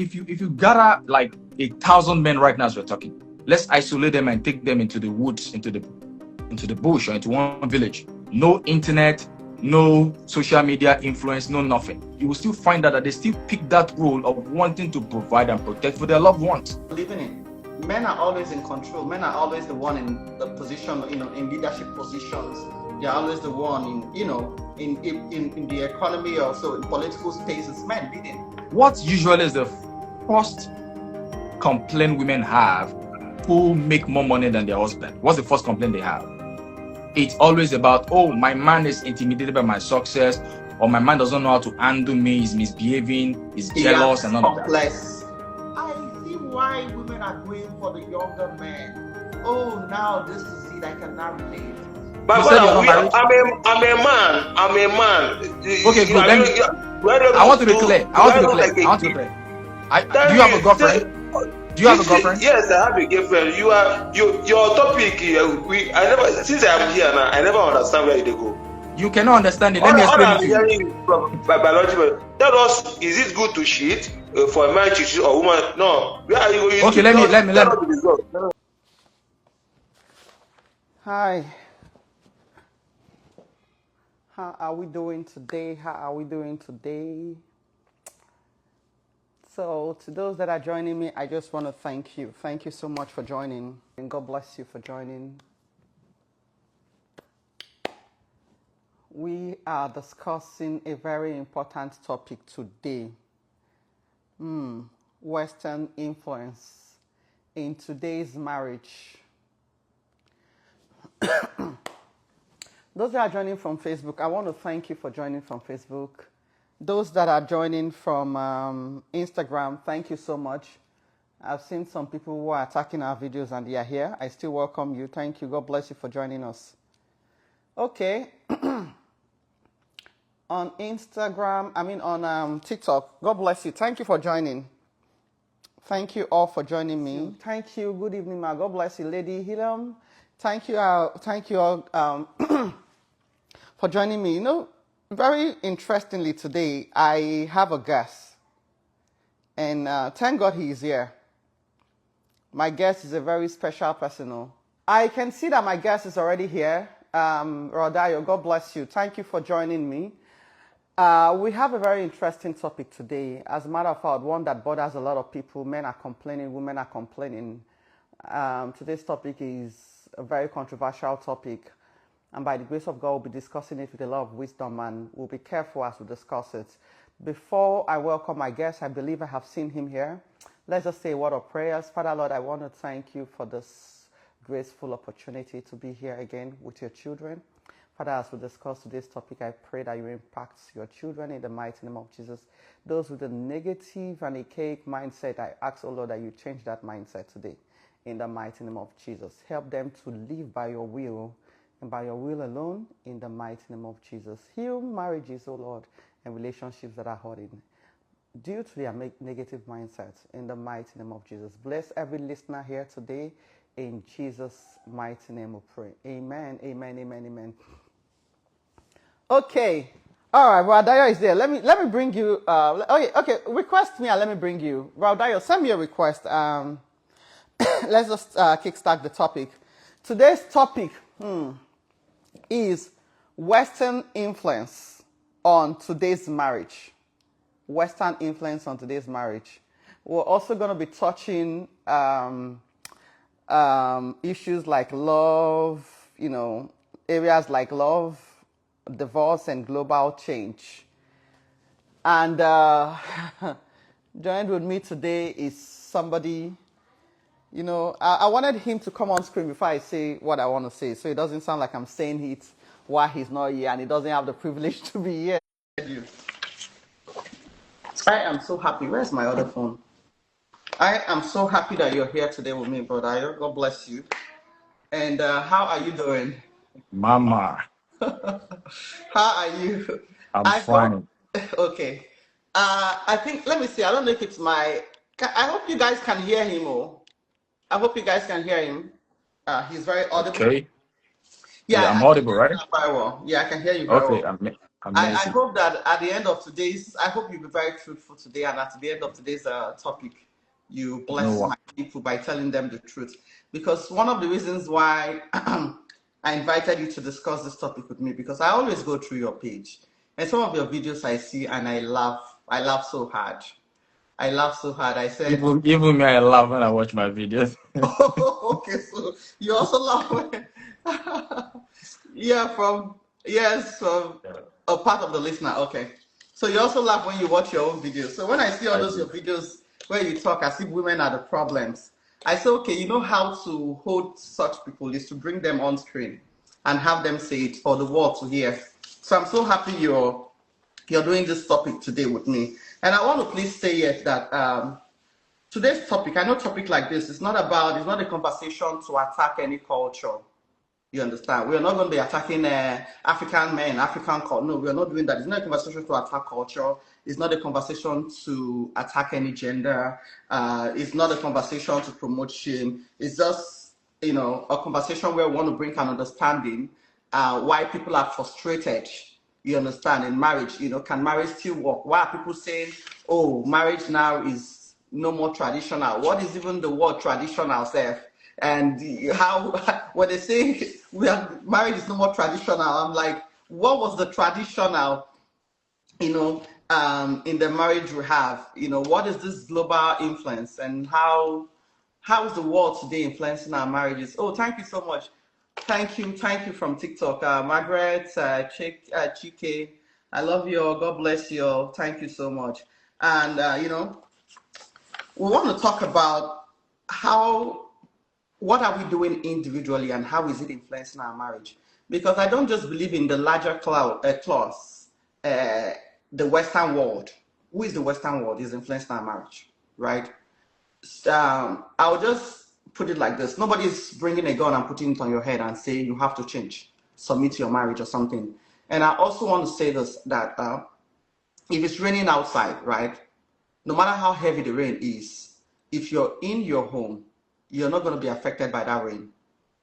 if you gather like 1,000 men right now as we're talking, let's isolate them and take them into the woods, into the bush, or into one village. No internet, no social media influence, no nothing. You will still find out that they still pick that role of wanting to provide and protect for their loved ones. Living in. Men are always in control. Men are always the one in the position, in leadership positions. They're always the one in the economy, or so in political spaces. Men leading. What usually is the first complaint women have who make more money than their husband? What's the first complaint they have? It's always about, oh, my man is intimidated by my success, or my man doesn't know how to handle me, he's misbehaving, he's jealous, and all of that. Complex. I see why women are going for the younger men. Oh, now this is it. I cannot relate. My You said you're brother, not married? I'm a man. I'm a man. Okay, good. I want to be clear. I want to be clear. Do you have a girlfriend? Do you have a girlfriend? Yes, I have a girlfriend. Your topic. I never, since I am here now, I never understand where they go. You cannot understand it. Let me explain it to you. I'm hearing from biological. Tell us, is it good to cheat for a man to cheat or woman? No. Where are you going? Okay, let me. Hi. How are we doing today? So, to those that are joining me, I just want to thank you. Thank you so much for joining, and God bless you for joining. We are discussing a very important topic today. Western influence in today's marriage. Those that are joining from Facebook, I want to thank you for joining from Facebook. Those that are joining from Instagram, thank you so much. I've seen some people who are attacking our videos and they are here. I still welcome you. Thank you. God bless you for joining us. Okay. On Instagram, on TikTok, God bless you. Thank you for joining. Thank you all for joining me. Thank you. Good evening, ma. God bless you, Lady Hilam. Thank you all for joining me. Very interestingly today, I have a guest. And thank God he is here. My guest is a very special person. I can see that my guest is already here. Raudayo, God bless you. Thank you for joining me. We have a very interesting topic today. As a matter of fact, one that bothers a lot of people. Men are complaining, women are complaining. Today's topic is a very controversial topic. And by the grace of God, we'll be discussing it with a lot of wisdom, and we'll be careful as we discuss it. Before I welcome my guest, I believe I have seen him here. Let's just say a word of prayers. Father, Lord, I want to thank you for this graceful opportunity to be here again with your children. Father, as we discuss today's topic, I pray that you impact your children in the mighty name of Jesus. Those with a negative and archaic mindset, I ask, oh Lord, that you change that mindset today in the mighty name of Jesus. Help them to live by your will and by your will alone in the mighty name of Jesus. Heal marriages, oh Lord, and relationships that are hurting due to their negative mindsets in the mighty name of Jesus. Bless every listener here today. In Jesus' mighty name we pray. Amen, amen, amen, amen. Okay. All right, Raudayo is there. Let me bring you. Okay. Request me and let me bring you. Raudayo, send me a request. Let's just kickstart the topic. Today's topic is Western influence on today's marriage. Western influence on today's marriage. We're also going to be touching issues like love, areas like love, divorce, and global change. And joined with me today is somebody, I wanted him to come on screen before I say what I want to say, so it doesn't sound like I'm saying it while he's not here and he doesn't have the privilege to be here. I am so happy. Where's my other phone? I am so happy that you're here today with me, brother. God bless you. And how are you doing? Mama. How are you? I'm fine. Okay. I think, let me see. I don't know if it's I hope you guys can hear him. I hope you guys can hear him. He's very audible. Okay. Yeah, I'm audible, right? Very well. Yeah, I can hear you very well. I Amazing. hope that at the end of today's, I hope you'll be very truthful today, and at the end of today's topic, you No bless what? my people by telling them the truth. Because one of the reasons why I invited you to discuss this topic with me, because I always go through your page, and some of your videos I see, and I laugh. I laugh so hard. I laugh so hard. I said, Even me, I laugh when I watch my videos. oh, okay, so you also laugh when, yeah, from Yeah, a part of the listener. Okay, so you also laugh when you watch your own videos. So when I see all I those your do. videos where you talk as if women are the problems, I say, okay, you know how to hold such people is to bring them on screen and have them say it for the world to hear. So I'm so happy you're doing this topic today with me, and I want to please say yes that today's topic, I know topic like this, it's not a conversation to attack any culture. You understand? We're not going to be attacking African men, African culture. No, we're not doing that. It's not a conversation to attack culture. It's not a conversation to attack any gender. It's not a conversation to promote shame. It's just, a conversation where we want to bring an understanding why people are frustrated. You understand? In marriage, can marriage still work? Why are people saying, oh, marriage now is no more traditional? What is even the word traditional, Seth? And how when they say marriage is no more traditional, I'm like, what was the traditional, in the marriage we have? What is this global influence, and how is the world today influencing our marriages? Oh, thank you so much. Thank you from TikTok, Margaret, Chike. I love you all. God bless you all. Thank you so much. And we want to talk about what are we doing individually and how is it influencing our marriage? Because I don't just believe in the larger clause, the Western world. Who is the Western world is influencing our marriage, right? I'll just put it like this. Nobody's bringing a gun and putting it on your head and say you have to change, submit to your marriage or something. And I also want to say this, that if it's raining outside, right, no matter how heavy the rain is, if you're in your home, you're not going to be affected by that rain.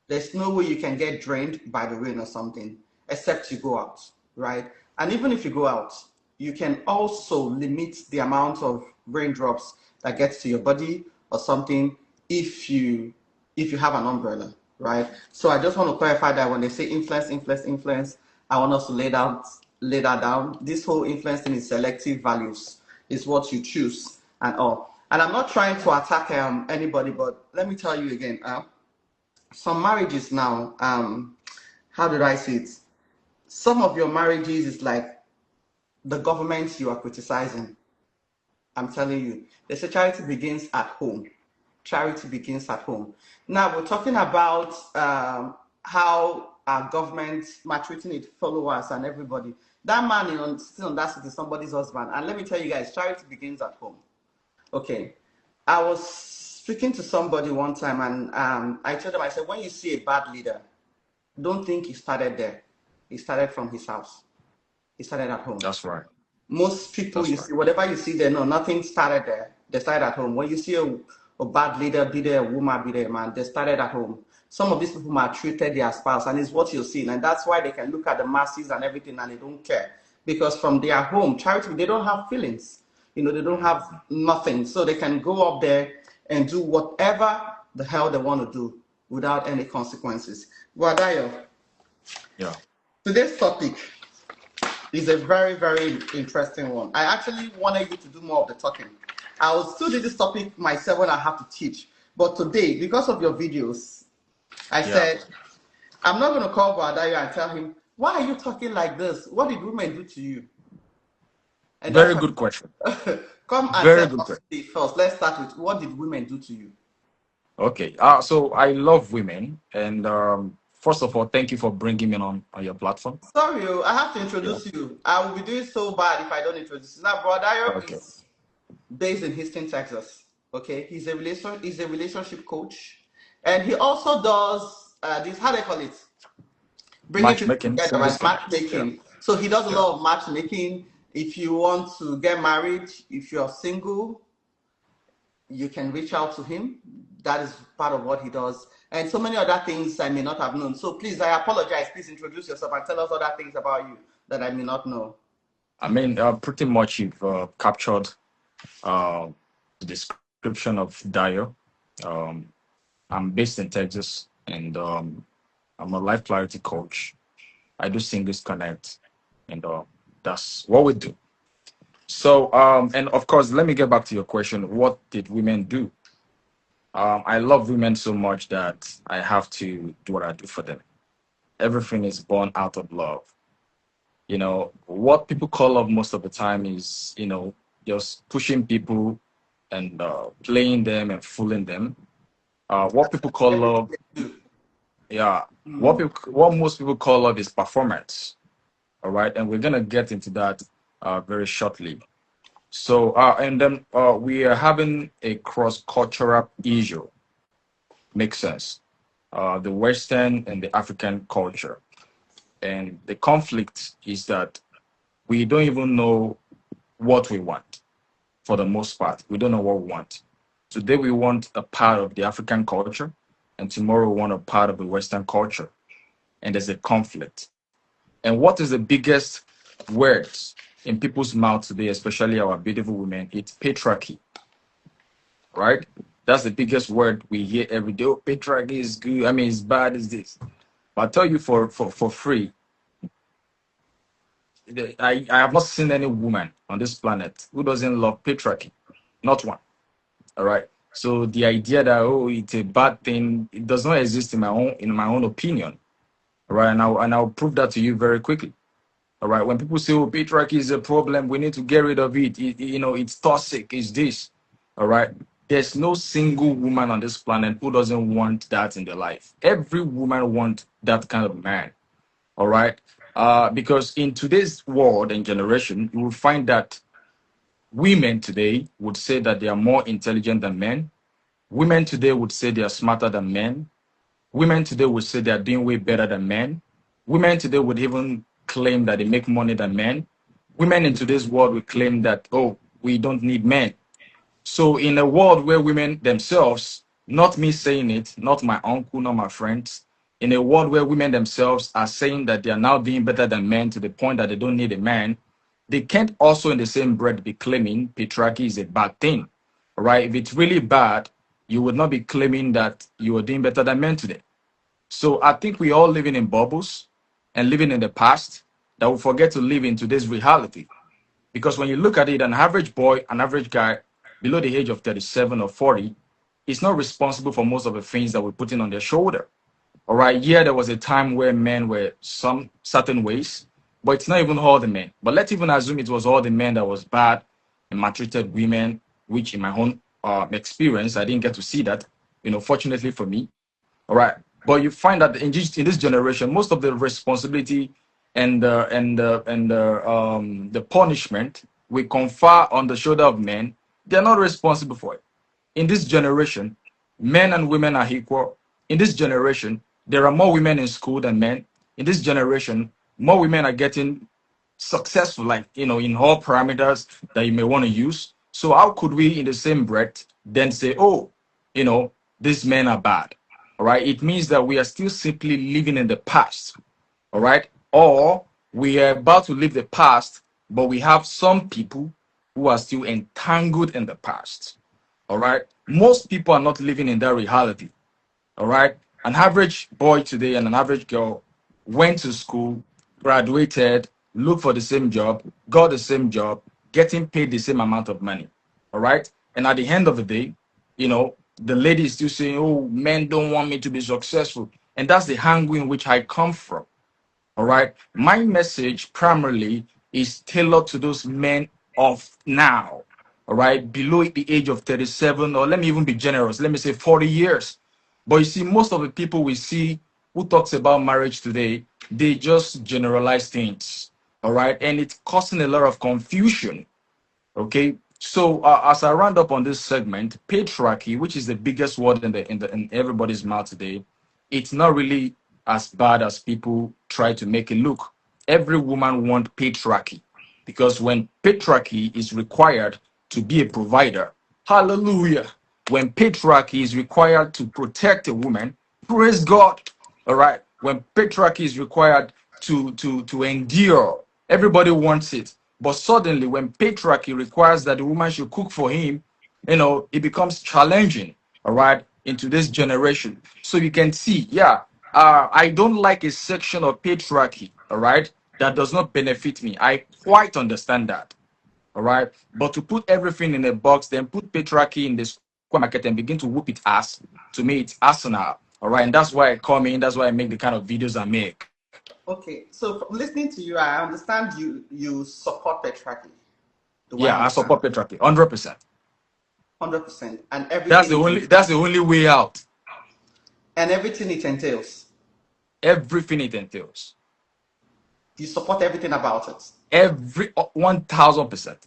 There's no way you can get drained by the rain or something, except you go out, right? And even if you go out, you can also limit the amount of raindrops that gets to your body or something if you have an umbrella, right? So I just want to clarify that when they say influence, I want us to lay that down. This whole influence thing is selective values, is what you choose and all. And I'm not trying to attack anybody, but let me tell you again, some marriages now, how did I say it? Some of your marriages is like the government you are criticizing. I'm telling you, they say charity begins at home. Charity begins at home. Now we're talking about how our government maltreating its followers and everybody. That man sitting on that seat is somebody's husband. And let me tell you guys, charity begins at home. Okay, I was speaking to somebody one time, and I told them, I said, when you see a bad leader, don't think he started there. He started from his house. He started at home. That's right. Most people That's you right. see, whatever you see there, no, nothing started there. They started at home. When you see a bad leader, be there a woman, be there a man, they started at home. Some of these people maltreated their spouse, and it's what you're seeing. And that's why they can look at the masses and everything and they don't care. Because from their home, charity, they don't have feelings. They don't have nothing. So they can go up there and do whatever the hell they want to do without any consequences. Wadayo, Yeah. today's topic is a very, very interesting one. I actually wanted you to do more of the talking. I will still do this topic myself when I have to teach. But today, because of your videos, I said, I'm not going to call Wadayo and tell him, why are you talking like this? What did women do to you? And Very good question. Come and Very tell good us question. first. Let's start with, what did women do to you? Okay. So I love women, and first of all, thank you for bringing me on your platform. Sorry, I have to Yeah. introduce you. I will be doing so bad if I don't introduce you. Now, Wadayo Okay. is based in Houston, Texas. Okay, he's a relationship coach, and he also does this. How do they call it? Bringing people Matchmaking, together, single right? couples. Yeah. Matchmaking. So he does a Yeah. lot of matchmaking. If you want to get married, if you're single, you can reach out to him. That is part of what he does, and so many other things I may not have known. So please, I apologize. Please introduce yourself and tell us other things about you. that I may not know? I mean, pretty much you've captured uh, the description of Dio. Um, I'm based in Texas, and I'm a life clarity coach. I do Singles Connect, and that's what we do. So, and of course, let me get back to your question. What did women do? I love women so much that I have to do what I do for them. Everything is born out of love. What people call love most of the time is, just pushing people and playing them and fooling them. What people call love, yeah, what most people call love is performance. All right, and we're gonna get into that very shortly. So, and then we are having a cross-cultural issue. Makes sense. The Western and the African culture, and the conflict is that we don't even know what we want. For the most part, we don't know what we want. Today we want a part of the African culture, and tomorrow we want a part of the Western culture, and there's a conflict. And what is the biggest words in people's mouth today, especially our beautiful women? It's patriarchy, right? That's the biggest word we hear every day. Oh, patriarchy is good. I mean, it's bad. Is this? But I tell you for free, I have not seen any woman on this planet who doesn't love patriarchy. Not one. All right. So the idea that it's a bad thing, it does not exist in my own opinion. All right. And I'll prove that to you very quickly. All right. When people say, oh, patriarchy is a problem, we need to get rid of it. It's toxic, it's this. All right. There's no single woman on this planet who doesn't want that in their life. Every woman wants that kind of man. All right. Because in today's world and generation, you will find that women today would say that they are more intelligent than men. Women today would say they are smarter than men. Women today would say they are doing way better than men. Women today would even claim that they make money than men. Women in today's world would claim that, oh, we don't need men. So in a world where women themselves, not me saying it, not my uncle, not my friends, in a world where women themselves are saying that they are now doing better than men to the point that they don't need a man, they can't also in the same breath be claiming patriarchy is a bad thing, right? If it's really bad, you would not be claiming that you are doing better than men today. So I think we all living in bubbles and living in the past that we forget to live in today's reality. Because when you look at it, an average boy, an average guy below the age of 37 or 40 is not responsible for most of the things that we're putting on their shoulder. All right. Yeah, there was a time where men were some certain ways, but it's not even all the men. But let's even assume it was all the men that was bad and maltreated women, which in my own experience, I didn't get to see that, fortunately for me. All right. But you find that in this generation, most of the responsibility and the punishment we confer on the shoulder of men, they're not responsible for it. In this generation, men and women are equal. In this generation, there are more women in school than men. In this generation, more women are getting successful, like, in all parameters that you may want to use. So how could we, in the same breath, then say, oh, these men are bad? All right. It means that we are still simply living in the past. All right. Or we are about to leave the past, but we have some people who are still entangled in the past. All right. Most people are not living in that reality. All right. An average boy today and an average girl went to school, graduated, looked for the same job, got the same job, getting paid the same amount of money. All right. And at the end of the day, the lady is still saying, oh, men don't want me to be successful. And that's the angle in which I come from. All right. My message primarily is tailored to those men of now. All right. Below the age of 37, or let me even be generous, let me say 40 years. But you see, most of the people we see who talks about marriage today, they just generalize things. All right. And it's causing a lot of confusion. Okay. So as I round up on this segment, patriarchy, which is the biggest word in everybody's mouth today, it's not really as bad as people try to make it look. Every woman wants patriarchy because when patriarchy is required to be a provider, hallelujah. When patriarchy is required to protect a woman, praise God. All right. When patriarchy is required to endure, Everybody wants it. But suddenly, when patriarchy requires that the woman should cook for him, it becomes challenging, all right, into this generation. So you can see, yeah, I don't like a section of patriarchy, all right, that does not benefit me. I quite understand that, all right. But to put everything in a box, then put patriarchy in the square market and begin to whoop it ass, to me, it's arsenal, all right. And that's why I come in, that's why I make the kind of videos I make. Okay, so from listening to you, I understand you support patriarchy. Do I Yeah, I understand? support patriarchy, 100%. 100%. And That's everything the it only that's the only way out. and everything it entails. Everything it entails. You support everything about it. Every 1000%.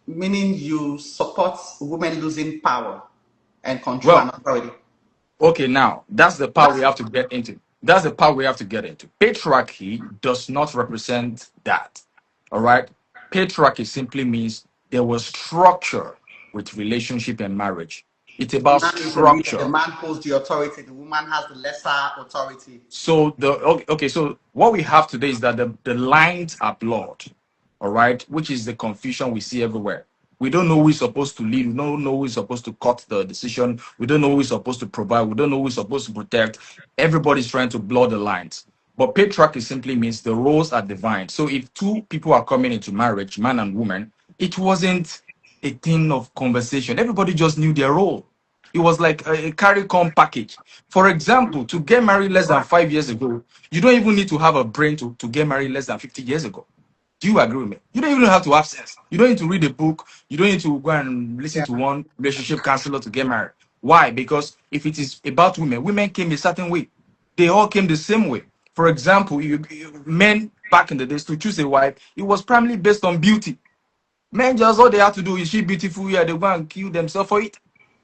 Meaning you support women losing power and control and Well, authority. okay, now that's the part we That's have to get into. That's the part we have to get into. Patriarchy does not represent that. All right. Patriarchy simply means there was structure with relationship and marriage. It's the about man is the leader, the structure. man holds the authority, the woman has the lesser authority. So so what we have today is that the lines are blurred, all right, which is the confusion we see everywhere. We don't know who is supposed to lead, we don't know who is supposed to cut the decision, we don't know who is supposed to provide, we don't know who is supposed to protect. Everybody's trying to blur the lines. But patriarchy simply means the roles are divine. So if two people are coming into marriage, man and woman, it wasn't a thing of conversation. Everybody just knew their role. It was like a carry-come package. For example, to get married less than 5 years ago, you don't even need to have a brain to get married less than 50 years ago. Do you agree with me? You don't even have to have sense. You don't need to read a book. You don't need to go and listen Yeah. to one relationship counselor to get married. Why? Because if it is about women, women came a certain way. They all came the same way. For example, men back in the days to choose a wife, it was primarily based on beauty. Men just all they have to do is she beautiful, yeah, they go and kill themselves for it.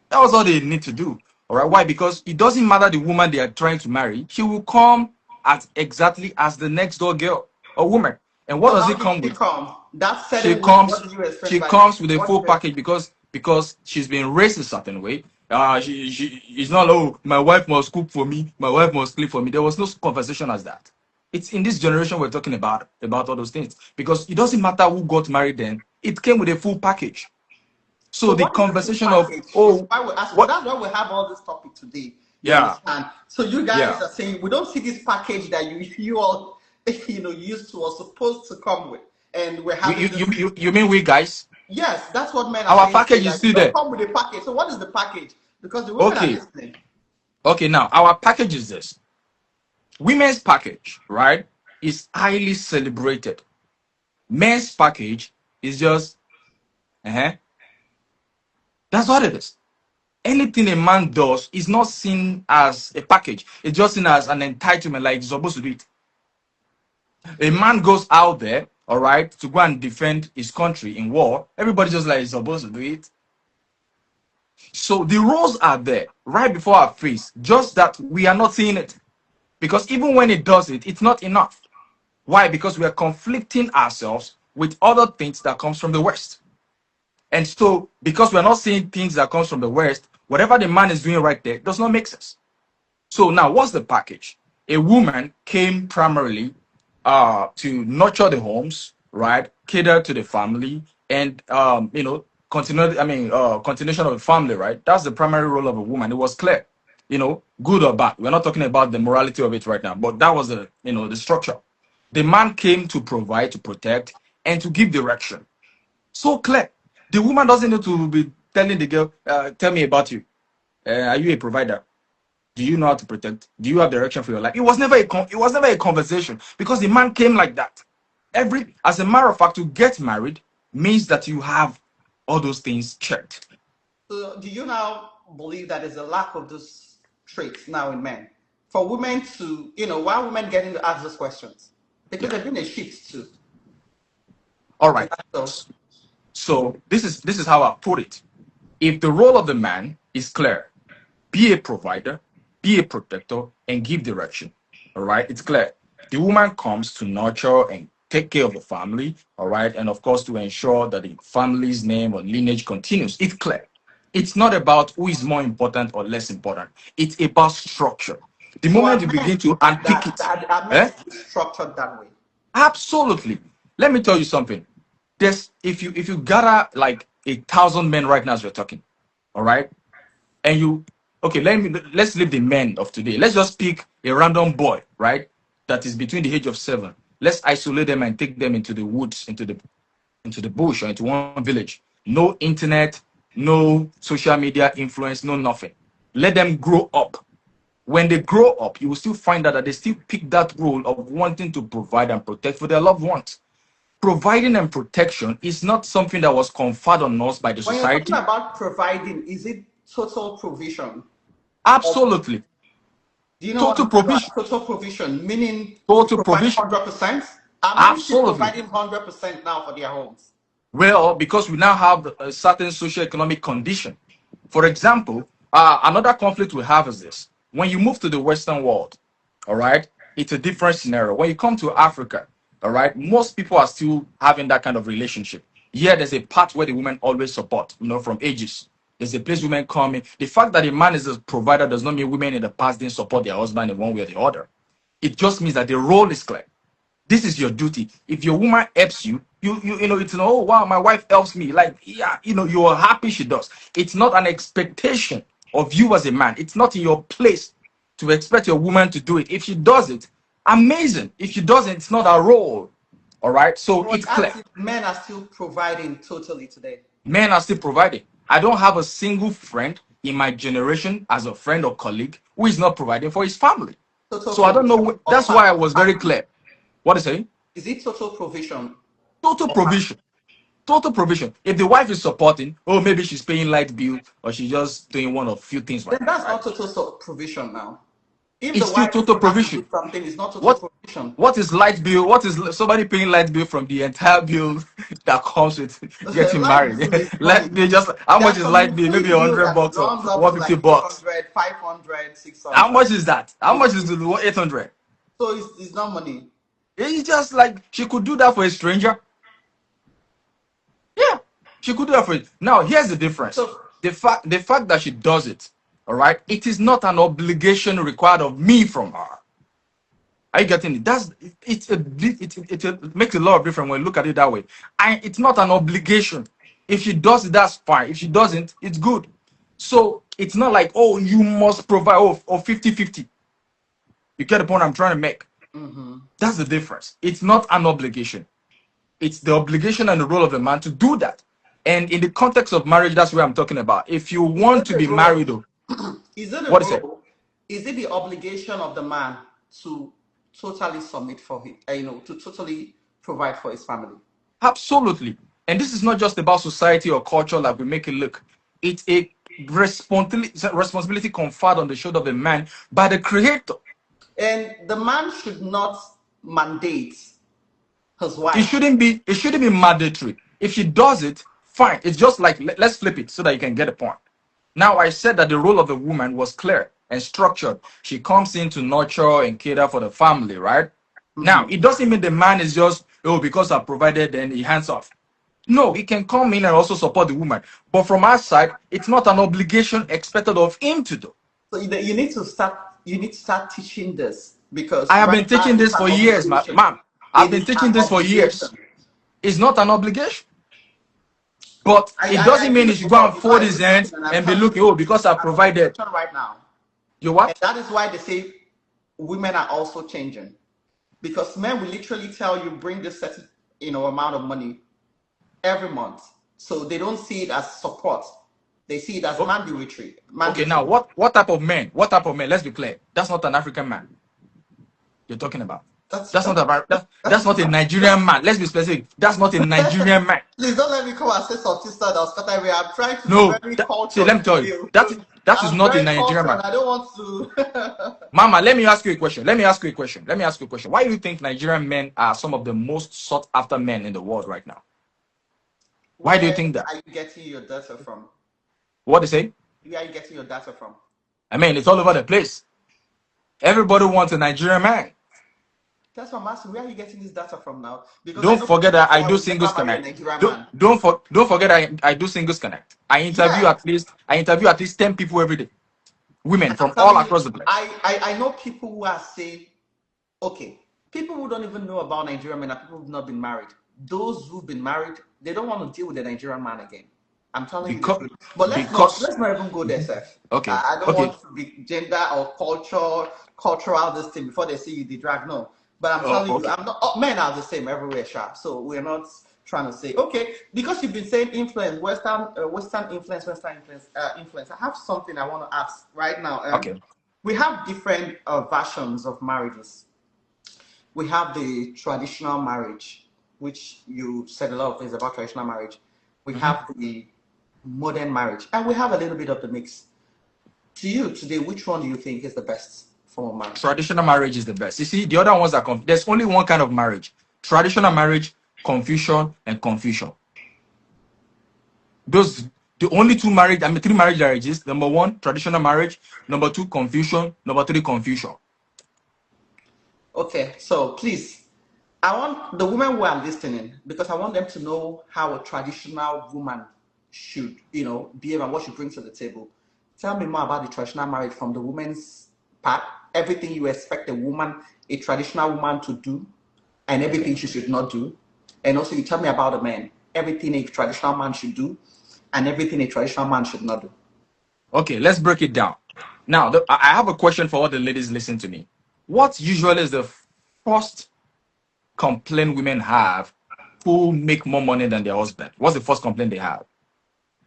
That was all they need to do. All right. Why? Because it doesn't matter the woman they are trying to marry. She will come as exactly as the next door girl or woman. And what So does how it did come she with? come? That She certain way, what comes. do you expect She by comes with a what full do you package because she's been raised a certain way. She it's not, oh, my wife must cook for me, my wife must clean for me. There was no conversation as that. It's in this generation we're talking about all those things because it doesn't matter who got married then. It came with a full package. So So the what is the full conversation of, package? Is oh, why we ask. what, That's why we have all this topic today. You yeah, understand? So you yeah. guys are saying we don't see this package that you all used to or supposed to come with, and we're You, having you, this. you mean we guys? Yes, that's what men are Our saying today. package is That you still don't there. come with a package. So what is the package? Because the women are Okay. listening. Okay, now our package is this. Women's package, right, is highly celebrated. Men's package is just, uh that's what it is. Anything a man does is not seen as a package. It's just seen as an entitlement, like he's supposed to do it. A man goes out there, all right, to go and defend his country in war. Everybody just like he's supposed to do it. So the roles are there right before our face, just that we are not seeing it. Because even when it does it, it's not enough. Why? Because we are conflicting ourselves with other things that comes from the West. And so, because we are not seeing things that comes from the West, whatever the man is doing right there does not make sense. So now, what's the package? A woman came primarily to nurture the homes, right? Cater to the family, and continuation of the family, right? That's the primary role of a woman. It was clear, good or bad. We're not talking about the morality of it right now, but that was the structure. The man came to provide, to protect, and to give direction. So clear. The woman doesn't need to be telling the girl, "Tell me about you. Are you a provider? Do you know how to protect? Do you have direction for your life?" It was never a conversation because the man came like that. As a matter of fact, to get married means that you have all those things checked. So do you now believe that there's a lack of those traits now in men? For women to, why are women getting to ask those questions? Because Yeah. there's been a shift too. All Is right. that so? So this is how I put it. If the role of the man is clear, be a provider, be a protector, and give direction. All right, it's clear. The woman comes to nurture and take care of the family. All right, and of course to ensure that the family's name or lineage continues. It's clear. It's not about who is more important or less important. It's about structure. The So moment are you men begin to unpick that, it, that are meant eh? to be structured that way. Absolutely. let me tell you something. There's if you gather like 1,000 men right now as we're talking, all right, and you okay, let's leave the men of today. Let's just pick a random boy, right, that is between the age of 7. Let's isolate them and take them into the woods, into the bush or into one village. No internet, no social media influence, no nothing. Let them grow up. When they grow up, you will still find out that they still pick that role of wanting to provide and protect for their loved ones. Providing and protection is not something that was conferred on us by the When you're talking society. about providing, is it total provision? Absolutely. Do you know what Total I'm talking about? provision. Total provision, meaning Total providing provision. 100%? Are men still Absolutely. providing 100% now for their homes? Well, because we now have a certain socio-economic condition. For example, another conflict we have is this. When you move to the Western world, all right, it's a different scenario. When you come to Africa, all right, most people are still having that kind of relationship. Yeah, there's a part where the women always support, from ages. There's a place women come in. The fact that a man is a provider does not mean women in the past didn't support their husband in one way or the other. It just means that the role is clear. This is your duty. If your woman helps you, it's oh wow, my wife helps me. Like, yeah, you're happy she does. It's not an expectation of you as a man. It's not in your place to expect your woman to do it. If she does it, amazing. If she doesn't, it's not her role. All right. So But it's clear. men are still providing totally today. Men are still providing. I don't have a single friend in my generation as a friend or colleague who is not providing for his family. Total So I don't know. provision of That's why I family. was very clear. What is it? Is it total provision? Total provision. Total provision. If the wife is supporting, maybe she's paying light bill or she's just doing one of few things right Then now. that's not total provision now. If It's the still wife total has to provision. do something, it's not total What provision. what is light bill? What is somebody paying light bill from the entire bill that comes with getting Light married? bill is money. Light bill, just how There much are is some light bill? Maybe utility bills $100 that or runs up to like $150. 800, 500, 600. How much is that? How much is the 800? So it's not money. It's just like she could do that for a stranger. Yeah, she could do that for it. Now, here's the difference. So The fact that she does it, all right, it is not an obligation required of me from her. Are you getting it? It makes a lot of difference when you look at it that way. And it's not an obligation. If she does it, that's fine. If she doesn't, it's good. So it's not like, oh, you must provide, or 50-50. You get the point I'm trying to make. That's the difference. It's not an obligation. It's the obligation and the role of the man to do that. And in the context of marriage, that's what I'm talking about. If you want to be married, though, is it a what is it? role? Is it the obligation of the man to totally submit for him, to totally provide for his family? Absolutely. And this is not just about society or culture like we make it look. It's a responsibility conferred on the shoulder of a man by the creator. And the man should not mandate his It wife. shouldn't be mandatory. If she does it, fine. It's just like let's flip it so that you can get a point. Now I said that the role of the woman was clear and structured. She comes in to nurture and cater for the family, right? Now it doesn't mean the man is just, because I provided, then he hands off. No, he can come in and also support the woman. But from our side, it's not an obligation expected of him to do. So you need to start teaching this, because I have right been teaching now this it's for an years, obligation. ma'am. I've It been is teaching an this for years. obligation. It's not an obligation. But it I doesn't mean feel he should go and because fold I his listen hands and I'm and be telling looking, you, because I it's an provided. obligation right now. You And what? that is why they say women are also changing. Because men will literally tell you, bring this certain amount of money every month. So they don't see it as support. They see it as mandatory. Okay, now what type of men? What type of men? Let's be clear. That's not an African man you're talking about. That's not a Nigerian man. Let's be specific. That's not a Nigerian man. Please don't let me come and say something that was cut away. I'm trying to No. be very cultured. See, let me tell you. That is I'm not a very Nigerian cultured. man. I don't want to. Mama, let me ask you a question. Why do you think Nigerian men are some of the most sought after men in the world right now? Why do you think that? Where are you getting your data from? What they say? Where are you getting your data from? I mean, it's all over the place. Everybody wants a Nigerian man. That's what I'm asking. Where are you getting this data from now? Because Don't forget that I do will singles never marry a connect. Nigerian man. Don't forget I do singles connect. I interview at least 10 people every day. Women from all across the place. I know people who are saying, okay, people who don't even know about Nigerian men are people who've not been married. those who've been married, they don't want to deal with the Nigerian man again. I'm telling you the because truth. But because let's not even go there, Seth. okay, I don't okay, want to be gender or cultural this thing before they see you the drag. No. But I'm telling you, okay. I'm not men are the same everywhere, sharp. So we're not trying to say, okay, because you've been saying influence, Western influence, influence. I have something I want to ask right now. Okay. We have different versions of marriages. We have the traditional marriage, which you said a lot of things about traditional marriage. We have the modern marriage, and we have a little bit of the mix. To you today, which one do you think is the best form of marriage? Traditional marriage is the best. You see, the other ones are there's only one kind of marriage: traditional marriage, confusion, and confusion. Those the only two marriage. I mean, three marriages. Number one, traditional marriage. Number two, confusion. Number three, confusion. Okay, so please, I want the women who are listening because I want them to know how a traditional woman should, behave and what she brings to the table. Tell me more about the traditional marriage from the woman's part, everything you expect a traditional woman to do, and everything she should not do. And also you tell me about the man, everything a traditional man should do, and everything a traditional man should not do. Okay, let's break it down. Now, I have a question for all the ladies listening to me. What usually is the first complaint women have who make more money than their husband? What's the first complaint they have?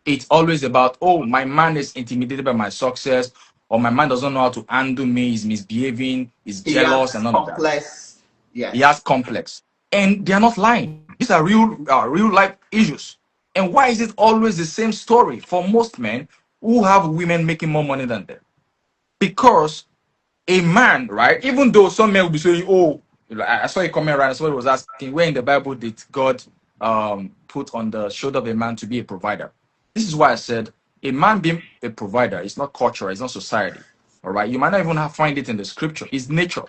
It's always about, oh, my man is intimidated by my success, or my man doesn't know how to handle me, he's misbehaving, he's He jealous, has and none of that. complex, He yes. has complex. And they are not lying. These are real life issues. And why is it always the same story for most men who have women making more money than them? Because a man, right? Even though some men will be saying, "Oh, I saw a comment, right? Somebody was asking, where in the Bible did God put on the shoulder of a man to be a provider?" This is why I said a man being a provider is not culture, it's not society. All right, you might not even find it in the scripture. It's nature.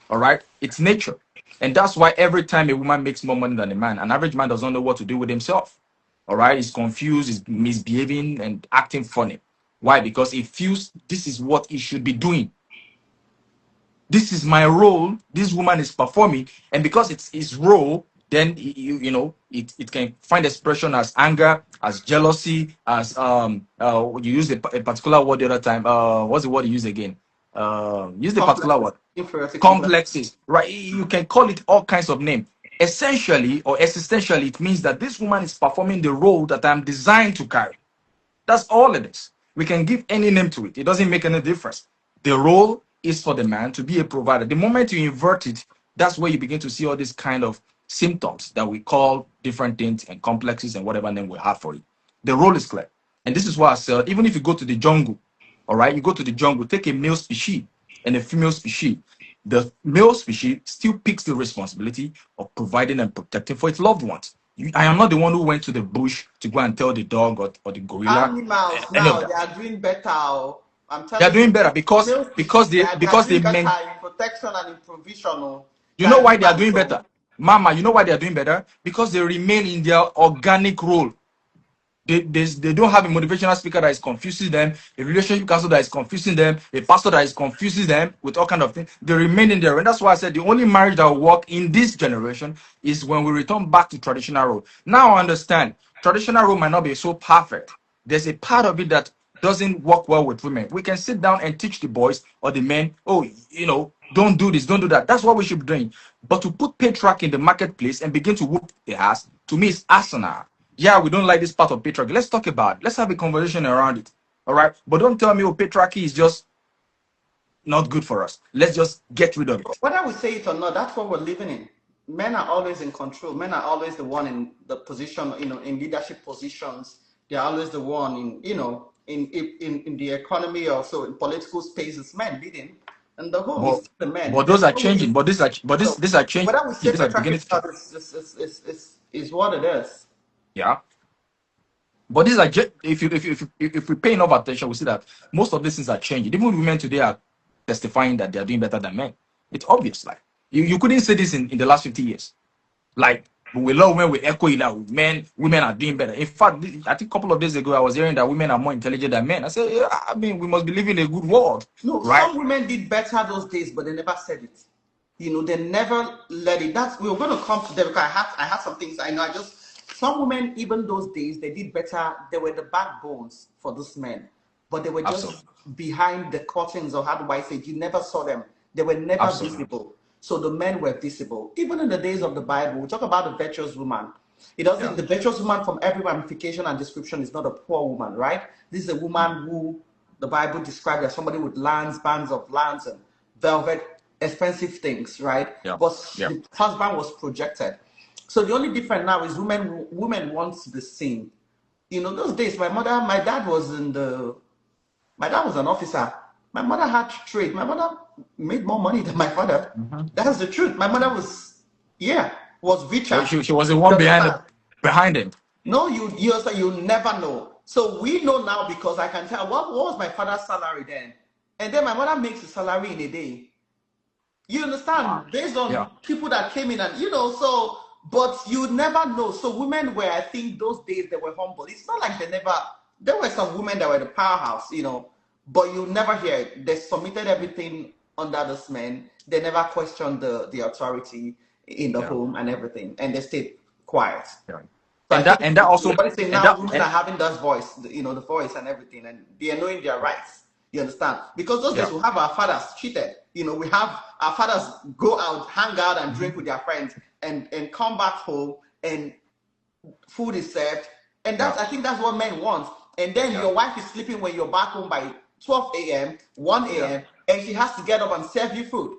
All right, it's nature, and that's why every time a woman makes more money than a man, an average man doesn't know what to do with himself. All right, he's confused, he's misbehaving and acting funny. Why? Because he feels this is what he should be doing. This is my role. This woman is performing, and because it's his role, then it can find expression as anger, as jealousy, as you use a particular word the other time. What's the word you use again? Use the particular word. Inferiority complex. Complexes, right? You can call it all kinds of names. Essentially or existentially, it means that this woman is performing the role that I'm designed to carry. That's all it is. We can give any name to it. It doesn't make any difference. The role is for the man to be a provider. The moment you invert it, that's where you begin to see all these kind of symptoms that we call different things and complexes and whatever name we have for it. The role is clear. And this is why I said, even if you go to the jungle, all right, you go to the jungle, take a male species and a female species. The male species still picks the responsibility of providing and protecting for its loved ones. I am not the one who went to the bush to go and tell the dog or the gorilla Animals any of now that. they are doing better. I'm They are telling doing you, better because male because species, they they are because they doing better men. in protection and in provision. You know Than why they are doing humans. better, Mama? You know why they are doing better? Because they remain in their organic role. They don't have a motivational speaker that is confusing them, a relationship counselor that is confusing them, a pastor that is confusing them with all kind of things. They remain in there, and that's why I said the only marriage that will work in this generation is when we return back to traditional role. Now I understand traditional role might not be so perfect. There's a part of it that doesn't work well with women. We can sit down and teach the boys or the men, oh, don't do this, don't do that. That's what we should be doing. But to put patriarchy in the marketplace and begin to whoop the ass, to me, is arsenal. Yeah, we don't like this part of patriarchy. Let's talk about it. Let's have a conversation around it. All right. But don't tell me, oh, patriarchy is just not good for us. Let's just get rid of it. Whether we say it or not, that's what we're living in. Men are always in control. Men are always the one in the position, in leadership positions. They're always the one in the economy or so in political spaces. Men leading, and the home But is the men. but those are changing. But So these are changing. whether we say These are patriarchy beginning to or change. not is what it is. Yeah. But these are if we pay enough attention, we see that most of these things are changing. Even women today are testifying that they are doing better than men. It's obvious. Like you couldn't say this in the last 50 years. Like we love when we echo it out. Women are doing better. In fact, I think a couple of days ago I was hearing that women are more intelligent than men. I said, yeah, I mean, we must be living in a good world, No, right? some women did better those days, but they never said it. They never let it. That's we were going to come to them because I had some things I know. Some women even those days they did better. They were the backbones for these men, but they were Absolutely. just behind the curtains, or how do I say it? You never saw them. They were never Absolutely. visible. So the men were visible. Even in the days of the Bible, we talk about the virtuous woman. It doesn't. Yeah. The virtuous woman, from every ramification and description, is not a poor woman, right? This is a woman who the Bible described as somebody with lands, bands of lands, and velvet, expensive things, right? Yeah. But Yeah. the husband was projected. So the only difference now is women want to be seen. Those days, my dad was an officer. My mother had trade. My mother made more money than my father. Mhm. That's the truth. My mother was richer. She was the You one understand? behind him. No, you never know. So we know now because I can tell what was my father's salary then, and then my mother makes a salary in a day. You Wow. understand? Based Yeah. on people that came in and so, but you never know. So women were, I think, those days they were humble. It's not like there were some women that were the powerhouse, but you never hear it. They submitted everything under this men. They never questioned the authority in the Yeah. home and everything, and they stayed quiet. Yeah. So I think And that also nobody's saying and now that women and are having that voice, the voice and everything, and they are knowing their rights. You understand? Because those yeah. days we have our fathers cheated. We have our fathers go out, hang out, and drink Mhm. with their friends, and come back home, and food is served, and Yeah. I think that's what men want. And then Yeah. your wife is sleeping when you're back home by 12 a.m., 1 Yeah. a.m., and she has to get up and serve you food.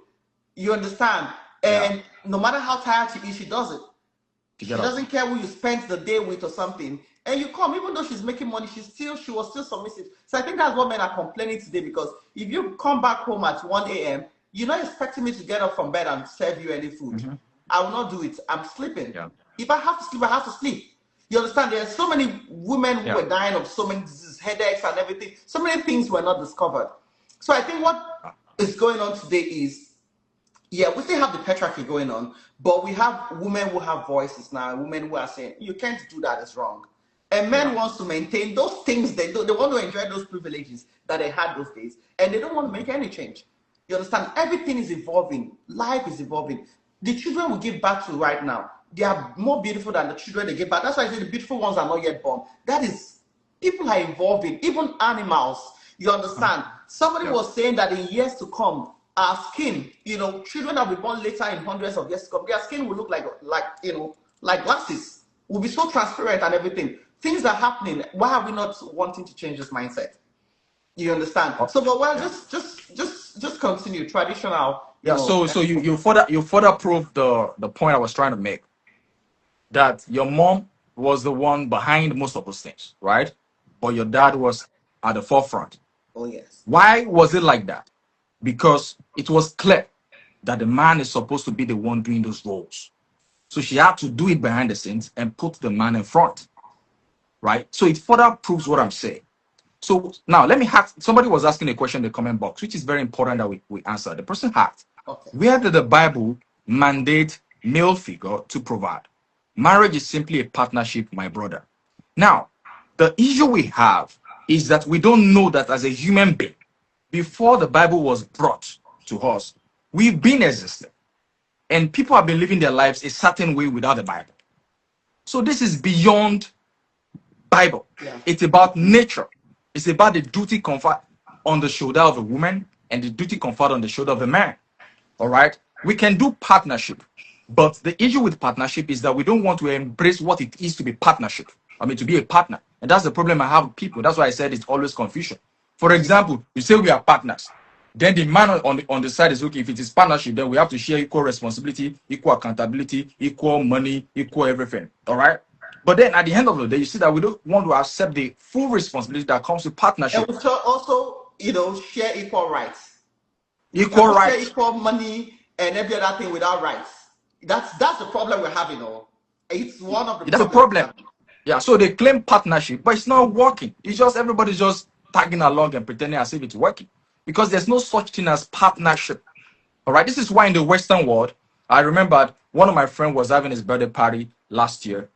You understand? Yeah. And no matter how tired she is, she does it. To She get up. doesn't care who you spent the day with or something. And you come, even though she's making money, she was still submissive. So I think that's what men are complaining today, because if you come back home at 1 a.m., you're not expecting me to get up from bed and serve you any food. Mhm. I will not do it. I'm sleeping. Yeah. If I have to sleep, I have to sleep. You understand? There are so many women who Yeah. were dying of so many diseases, headaches and everything. So many things were not discovered. So I think what is going on today is, yeah, we still have the patriarchy going on, but we have women who have voices now, women who are saying, you can't do that, it's wrong. And men Yeah. wants to maintain those things they do. They want to enjoy those privileges that they had those days, and they don't want to make any change. You understand? Everything is evolving. Life is evolving. The children we give birth to right now, they are more beautiful than the children they give birth. That's why I say the beautiful ones are not yet born. That is, people are evolving, even animals. You understand? Somebody Yeah. was saying that in years to come, our skin, children that will be born later in hundreds of years to come, their skin will look like glasses. Will be so transparent and everything. Things are happening. Why are we not wanting to change this mindset? You understand? Oh, So, but well, yeah. just continue traditional. Yeah. So you further prove the point I was trying to make, that your mom was the one behind most of those things, right? But your dad was at the forefront. Oh yes. Why was it like that? Because it was clear that the man is supposed to be the one doing those roles. So she had to do it behind the scenes and put the man in front, right? So it further proves what I'm saying. So now let me ask, somebody was asking a question in the comment box, which is very important that we answer. The person asked, Okay. where did the Bible mandate male figure to provide? Marriage is simply a partnership, my brother. Now, the issue we have is that we don't know that as a human being, before the Bible was brought to us, we've been existing. And people have been living their lives a certain way without the Bible. So this is beyond Bible. Yeah. It's about nature. It's about the duty conferred on the shoulder of a woman and the duty conferred on the shoulder of a man. All right. We can do partnership, but the issue with partnership is that we don't want to embrace what it is to be partnership. I mean, to be a partner. And that's the problem I have with people. That's why I said it's always confusion. For example, you say we are partners. Then the man on the side is okay. If it is partnership, then we have to share equal responsibility, equal accountability, equal money, equal everything. All right. But then at the end of the day, you see that we don't want to accept the full responsibility that comes with And partnership. we should also, share equal rights. We Equal cannot share rights. equal money and every other thing without rights. That's the problem we're having. It's one of the That's a problems we're problem. having. Yeah, so they claim partnership, but it's not working. It's just everybody's just tagging along and pretending as if it's working, because there's no such thing as partnership. All right, this is why in the Western world, I remembered one of my friends was having his birthday party last year,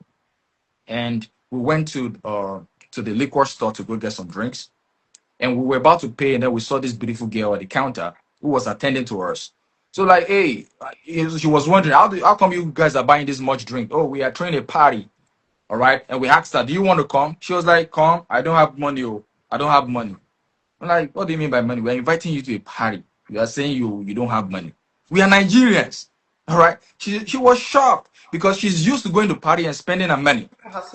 and we went to the liquor store to go get some drinks, and we were about to pay, and then we saw this beautiful girl at the counter who was attending to us. So like, hey, she was wondering how come you guys are buying this much drink? Oh, we are throwing a party, all right. And we asked her, do you want to come? She was like, come. I don't have money. Oh, I don't have money. I'm like, what do you mean by money? We're inviting you to a party. You are saying you don't have money. We are Nigerians. All right. She was shocked because she's used to going to party and spending her money.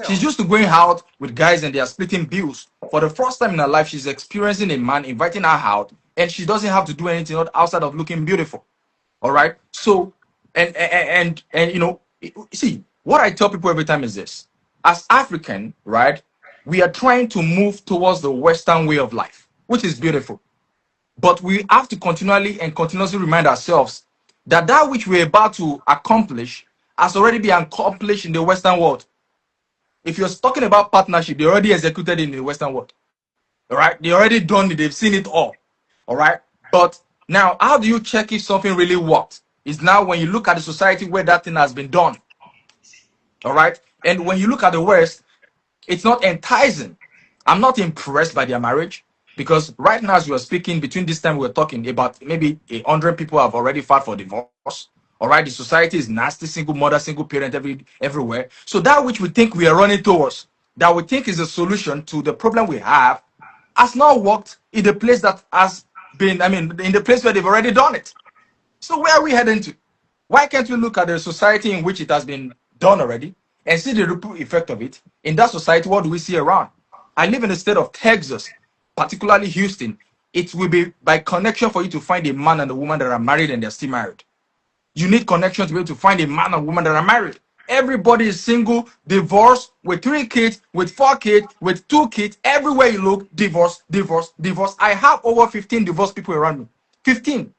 She's used to going out with guys and they are splitting bills. For the first time in her life, she's experiencing a man inviting her out, and she doesn't have to do anything outside of looking beautiful. All right. So, and you know, see, what I tell people every time is this: as African, right, we are trying to move towards the Western way of life, which is beautiful. But we have to continuously remind ourselves that that which we're about to accomplish has already been accomplished in the Western world. If you're talking about partnership, they already executed it in the Western world. All right, they already done it, they've seen it all. All right. But now, how do you check if something really worked? Is now when you look at the society where that thing has been done. All right. And when you look at the West, it's not enticing. I'm not impressed by their marriage because right now, as we are speaking, between this time we're talking about maybe 100 people have already filed for divorce. All right, the society is nasty, single mother, single parent, everywhere. So that which we think we are running towards, that we think is a solution to the problem we have, has not worked in the place that has been. I mean, in the place where they've already done it. So where are we heading to? Why can't we look at the society in which it has been done already and see the ripple effect of it? In that society, what do we see around? I live in the state of Texas, particularly Houston. It will be by connection for you to find a man and a woman that are married and they're still married. You need connection to be able to find a man and woman that are married. Everybody is single, divorced, with 3 kids, with 4 kids, with 2 kids. Everywhere you look, divorce, divorce, divorce. I have over 15 divorced people around me. 15.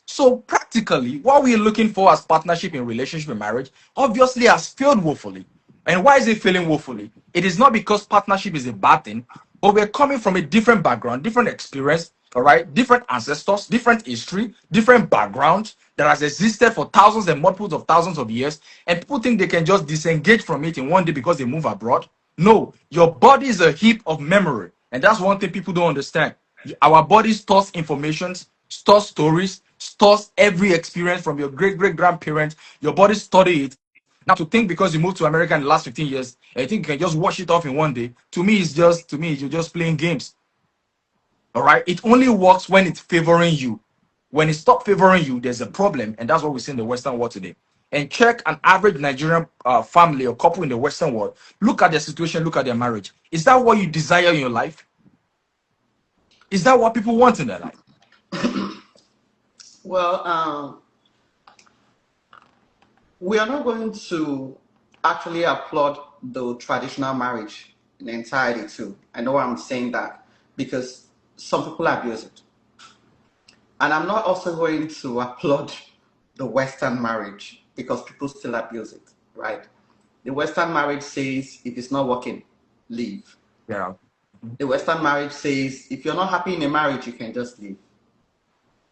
So practically, what we're looking for as partnership in relationship and marriage, obviously has failed woefully. And why is it failing woefully? It is not because partnership is a bad thing, but we're coming from a different background, different experience, all right, different ancestors, different history, different background that has existed for thousands and multiples of thousands of years, and people think they can just disengage from it in one day because they move abroad. No, your body is a heap of memory, and that's one thing people don't understand. Our body stores information, stores stories, stores every experience from your great great grandparents. Your body study it. Now to think because you moved to America in the last 15 years, I think you can just wash it off in one day. To me, you're just playing games. All right. It only works when it's favoring you. When it stops favoring you, there's a problem, and that's what we see in the Western world today. And check an average Nigerian family or couple in the Western world. Look at their situation. Look at their marriage. Is that what you desire in your life? Is that what people want in their life? Well, we are not going to actually applaud the traditional marriage in entirety too. I know I'm saying that because some people abuse it. And I'm not also going to applaud the Western marriage because people still abuse it, right? The Western marriage says if it's not working, leave. Yeah. The Western marriage says if you're not happy in a marriage, you can just leave.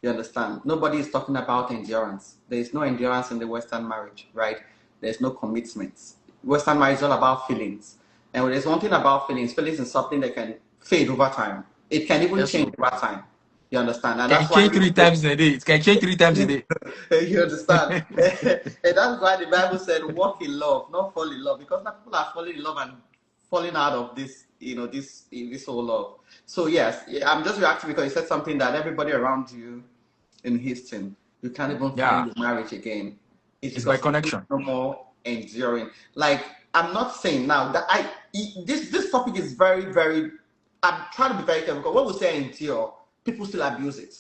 You understand? Nobody is talking about endurance. There is no endurance in the Western marriage, right? There's no commitments. Western marriage is all about feelings. And there's one thing about feelings. Feelings is something that can fade over time. It can even change over time. You understand? And Can that's why change 3 times in a day. It can change 3 times a day. you understand? And that's why the Bible said, walk in love, not fall in love. Because now people are falling in love and falling out of this, this whole love. So yes, I'm just reacting because you said something that everybody around you in Houston, you can't even Yeah. find the marriage again. It's by connection. No more enduring. Like I'm not saying now that this topic is very, very. I'm trying to be very careful because when we say endure, people still abuse it.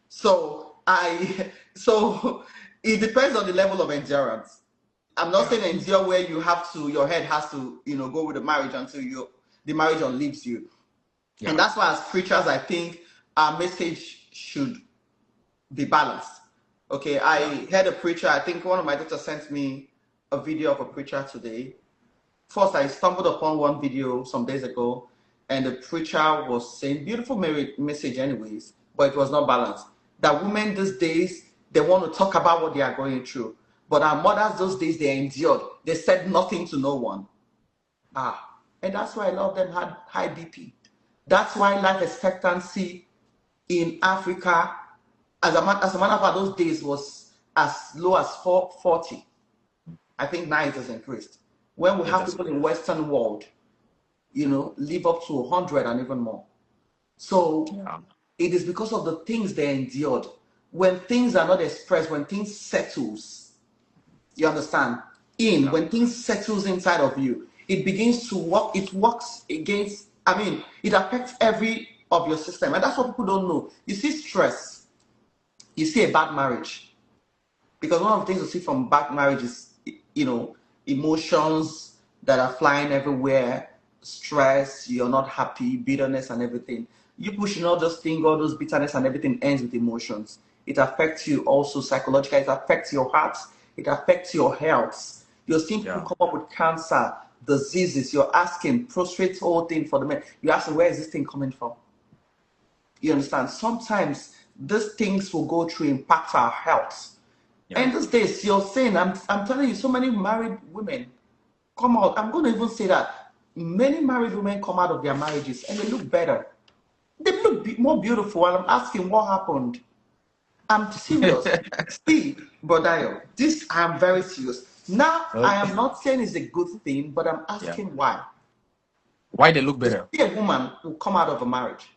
So so it depends on the level of endurance. I'm not saying endure where you have to, your head has to, go with the marriage until the marriage unleaves you. Yeah. And that's why as preachers, I think our message should be balanced. Okay, I heard a preacher, I think one of my daughters sent me a video of a preacher today. First, I stumbled upon one video some days ago, and the preacher was saying beautiful message anyways, but it was not balanced. That women these days, they want to talk about what they are going through. But our mothers those days, they endured. They said nothing to no one. And that's why a lot of them had high BP. That's why life expectancy in Africa As a matter of fact, those days was as low as 40. I think now it has increased. When we It have does. people in Western world, live up to 100 and even more. So Yeah. it is because of the things they endured. When things are not expressed, when things settles, you understand? Yeah. When things settles inside of you, it begins to work. It works against. I mean, it affects every of your system, and that's what people don't know. You see stress. You see a bad marriage, because one of the things you see from bad marriage is, emotions that are flying everywhere, stress. You're not happy, bitterness, and everything. You should not just think all those bitterness and everything ends with emotions. It affects you also psychologically. It affects your heart. It affects your health. You're seeing people Yeah. come up with cancer, diseases. You're asking, prostrate whole thing for the men. You're asking, where is this thing coming from? You understand? Sometimes these things will go through impact our health. Yeah. And these days, you're saying, I'm telling you, so many married women come out. I'm going to even say that many married women come out of their marriages and they look better. They look more beautiful. And I'm asking, what happened? I'm serious. See, brother, this I'm very serious. Now, I Okay. am not saying it's a good thing, but I'm Yeah. asking why. Why they look You better? see a woman who come out of a marriage,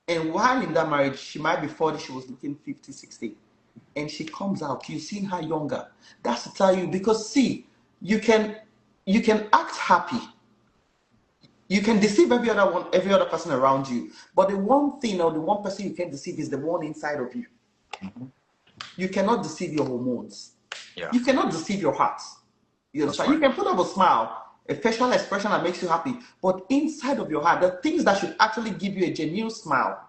and while in that marriage, she might be 40, she was looking 50, 60. And she comes out, you've seen her younger. That's to tell you, because see, you can act happy. You can deceive every other person around you. But the one thing or the one person you can deceive is the one inside of you. Mm-hmm. You cannot deceive your hormones. Yeah. You cannot deceive your heart. You That's understand? right. You can put up a smile, a facial expression that makes you happy, but inside of your heart, the things that should actually give you a genuine smile,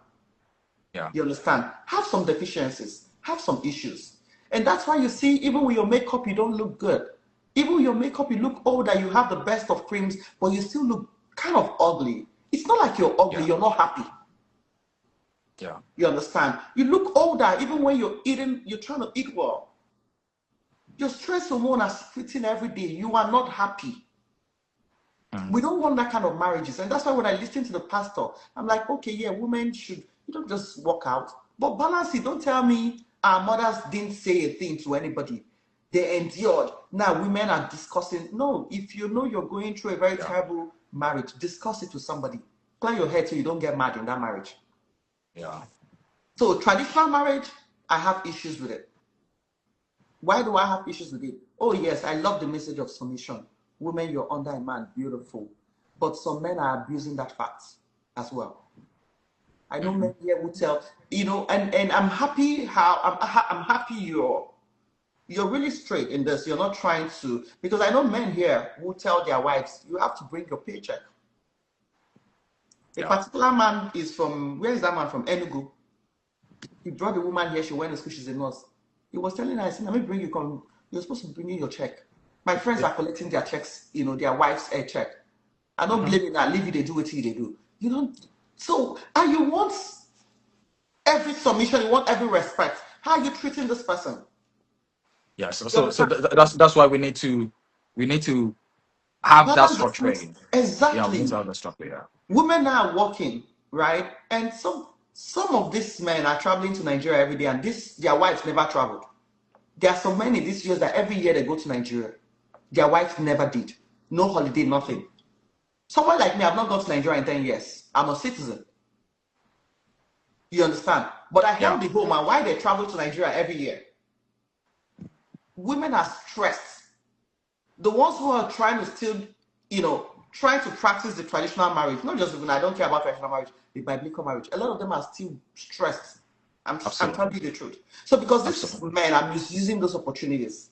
Yeah. you understand, have some deficiencies, have some issues. And that's why you see, even with your makeup, you don't look good. Even with your makeup, you look older, you have the best of creams, but you still look kind of ugly. It's not like you're ugly, Yeah. you're not happy. Yeah. You understand? You look older, even when you're eating, you're trying to eat well. Your stress hormone are splitting every day. You are not happy. Mm. We don't want that kind of marriages. And that's why when I listen to the pastor, I'm like, okay, yeah, women should, you don't just walk out. But balance it. Don't tell me our mothers didn't say a thing to anybody. They endured. Now women are discussing. No, if you know you're going through a very Yeah. terrible marriage, discuss it with somebody. Clear your head so you don't get mad in that marriage. Yeah. So traditional marriage, I have issues with it. Why do I have issues with it? Oh, yes, I love the message of submission. Women, you're under a man, beautiful. But some men are abusing that fact as well. I know Mm-hmm. men here who tell, and I'm happy I'm happy you're really straight in this. You're not trying to, because I know men here who tell their wives, you have to bring your paycheck. A Yeah. particular man is from, where is that man from? Enugu. He brought the woman here, she went to school, she's a nurse. He was telling her, I said, let me bring you, you're supposed to bring in your check. My friends Yeah. are collecting their checks, their wife's check. I don't Mm-hmm. blame you now, leave you, they do what they do. You don't, so, and you want every submission, you want every respect. How are you treating this person? Yeah. So You so so understand? th- that's why we need to have that Balance the fruits. structuring. Yeah, we need Exactly. to have that structure. Yeah. Women are working, right? And some of these men are traveling to Nigeria every day, and their wives never traveled. There are so many these years that every year they go to Nigeria. Their wife never did. No holiday, nothing. Someone like me, I've not gone to Nigeria in 10 years. I'm a citizen. You understand? But I Yeah. held the home, and why they travel to Nigeria every year? Women are stressed. The ones who are trying to still, trying to practice the traditional marriage, not just women, I don't care about traditional marriage, the biblical marriage. A lot of them are still stressed. I'm Absolutely. telling you the truth. So because these Absolutely. men are misusing those opportunities,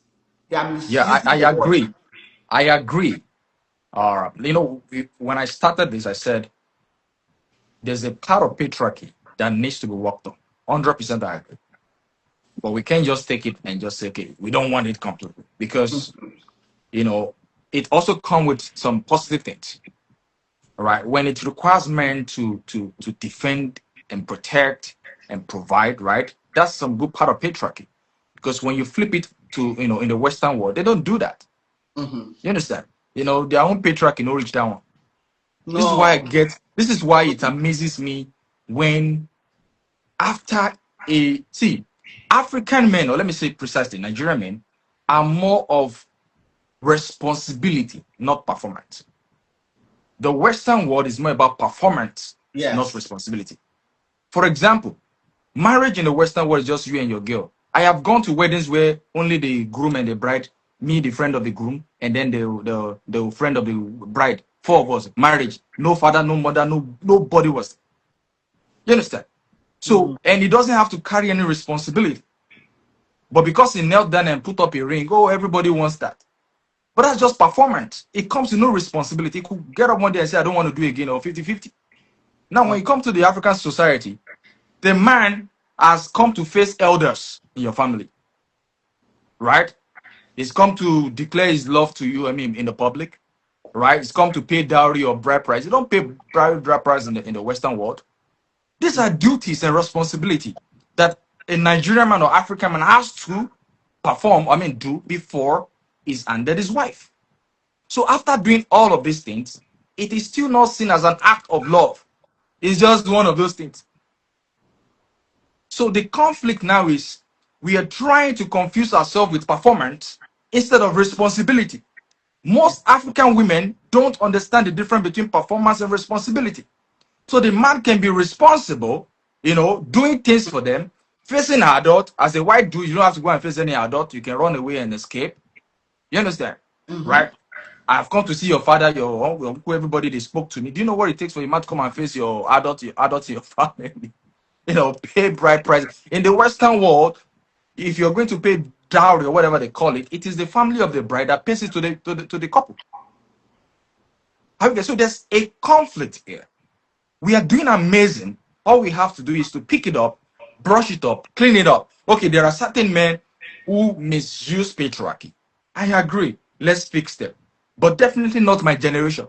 they are Yeah, misusing I the word. agree. I agree. When I started this, I said there's a part of patriarchy that needs to be worked on. 100% I agree. But we can't just take it and just say, okay, we don't want it completely. Because, you know, it also comes with some positive things. All right. When it requires men to defend and protect and provide, right? That's some good part of patriarchy. Because when you flip it to, in the Western world, they don't do that. Mm-hmm. You understand? Their own patriarchy no reach that one. No. This is why it amazes me when after see African men, or let me say precisely, Nigerian men, are more of responsibility, not performance. The Western world is more about performance, not Yes. responsibility. For example, marriage in the Western world is just you and your girl. I have gone to weddings where only the groom and the bride, me, the friend of the groom, and then the friend of the bride. Four of us. Marriage. No father, no mother, nobody was. You understand? Mm-hmm. So, and he doesn't have to carry any responsibility. But because he knelt down and put up a ring, oh, everybody wants that. But that's just performance. It comes to no responsibility. He could get up one day and say, I don't want to do it again, or 50-50. Now, when you come to the African society, the man has come to face elders in your family, right? He's come to declare his love to you, I mean, in the public, right? He's come to pay dowry or bride price. You don't pay bride price in the Western world. These are duties and responsibility that a Nigerian man or African man has to perform, I mean, do before he's under his wife. So after doing all of these things, it is still not seen as an act of love. It's just one of those things. So the conflict now is we are trying to confuse ourselves with performance instead of responsibility. Most African women don't understand the difference between performance and responsibility. So the man can be responsible, doing things for them, facing an adult. As a white dude, you don't have to go and face any adult. You can run away and escape. You understand? Mm-hmm. Right? I've come to see your father, your uncle, everybody they spoke to me. Do you know what it takes for a man to come and face your adult in your family? Pay bride price. In the Western world, if you're going to pay dowry or whatever they call it, it is the family of the bride that pays it to the couple. So there's a conflict here. We are doing amazing. All we have to do is to pick it up, brush it up, clean it up. Okay, there are certain men who misuse patriarchy. I agree. Let's fix them. But definitely not my generation.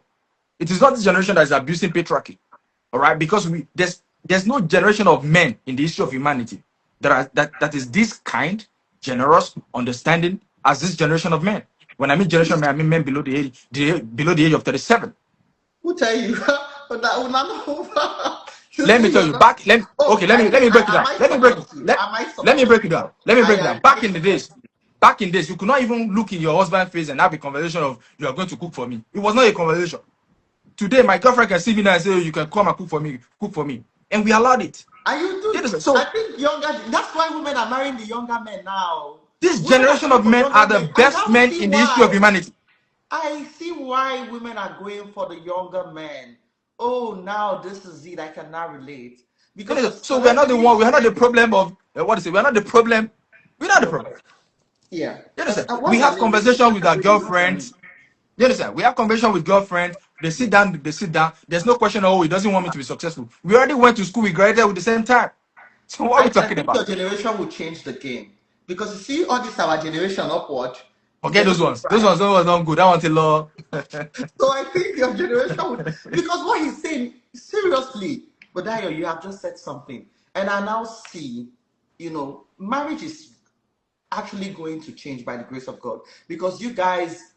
It is not this generation that is abusing patriarchy. All right, because there's no generation of men in the history of humanity that is this kind, generous, understanding as this generation of men. When I mean generation of men, I mean men below below the age of 37. Who tell you? But that would not. Let me tell you back. Let me break it down. Let me break it down. Let me break it down. Back in days, you could not even look in your husband's face and have a conversation of you are going to cook for me. It was not a conversation. Today, my girlfriend can see me now and say, you can come and cook for me. And we allowed it. And you do. So I think that's why women are marrying the younger men now. This generation of men are the best men in the history of humanity. I see why women are going for the younger men. Oh, now this is it. I can now relate. Because so we're not the one. We're not the problem of what is it? We're not the problem. We're not the problem. Yeah. You understand? We have conversation with our girlfriends. You understand? We have conversation with girlfriends. They sit down. There's no question. Oh, he doesn't want me to be successful. We already went to school. We graduated with the same time. So what are we talking about? Your generation will change the game because you see all this our generation upward. Okay, those ones. Those ones not good. I want to law. So I think your generation would, because what he's saying, seriously, but Dayo, you have just said something. And I now see, marriage is actually going to change by the grace of God. Because you guys,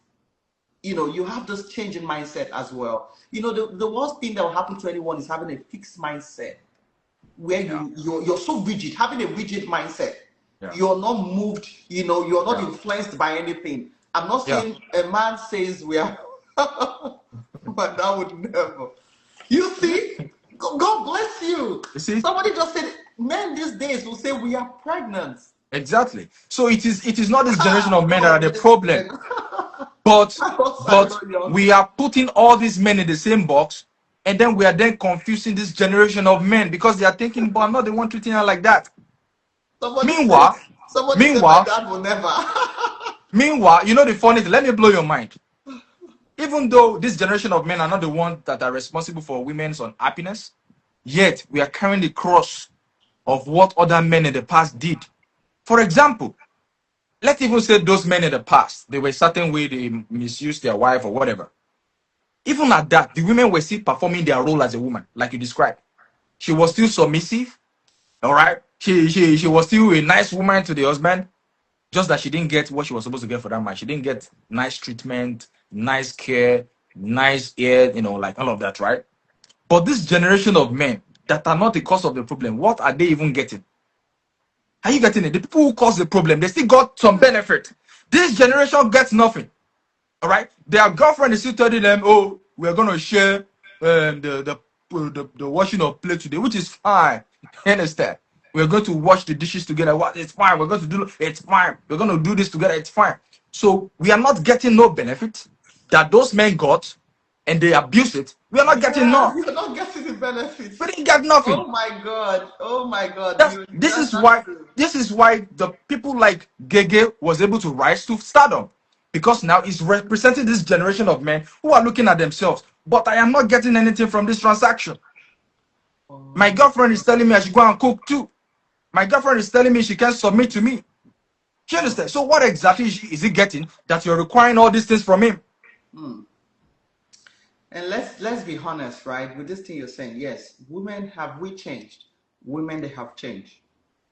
you have this change in mindset as well. The worst thing that will happen to anyone is having a fixed mindset where you're so rigid, having a rigid mindset. Yeah. You're not moved, you're not influenced by anything. I'm not saying a man says we are, but that would never. You see, God bless you. You see, somebody just said men these days will say we are pregnant. Exactly. So it is not this generation of men that are the problem, but we are putting all these men in the same box. And then we are then confusing this generation of men because they are thinking, but I'm not the one treating her like that. Meanwhile, my dad will never. Meanwhile, the funny thing, let me blow your mind. Even though this generation of men are not the ones that are responsible for women's unhappiness, yet we are carrying the cross of what other men in the past did. For example, let's even say those men in the past, they were a certain way, they misused their wife or whatever. Even at that, the women were still performing their role as a woman, like you described. She was still submissive, all right? She was still a nice woman to the husband, just that she didn't get what she was supposed to get for that man. She didn't get nice treatment, nice care, nice air, like all of that, right? But this generation of men that are not the cause of the problem, what are they even getting? Are you getting it? The people who caused the problem, they still got some benefit. This generation gets nothing. All right, their girlfriend is still telling them, "Oh, we're gonna share the washing of plate today," which is fine. You understand? We're going to wash the dishes together. What? It's fine. We're going to do. It's fine. We're going to do this together. It's fine. So we are not getting no benefit that those men got, and they abuse it. We are not getting none. You're not getting the benefits. We didn't get nothing. Oh my God. Oh my God. This That's is why true. the people like Gege was able to rise to stardom, because now he's representing this generation of men who are looking at themselves. But I am not getting anything from this transaction. My girlfriend is telling me I should go and cook too. My girlfriend is telling me she can't submit to me. Do you understand? So what exactly is he getting that you're requiring all these things from him? And let's be honest, right? With this thing you're saying, yes, women have we changed? Women they have changed.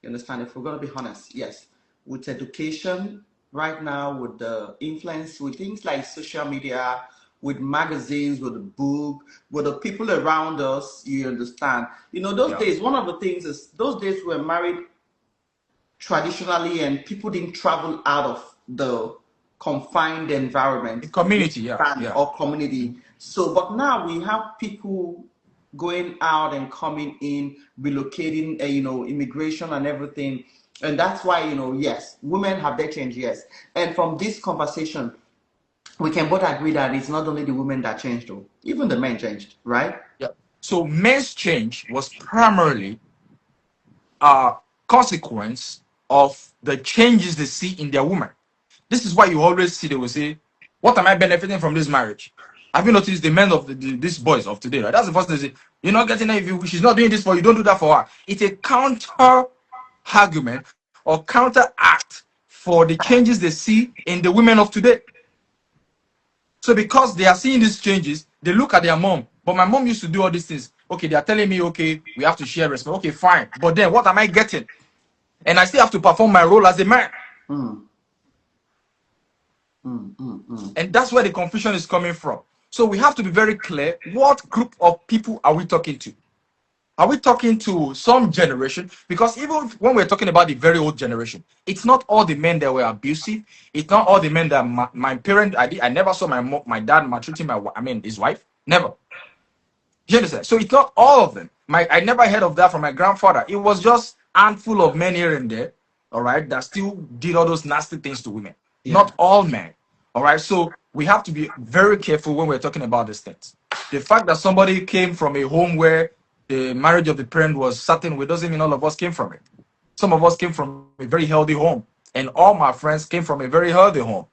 You understand? If we're gonna be honest, yes. With education right now, with the influence, with things like social media, with magazines, with the book, with the people around us, you understand. You know, those Yeah. days, one of the things is those days we were married traditionally and people didn't travel out of the confined environment The community, yeah, yeah. or community. So but now we have people going out and coming in, relocating, you know, immigration and everything. And that's why, you know, yes, women have their change, yes. And from this conversation, we can both agree that it's not only the women that changed, though, even the men changed, right? Yeah. So men's change was primarily a consequence of the changes they see in their woman. This is why you always see they will say, "What am I benefiting from this marriage?" Have you noticed the men of these boys of today? Right? That's the first thing they say. You're not getting it if she's not doing this for you. Don't do that for her. It's a counter argument or counteract for the changes they see in the women of today. So because they are seeing these changes, they look at their mom. But my mom used to do all these things. Okay, they are telling me, okay, we have to share respect. Okay, fine. But then what am I getting? And I still have to perform my role as a man. And that's where the confusion is coming from. So we have to be very clear. What group of people are we talking to? Are we talking to some generation? Because even when we're talking about the very old generation, it's not all the men that were abusive. It's not all the men that my parent. I never saw my dad maltreating his wife. Never. You understand? So it's not all of them. I never heard of that from my grandfather. It was just a handful of men here and there, all right, that still did all those nasty things to women. Yeah. Not all men. All right. So we have to be very careful when we're talking about these things. The fact that somebody came from a home where the marriage of the parent was certain way doesn't mean all of us came from it. Some of us came from a very healthy home, and all my friends came from a very healthy home.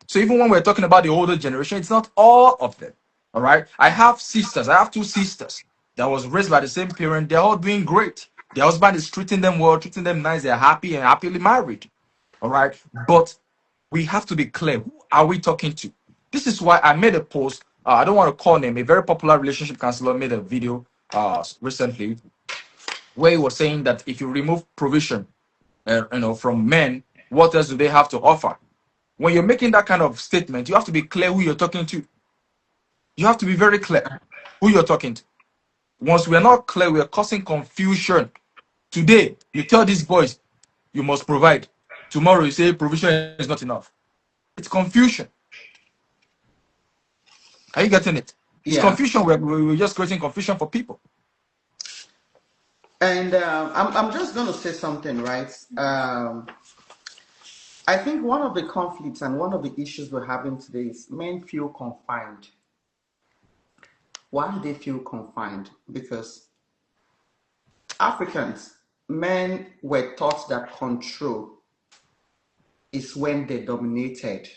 So even when we're talking about the older generation, it's not all of them. All right. I have sisters. I have two sisters that was raised by the same parent. They're all doing great. Their husband is treating them well, treating them nice. They're happy and happily married. All right. But we have to be clear. Who are we talking to? This is why I made a post. I don't want to call name. A very popular relationship counselor made a video recently where he was saying that if you remove provision, from men, what else do they have to offer? When you're making that kind of statement, you have to be clear who you're talking to. You have to be very clear who you're talking to. Once we're not clear, we're causing confusion. Today, you tell these boys, you must provide. Tomorrow, you say provision is not enough. It's confusion. Are you getting it? It's confusion. We're just creating confusion for people. And I'm just going to say something, right? I think one of the conflicts and one of the issues we're having today is men feel confined. Why do they feel confined? Because Africans, men were taught that control is when they dominated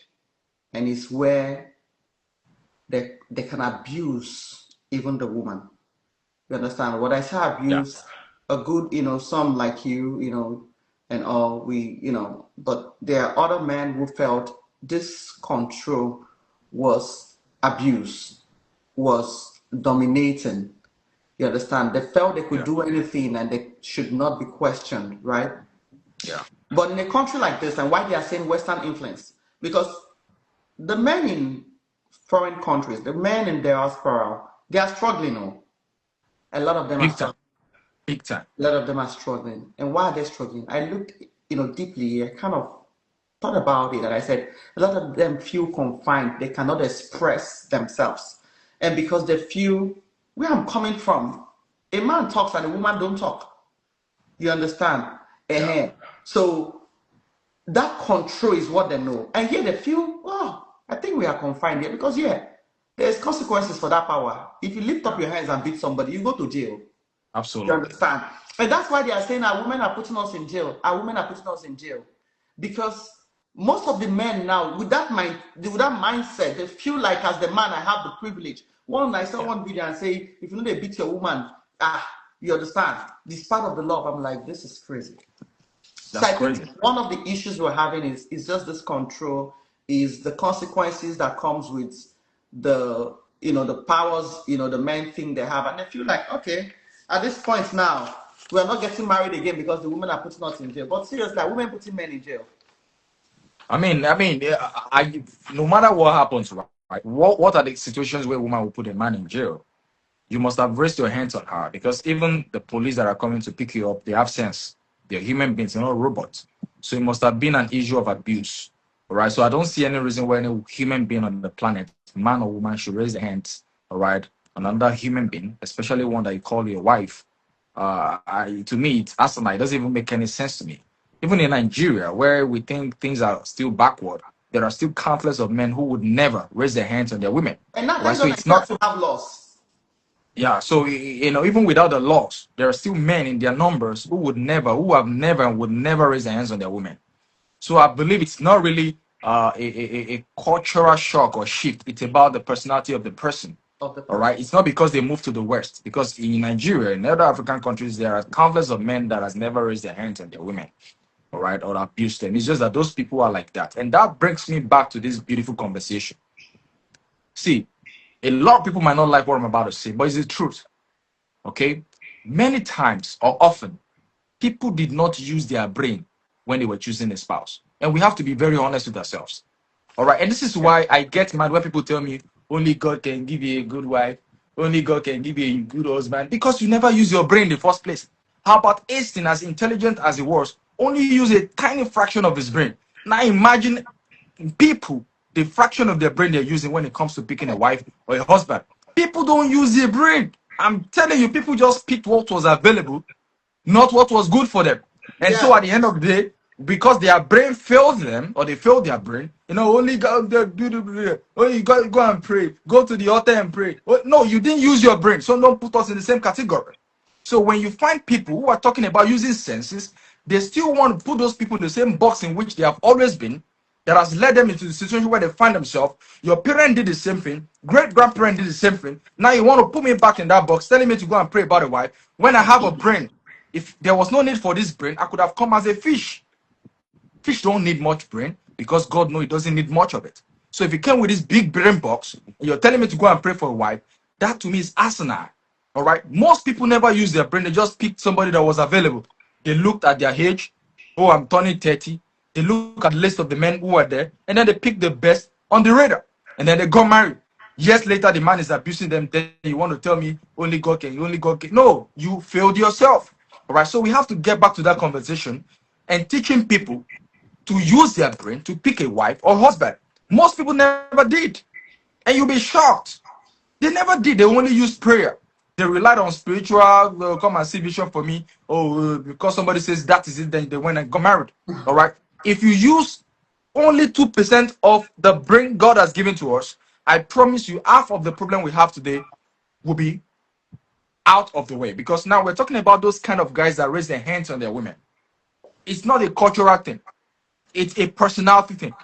and is where they can abuse even the woman. You understand? What I say abuse, a good, some like you, and all but there are other men who felt this control was abuse, was dominating. You understand? They felt they could do anything and they should not be questioned, right? Yeah. But in a country like this, and why they are saying Western influence, because the men in foreign countries, the men in diaspora, they are struggling. A lot of them are Big time. struggling. Big time. A lot of them are struggling. And why are they struggling? I looked, deeply. I kind of thought about it, and I said a lot of them feel confined. They cannot express themselves, and because they feel where I'm coming from, a man talks and a woman don't talk. You understand? So that control is what they know, and yet they feel, oh, I think we are confined here because there's consequences for that power. If you lift up your hands and beat somebody, you go to jail. You Absolutely. understand? And that's why they are saying our women are putting us in jail. Our women are putting us in jail. Because most of the men now, with that mindset, they feel like as the man, I have the privilege. I saw one video and say, if you know they beat your woman, you understand? This part of the law. I'm like, this is crazy. So I That's crazy. think one of the issues we're having is just this control, is the consequences that comes with the the powers the men think they have, and they feel like, okay, at this point now we are not getting married again because the women are putting us in jail. But seriously, are women putting men in jail? I mean, no matter what happens, right? What are the situations where woman will put a man in jail? You must have raised your hands on her, because even the police that are coming to pick you up, they have sense. They're human beings, they're not robots. So it must have been an issue of abuse. All right. So I don't see any reason why any human being on the planet, man or woman, should raise their hands, all right, on another human being, especially one that you call your wife. To me, it's asinine. It doesn't even make any sense to me. Even in Nigeria, where we think things are still backward, there are still countless of men who would never raise their hands on their women. And that Right. So doesn't it's not. to have laws. Yeah, so even without the laws, there are still men in their numbers who have never and would never raise their hands on their women. So I believe it's not really a cultural shock or shift. It's about the personality of the person. Of the All right, it's not because they moved to the West. Because in Nigeria, in other African countries, there are countless of men that has never raised their hands on their women. All right, or abused them. It's just that those people are like that, and that brings me back to this beautiful conversation. See, a lot of people might not like what I'm about to say, but it's the truth. Okay, many times or often, people did not use their brain when they were choosing a spouse, and we have to be very honest with ourselves. All right, and this is why I get mad when people tell me only God can give you a good wife, only God can give you a good husband, because you never use your brain in the first place. How about Einstein, as intelligent as he was, only use a tiny fraction of his brain? Now imagine people, the fraction of their brain they're using when it comes to picking a wife or a husband. People don't use their brain. I'm telling you, people just picked what was available, not what was good for them. And so at the end of the day, because their brain failed them, or they failed their brain, only only go and pray, go to the altar and pray. Well, no, you didn't use your brain, so don't put us in the same category. So when you find people who are talking about using senses, they still want to put those people in the same box in which they have always been, that has led them into the situation where they find themselves. Your parent did the same thing, great grandparent did the same thing. Now you want to put me back in that box, telling me to go and pray about a wife when I have a brain. If there was no need for this brain, I could have come as a fish. Fish don't need much brain because God knows it doesn't need much of it. So if you came with this big brain box and you're telling me to go and pray for a wife, that to me is asinine. All right. Most people never use their brain. They just picked somebody that was available. They looked at their age. Oh, I'm turning 30. They look at the list of the men who are there, and then they pick the best on the radar. And then they got married. Years later, the man is abusing them. Then you want to tell me only God can, only God can. No, you failed yourself. All right. So we have to get back to that conversation and teaching people to use their brain to pick a wife or husband. Most people never did. And you'll be shocked. They never did. They only used prayer. They relied on spiritual, come and see vision for me. Oh, because somebody says that is it, then they went and got married. All right. If you use only 2% of the brain God has given to us, I promise you half of the problem we have today will be out of the way. Because now we're talking about those kind of guys that raise their hands on their women. It's not a cultural thing. It's a personality thing.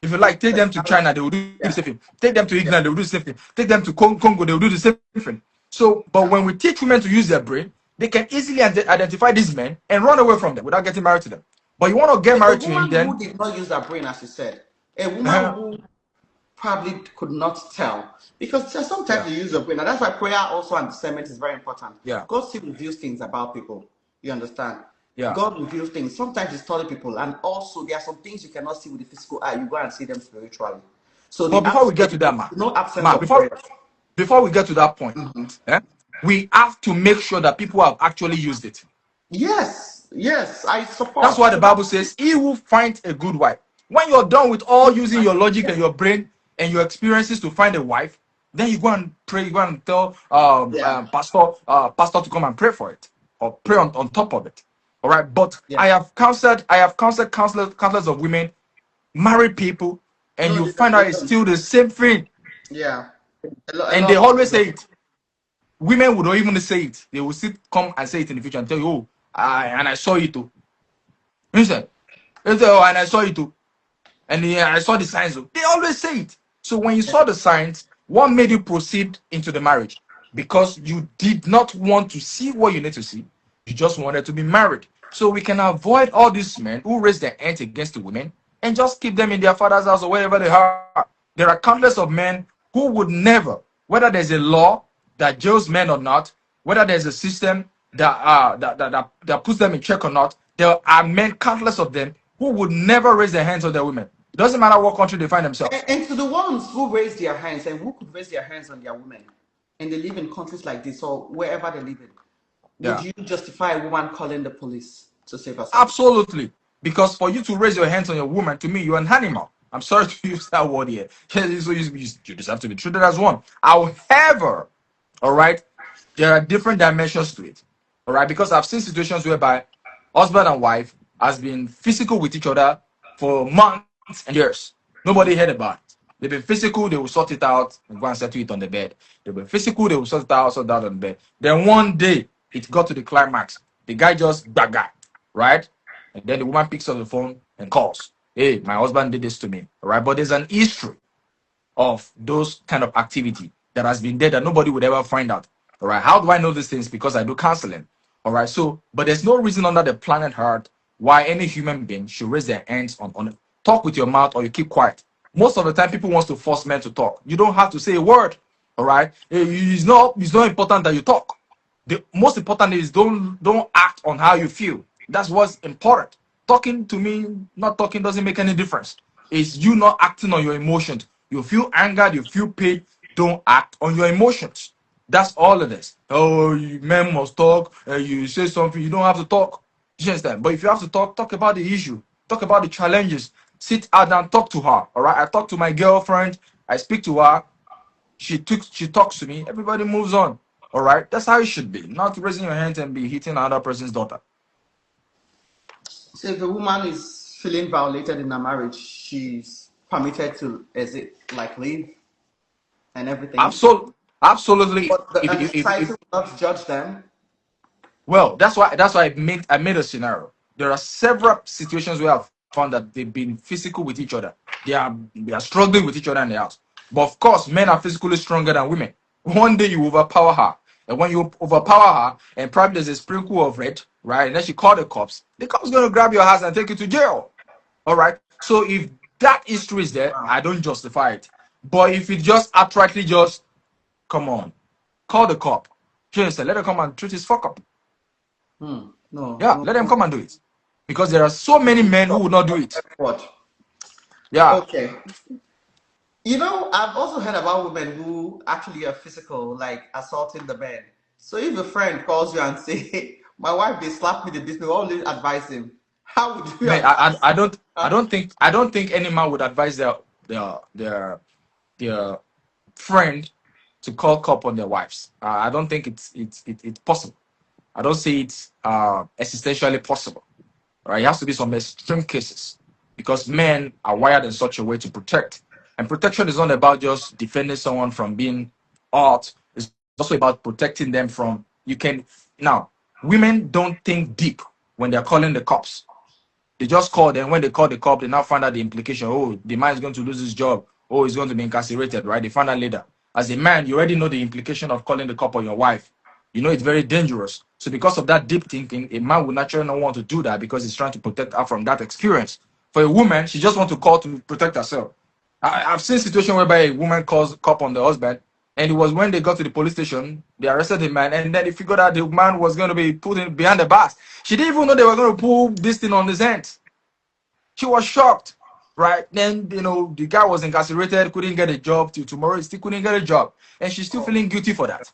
If you like, take them to China, they will do the same thing. Take them to England, they will do the same thing. Take them to Congo, they will do the same thing. So, but when we teach women to use their brain, they can easily identify these men and run away from them without getting married to them. But you want to get married to him, then who did not use her brain, as you said, a woman who probably could not tell, because sometimes you use your brain, and that's why prayer also and discernment is very important. Yeah. God still reveals things about people. You understand? Yeah. God reveals things. Sometimes He study people, and also there are some things you cannot see with the physical eye. You go and see them spiritually. So, but before we get to that, no absence man, of prayer. before we get to that point, we have to make sure that people have actually used it. Yes, yes, I That's support. why the Bible says, he who finds a good wife. When you're done with all using your logic and your brain and your experiences to find a wife, then you go and pray, you go and tell Yeah, pastor to come and pray for it or pray on top of it. All right. But yeah. I have counseled counselors of women, married people, and No, you find they out it's don't. still the same thing. Yeah, a And they lot of always them say it. Women would not even say it. They will sit, come and say it in the future and tell you, oh, and I saw it too. You say, oh, and I saw it too. And I saw the signs. They always say it. So when you saw the signs, what made you proceed into the marriage? Because you did not want to see what you need to see. You just wanted to be married. So we can avoid all these men who raise their hands against the women and just keep them in their father's house or wherever they are. There are countless of men who would never, whether there's a law that jails men or not, whether there's a system that puts them in check or not, there are men, countless of them, who would never raise their hands on their women. It doesn't matter what country they find themselves. And to the ones who raise their hands and who could raise their hands on their women, and they live in countries like this or wherever they live in, would Yeah, you justify a woman calling the police to save herself? absolutely. Because for you to raise your hands on your woman, to me, you're an animal. I'm sorry to use that word here. So you just have to be treated as one. However, all right, there are different dimensions to it. All right, because I've seen situations whereby husband and wife has been physical with each other for months and years. Nobody heard about it. They've been physical, they will sort it out and go and settle it on the bed. They've been physical, they will sort it out on the bed. Then one day it got to the climax. The guy just gaga, right? And then the woman picks up the phone and calls. Hey, my husband did this to me. All right. But there's an history of those kind of activity that has been there that nobody would ever find out. All right. How do I know these things? Because I do counseling. All right. So, but there's no reason under the planet Earth why any human being should raise their hands on it. Talk with your mouth or you keep quiet. Most of the time, people wants to force men to talk. You don't have to say a word. All right. It's not important that you talk. The most important is don't act on how you feel. That's what's important. Talking to me, not talking doesn't make any difference. It's you not acting on your emotions. You feel angered, you feel pain. Don't act on your emotions. That's all it is. Oh, men must talk. You say something, you don't have to talk. You understand? But if you have to talk, talk about the issue. Talk about the challenges. Sit out and talk to her. All right. I talk to my girlfriend. I speak to her. She talks to me. Everybody moves on. All right. That's how it should be. Not raising your hands and be hitting another person's daughter. So if a woman is feeling violated in a marriage, she's permitted to exit, like leave and everything. Absolutely. Absolutely. But the, If, and if, if, society if will not judge them. Well, that's why I made a scenario. There are several situations where I've found that they've been physical with each other. They are struggling with each other in the house. But of course, men are physically stronger than women. One day you overpower her, and when you overpower her, and probably there's a sprinkle of red, right? And then she call the cops gonna grab your house and take you to jail. All right. So if that history is there, Wow. I don't justify it. But if it just outrightly just come on, call the cop. Just let her come and treat his fuck up. No, Yeah, no, let them no. come and do it. Because there are so many men who would not do it. What? Yeah. Okay. You know, I've also heard about women who actually are physical, like assaulting the men. So if a friend calls you and say, "My wife they slapped me, they did me," always advise him. How would you Man, I, advise I, I him? don't I don't think I don't think any man would advise their their their friend to call cop on their wives. I don't think it's possible. I don't see it existentially possible. Right? It has to be some extreme cases because men are wired in such a way to protect. And protection is not about just defending someone from being hurt. It's also about protecting them from you can now women don't think deep when they're calling the cops. They just call them. When they call the cop, they now find out the implication. Oh, the man is going to lose his job. Oh, he's going to be incarcerated, right? They find out later. As a man, you already know the implication of calling the cop on your wife. You know it's very dangerous. So because of that deep thinking, a man would naturally not want to do that because he's trying to protect her from that experience. For a woman, she just wants to call to protect herself. I've seen situations whereby a woman calls cop on the husband, and it was when they got to the police station, they arrested the man, and then they figured out the man was going to be put in behind the bars. She didn't even know they were going to pull this thing on his hands. She was shocked, right? Then the guy was incarcerated, couldn't get a job till tomorrow. He still couldn't get a job, and she's still feeling guilty for that.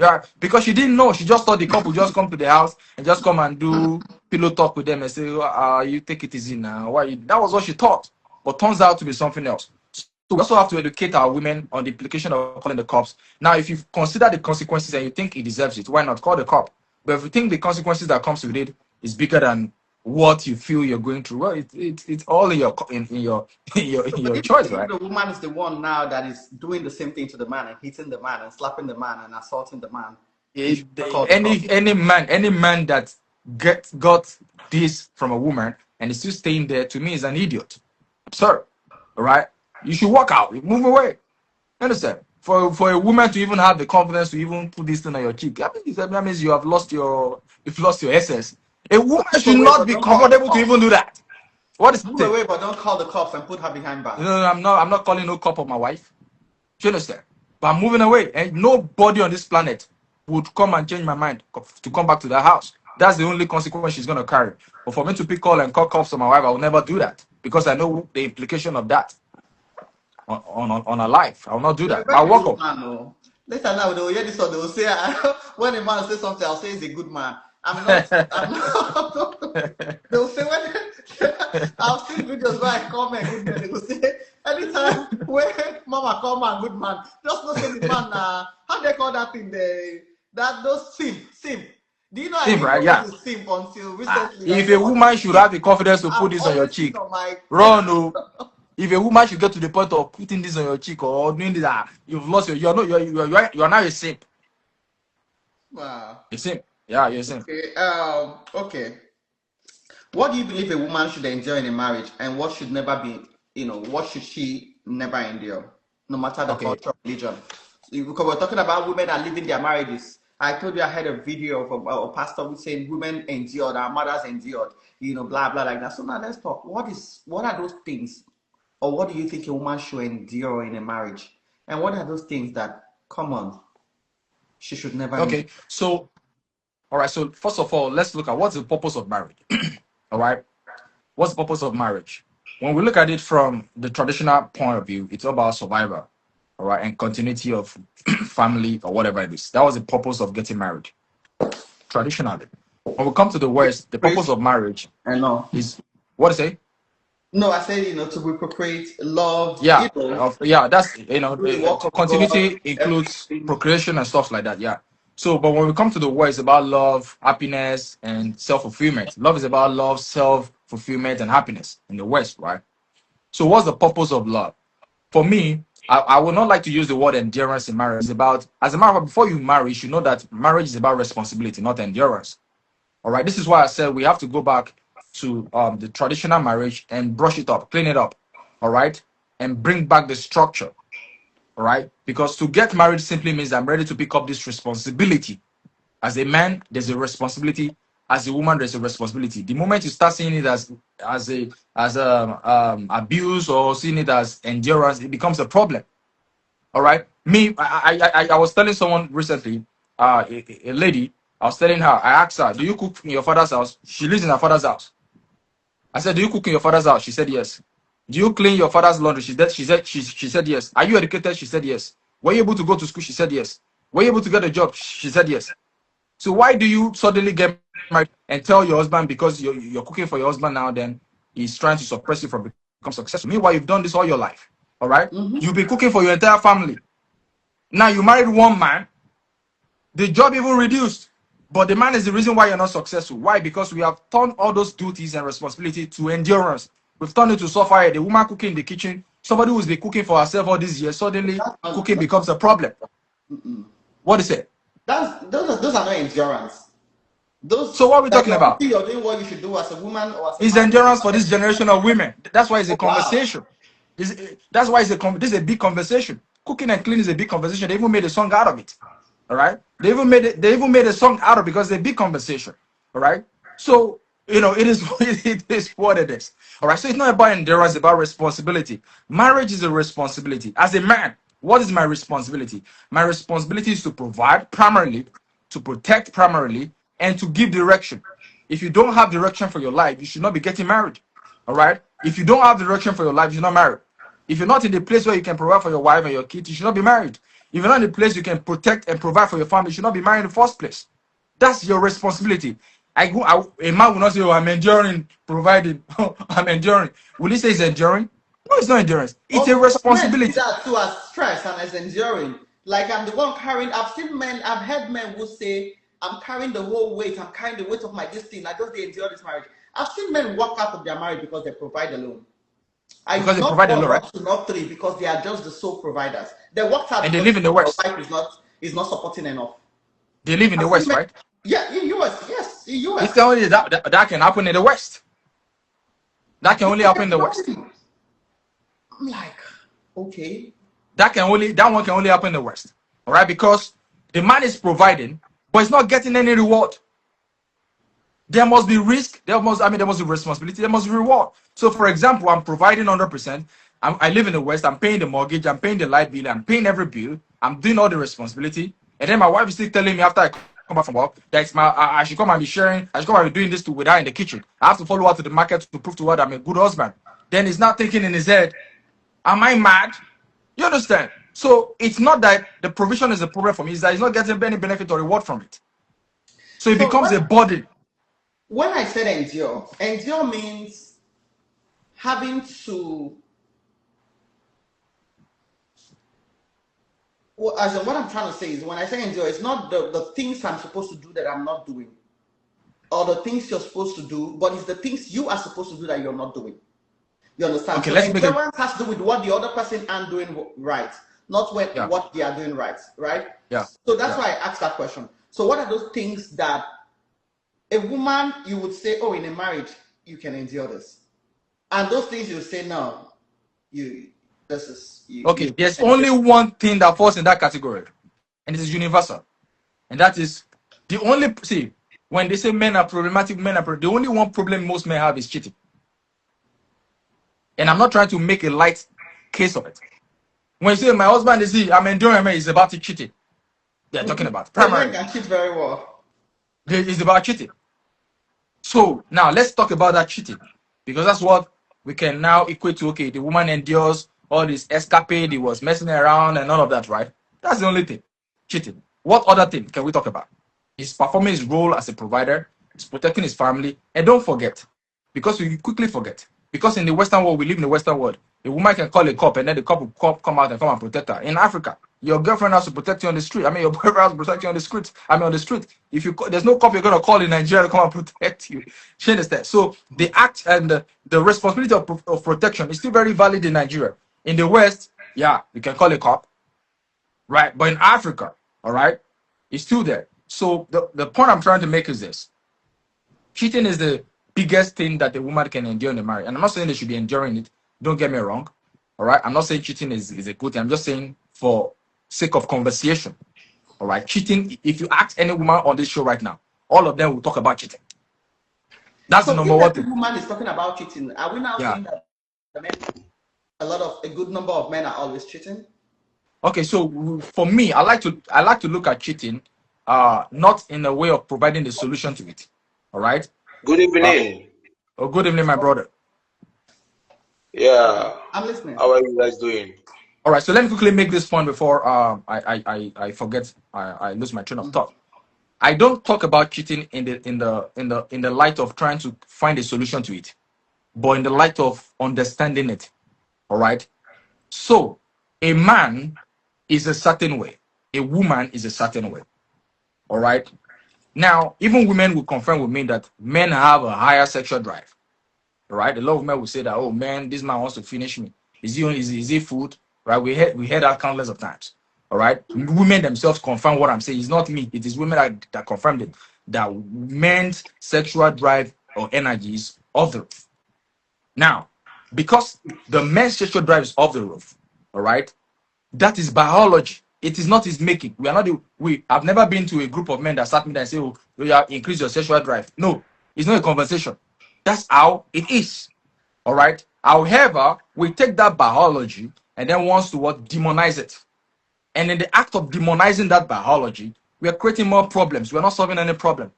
Yeah, because she didn't know. She just thought the couple just come to the house and just come and do pillow talk with them and say, you take it easy now. That was what she thought. But turns out to be something else. So we also have to educate our women on the implication of calling the cops. Now, if you consider the consequences and you think it deserves it, why not call the cop? But if you think the consequences that comes with it is bigger than what you feel you're going through, well, it's all in your in But your if choice, right? the woman is the one now that is doing the same thing to the man and hitting the man and slapping the man and assaulting the man, he should not call the cops. Any man that got this from a woman and is still staying there, to me, is an idiot. Sir, all right? You should walk out. You move away. Understand? For a woman to even have the confidence to even put this thing on your cheek, that means you've lost your essence. A woman Move should away, not but be don't call the comfortable to cops. even do that. What is Move it? away, but don't call the cops and put her behind bars. No, I'm not calling no cop of my wife. Do you understand? But I'm moving away, and nobody on this planet would come and change my mind to come back to that house. That's the only consequence she's gonna carry. But for me to pick call and call cops on my wife, I will never do that because I know the implication of that on her life. I will not do You're a that. I'll very walk good up. man, no. Later now, they will hear this one. They will say, when a man says something, I'll say he's a good man. I'm not. They will say, I've seen videos where I call me a good man. They will say, anytime when mama call me a good man, just not say the man, how they call that thing? Those simp. Do you know I Simp, didn't right? know Yeah. what is simp until recently? If a woman should have the confidence to put I've this on your always seen cheek, on my. run, no. If a woman should get to the point of putting this on your cheek or doing this, you've lost your. You're now a simp. Wow. A simp. Yeah, you're a simp. Okay. Okay. What do you believe a woman should enjoy in a marriage, and what should never be? What should she never endure, no matter the Okay. culture or religion? Because we're talking about women that live in their marriages. I told you I had a video of a pastor who said women endured, our mothers endured, blah blah like that. So now let's talk. What are those things, or what do you think a woman should endure in a marriage, and what are those things that, come on, she should never endure? Okay. So, all right. So first of all, let's look at what's the purpose of marriage. All right. What's the purpose of marriage? When we look at it from the traditional point of view, it's all about survival, all right, and continuity of family or whatever it is. That was the purpose of getting married traditionally. When we come to the West, the purpose of marriage I know. is what to say? No, I said, to recuperate, love, Yeah, that's do the work of God, continuity includes everything. procreation and stuff like that. Yeah. So, but when we come to the West, it's about love, happiness, and self-fulfillment. Love is about love, self-fulfillment, and happiness in the West, right? So, what's the purpose of love? For me, I would not like to use the word endurance in marriage. It's about, as a matter of fact, before you marry, you should know that marriage is about responsibility, not endurance. All right. This is why I said we have to go back to the traditional marriage and brush it up, clean it up. All right. And bring back the structure. All right. Because to get married simply means I'm ready to pick up this responsibility. As a man, there's a responsibility. As a woman, there's a responsibility. The moment you start seeing it as abuse or seeing it as endurance, it becomes a problem. All right. Me, I was telling someone recently, a lady, I was telling her, I asked her, do you cook in your father's house? She lives in her father's house. I said, do you cook in your father's house? She said, yes. Do you clean your father's laundry? She said, yes. Are you educated? She said, yes. Were you able to go to school? She said, yes. Were you able to get a job? She said, yes. So why do you suddenly get married and tell your husband because you're cooking for your husband now, then he's trying to suppress you from becoming successful? Meanwhile, you've done this all your life. All right? You've been cooking for your entire family. Now you married one man, the job even reduced. But the man is the reason why you're not successful. Why? Because we have turned all those duties and responsibility to endurance. We've turned it to suffer. The woman cooking in the kitchen, somebody who's been cooking for herself all these years, suddenly cooking becomes a problem. What is it? Those are not endurance. So what are we talking about? You're doing what you should do as a woman or as a It's man. endurance for this generation of women. That's why it's a Oh, wow. conversation. That's why this is a big conversation. Cooking and cleaning is a big conversation. They even made a song out of it. All right. They even made a song out of it because it's a big conversation. All right. So it is it is what it is. All right. So it's not about endurance, it's about responsibility. Marriage is a responsibility. As a man, what is my responsibility? My responsibility is to provide primarily, to protect primarily, and to give direction. If you don't have direction for your life, you should not be getting married. All right. If you don't have direction for your life, you should not marry. If you're not in the place where you can provide for your wife and your kids, you should not be married. If you're not in a place you can protect and provide for your family, you should not be married in the first place. That's your responsibility. A man will not say, "Oh, I'm enduring, providing, I'm enduring." Will he say he's enduring? No, it's not endurance. It's a Also, some men see responsibility. that too as stress and as enduring. Like I'm the one carrying. I've heard men who say, "I'm carrying the whole weight. I'm carrying the weight of my this thing. I just they endure this marriage." I've seen men walk out of their marriage because they provide alone. I Because they not provide one, alone, right? not two, not three, because they are just the sole providers. They walked out And they because live in the their West. wife is not supporting enough. They live in the I've seen West, men, right? yeah, in US, yes, in It's US. the only that can happen in the West. That can only happen in the West. I'm like, okay. That one can only happen in the West. All right, because the man is providing, but it's not getting any reward. There must be risk. There must be responsibility. There must be reward. So, for example, I'm providing 100%. I live in the West. I'm paying the mortgage. I'm paying the light bill. I'm paying every bill. I'm doing all the responsibility. And then my wife is still telling me after I come back from work that I should come and be sharing. I should come and be doing this with her in the kitchen. I have to follow her to the market to prove to her that I'm a good husband. Then he's not thinking in his head, "Am I mad?" You understand? So it's not that the provision is a problem for me. It's that he's not getting any benefit or reward from it. So it So becomes a burden. when I said endure means having to. Well, as in what I'm trying to say is when I say endure, it's not the things I'm supposed to do that I'm not doing, or the things you're supposed to do, but it's the things you are supposed to do that you're not doing. You understand? Okay, So let's make it. endurance has to do with what the other person aren't doing right, not Yeah, what they are doing right, right? yeah, So that's yeah. why I asked that question. So what are those things that a woman you would say, oh, in a marriage you can endure this, and those things you say, no, you this is you Okay, there's can't endure. only one thing that falls in that category, and it is universal, and that is the only see when they say men are problematic, the only one problem most men have is cheating. And I'm not trying to make a light case of it. When you say my husband is I'm enduring, man, it's about cheating. They're talking about So men primarily. can cheat very well. It's about cheating. So now let's talk about that cheating, because that's what we can now equate to. Okay, the woman endures all this escapade, he was messing around and all of that, right? That's the only thing. Cheating. What other thing can we talk about? He's performing his role as a provider, he's protecting his family, and don't forget, because we quickly forget, because in the Western world, we live in the Western world, a woman can call a cop and then the cop will come out and come and protect her. In Africa, your girlfriend has to protect you on the street. I mean, your boyfriend has to protect you on the street. I mean, on the street. If you there's no cop you're gonna call in Nigeria to come and protect you. She understand. So the act and the responsibility of protection is still very valid in Nigeria. In the West, yeah, you can call a cop, right? But in Africa, all right, it's still there. So the point I'm trying to make is this: cheating is the biggest thing that a woman can endure in a marriage. And I'm not saying they should be enduring it. Don't get me wrong. All right. I'm not saying cheating is a good thing. I'm just saying for sake of conversation. All right. Cheating, if you ask any woman on this show right now, all of them will talk about cheating. That's the So number if one every thing. woman is talking about cheating, are we now Yeah. saying that the men, a good number of men are always cheating? Okay. So for me, I like to look at cheating not in a way of providing the solution to it. All right. Good Uh, evening. oh, good evening, my brother. Yeah. I'm listening. How are you guys doing? All right, so let me quickly make this point before I forget I lose my train of thought. I don't talk about cheating in the light of trying to find a solution to it, but in the light of understanding it. All right. So a man is a certain way, a woman is a certain way. All right. Now, even women will confirm with me that men have a higher sexual drive. Right? A lot of men will say that, oh man, this man wants to finish me. Is he food? Right? We heard that countless of times. All right. Women themselves confirm what I'm saying. It's not me, it is women that confirmed it. That men's sexual drive or energy is off the roof. Now, because the men's sexual drive is off the roof, all right, that is biology. It is not his making. We are not we I've never been to a group of men that sat me there and say, oh, yeah, increase your sexual drive. No, it's not a conversation. That's how it is. All right. However, we take that biology and then wants to what demonize it. And in the act of demonizing that biology, we are creating more problems. We're not solving any problem.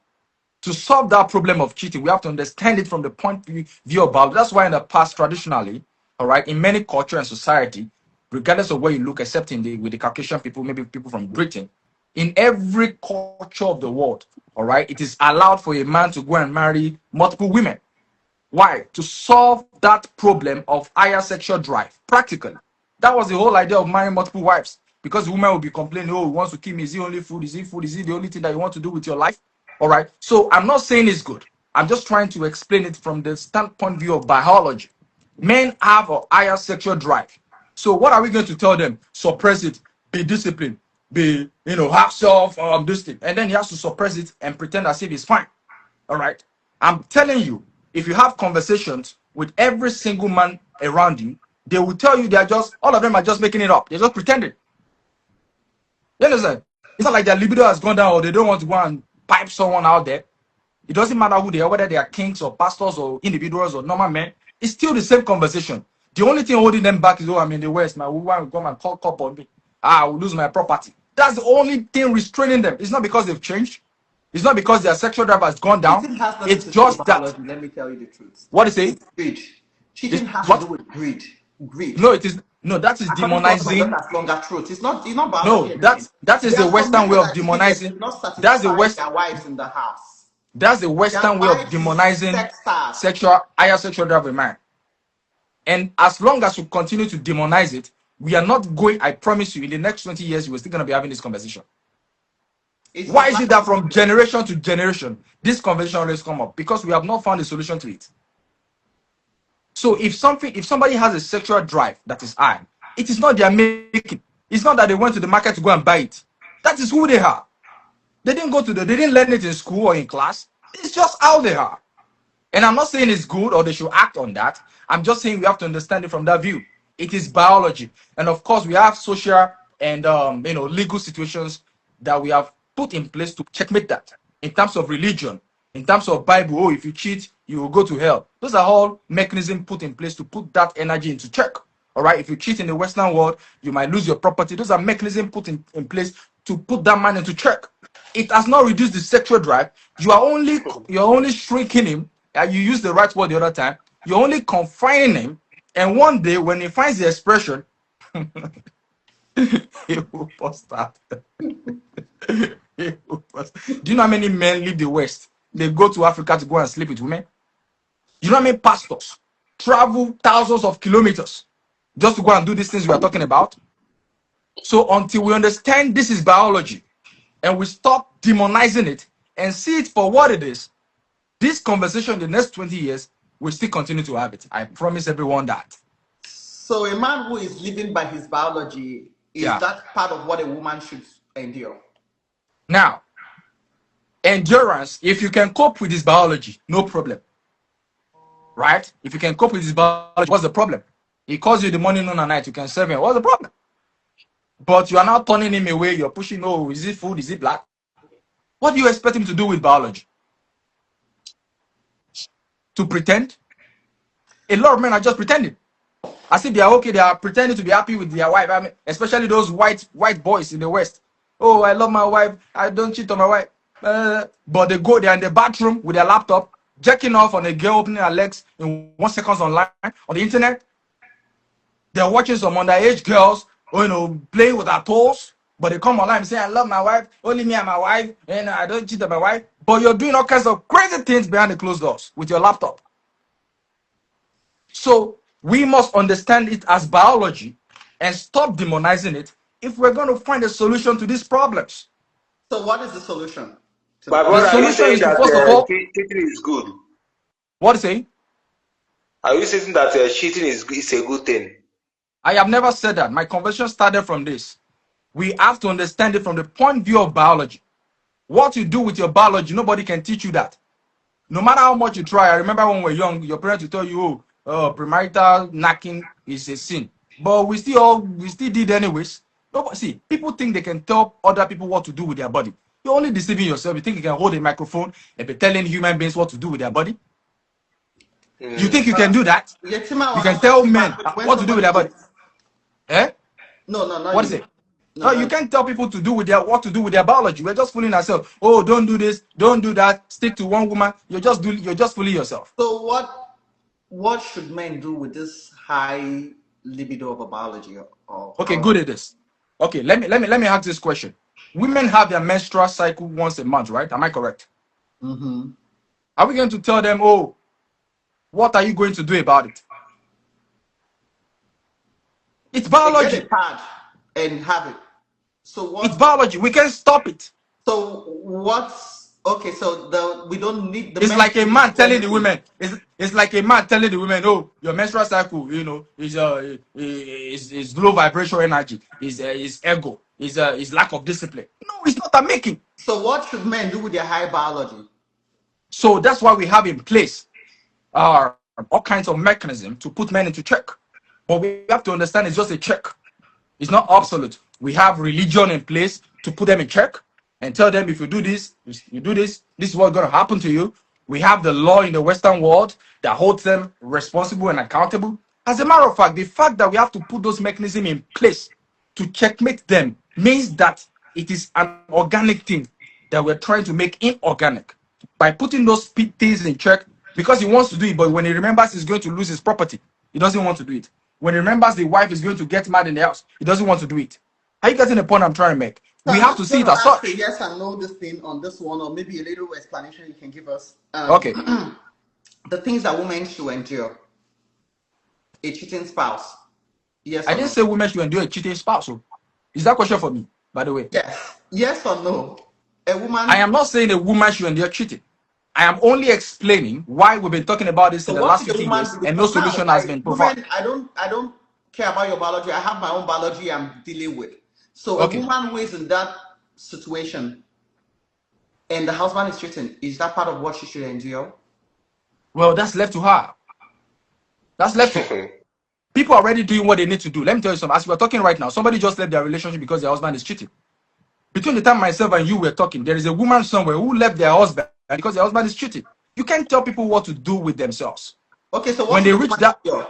To solve that problem of cheating, we have to understand it from the point of view of biology. That's why in the past, traditionally, all right, in many culture and society, regardless of where you look, except with the Caucasian people, maybe people from Britain, in every culture of the world, all right, it is allowed for a man to go and marry multiple women. Why? To solve that problem of higher sexual drive. Practically. That was the whole idea of marrying multiple wives. Because women will be complaining, oh, he wants to kill me. Is he only food? Is he food? Is he the only thing that you want to do with your life? All right. So I'm not saying it's good. I'm just trying to explain it from the standpoint view of biology. Men have a higher sexual drive. So what are we going to tell them? Suppress it, be disciplined, be, have self this thing. And then he has to suppress it and pretend as if it's fine. All right. I'm telling you, if you have conversations with every single man around you, they will tell you all of them are just making it up. They're just pretending. You understand? It's not like their libido has gone down or they don't want to go and pipe someone out there. It doesn't matter who they are, whether they are kings or pastors or individuals or normal men. It's still the same conversation. The only thing holding them back is, oh, I'm in the West. My woman will come and call cop on me. I will lose my property. That's the only thing restraining them. It's not because they've changed. It's not because their sexual drive has gone down. It's just that. Let me tell you the truth. What is it? Greed. Cheating has what? to do with greed. Greed. No, it is no. That is demonizing. That's longer truth. It's not No, biology. that is the Western way of demonizing. That's the West. Their wives in the house. That's the Western way of demonizing higher sexual drive of man. And as long as we continue to demonize it, we are not going. I promise you, in the next 20 years, we're still going to be having this conversation. Why is it that from generation to generation, this conversation always come up? Because we have not found a solution to it. So if somebody has a sexual drive that is high, it is not their making. It's not that they went to the market to go and buy it. That is who they are. They didn't learn it in school or in class. It's just how they are. And I'm not saying it's good or they should act on that. I'm just saying we have to understand it from that view. It is biology. And of course, we have social and legal situations that we have put in place to checkmate that. In terms of religion, in terms of Bible, oh, if you cheat, you will go to hell. Those are all mechanisms put in place to put that energy into check. All right, if you cheat in the Western world, you might lose your property. Those are mechanisms put in place to put that man into check. It has not reduced the sexual drive. You're only shrinking him. You used the right word the other time. You're only confining him. And one day, when he finds the expression, he will bust out. Do you know how many men leave the West? They go to Africa to go and sleep with women. You know how many pastors travel thousands of kilometers just to go and do these things we are talking about? So until we understand this is biology and we stop demonizing it and see it for what it is, this conversation in the next 20 years will still continue to have it. I promise everyone that. So a man who is living by his biology, is that part of what a woman should endure? Now, endurance, if you can cope with his biology, no problem. Right? If you can cope with his biology, what's the problem? He calls you the morning, noon, and night. You can serve him. What's the problem? But you are now turning him away. You're pushing, oh, is it food? Is it black? What do you expect him to do with biology? To pretend? A lot of men are just pretending. As if they are okay. They are pretending to be happy with their wife. I mean, especially those white boys in the West. Oh, I love my wife. I don't cheat on my wife. But they go there in the bathroom with their laptop, jacking off on a girl opening her legs in 1 second online on the internet. They're watching some underage girls, playing with her toes. But they come online and say, I love my wife, only me and my wife, and I don't cheat on my wife. But you're doing all kinds of crazy things behind the closed doors with your laptop. So we must understand it as biology and stop demonizing it if we're going to find a solution to these problems. So what is the solution? My brother, are you saying that cheating is good? What is it? Are you saying that cheating is a good thing? I have never said that. My conversation started from this. We have to understand it from the point of view of biology. What you do with your biology, nobody can teach you that. No matter how much you try. I remember when we were young, your parents would tell you, premarital knacking is a sin. But we still did anyways. See, people think they can tell other people what to do with their body. You're only deceiving yourself. You think you can hold a microphone and be telling human beings what to do with their body? You think you can do that? You can tell men what to do with their body. Eh? No. What is it? No, you can't tell people what to do with their biology. We're just fooling ourselves. Oh, don't do this, don't do that. Stick to one woman. You're just fooling yourself. So what should men do with this high libido over biology or Okay, good at this. Okay, let me ask this question. Women have their menstrual cycle once a month, right? Am I correct? Mm-hmm. Are we going to tell them, oh, what are you going to do about it? It's They get a biology. pad and have it. So It's what? biology. We can't stop it. So what's okay? So we don't need the It's men like a shouldn't man do telling the anything. women. It's like a man telling the women, oh, your menstrual cycle, is low vibration energy, is ego, is lack of discipline. No, it's not a making. So what should men do with their high biology? So that's why we have in place uh, all kinds of mechanism to put men into check. But we have to understand it's just a check. It's not absolute. We have religion in place to put them in check and tell them if you do this, you do this, this is what's going to happen to you. We have the law in the Western world that holds them responsible and accountable. As a matter of fact that we have to put those mechanisms in place to checkmate them means that it is an organic thing that we're trying to make inorganic. By putting those things in check, because he wants to do it, but when he remembers he's going to lose his property, he doesn't want to do it. When he remembers the wife is going to get mad in the house, he doesn't want to do it. Are you getting the point I'm trying to make? So We I'm have to just see going it to as ask a such. yes and no this thing on this one, or maybe a little explanation you can give us. Okay. The things that women should endure. A cheating spouse. Yes I or didn't no? say women should endure a cheating spouse. So is that question for me, by the way? Yes. Yes or no? A I woman. am not saying a woman should endure cheating. I am only explaining why we've been talking about this in So the what last should the 50 woman years do? and no Because now, solution has been provided. women, I don't care about your biology. I have my own biology I'm dealing with. So a Okay. woman who is in that situation and the husband is cheating, is that part of what she should endure? Well, that's left to her. That's left to her. People are already doing what they need to do. Let me tell you something. As we're talking right now, somebody just left their relationship because their husband is cheating. Between the time myself and you were talking, there is a woman somewhere who left their husband because their husband is cheating. You can't tell people what to do with themselves. Okay, so what When should they the reach woman that, endure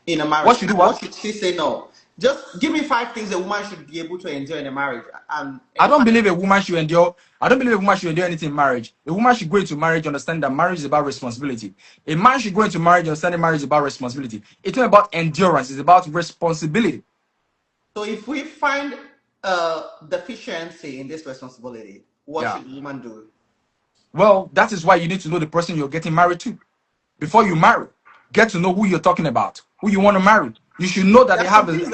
in a marriage? what should do And what what? should she say no? Just give me 5 things a woman should be able to endure in a marriage. And I don't five. believe a woman should endure. I don't believe a woman should endure anything in marriage. A woman should go into marriage understand that marriage is about responsibility. A man should go into marriage understanding marriage is about responsibility. It's not about endurance. It's about responsibility. So if we find deficiency in this responsibility, what Yeah. should the woman do? Well, that is why you need to know the person you're getting married to. Before you marry, get to know who you're talking about, who you want to marry. You should know that they There's have some a. things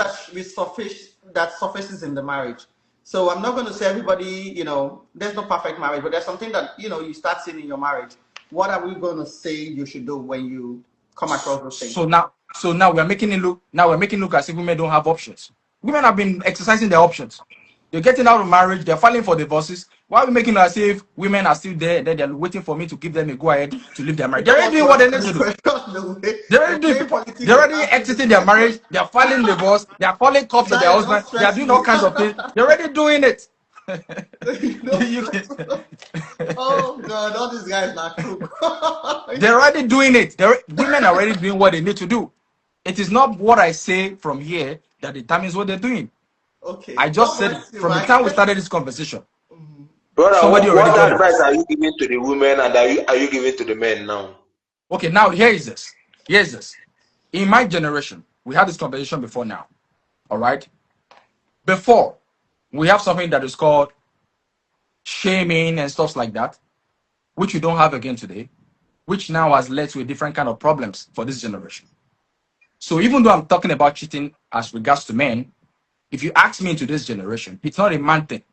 that surfaces in the marriage. So I'm not going to say everybody, there's no perfect marriage, but there's something that you start seeing in your marriage. What are we going to say you should do when you come across those things? So now we're making it look. Now we're making it look as if women don't have options. Women have been exercising their options. They're getting out of marriage. They're filing for divorces. Why are we making it as if women are still there? That they're waiting for me to give them a go ahead to leave their marriage. They're already doing what they need to do. They're already doing The way people. politics They're is already happening exiting their marriage. They're filing divorce. They're calling cops on their now, don't husband. They are stress doing me. all kinds of things. They're already doing it. Don't You stress can- me. Oh God, all these guys not true. They're already doing it. Women are already doing what they need to do. It is not what I say from here that determines what they're doing. I Okay. just God said bless you, from the Mike. time we started this conversation, Brother, somebody already what got it. advice are you giving to the women and are you giving to the men now? Okay, now here is this. Here's this. In my generation, we had this conversation before now. All right. Before, we have something that is called shaming and stuff like that, which we don't have again today, which now has led to a different kind of problems for this generation. So even though I'm talking about cheating as regards to men, if you ask me into this generation, it's not a man thing.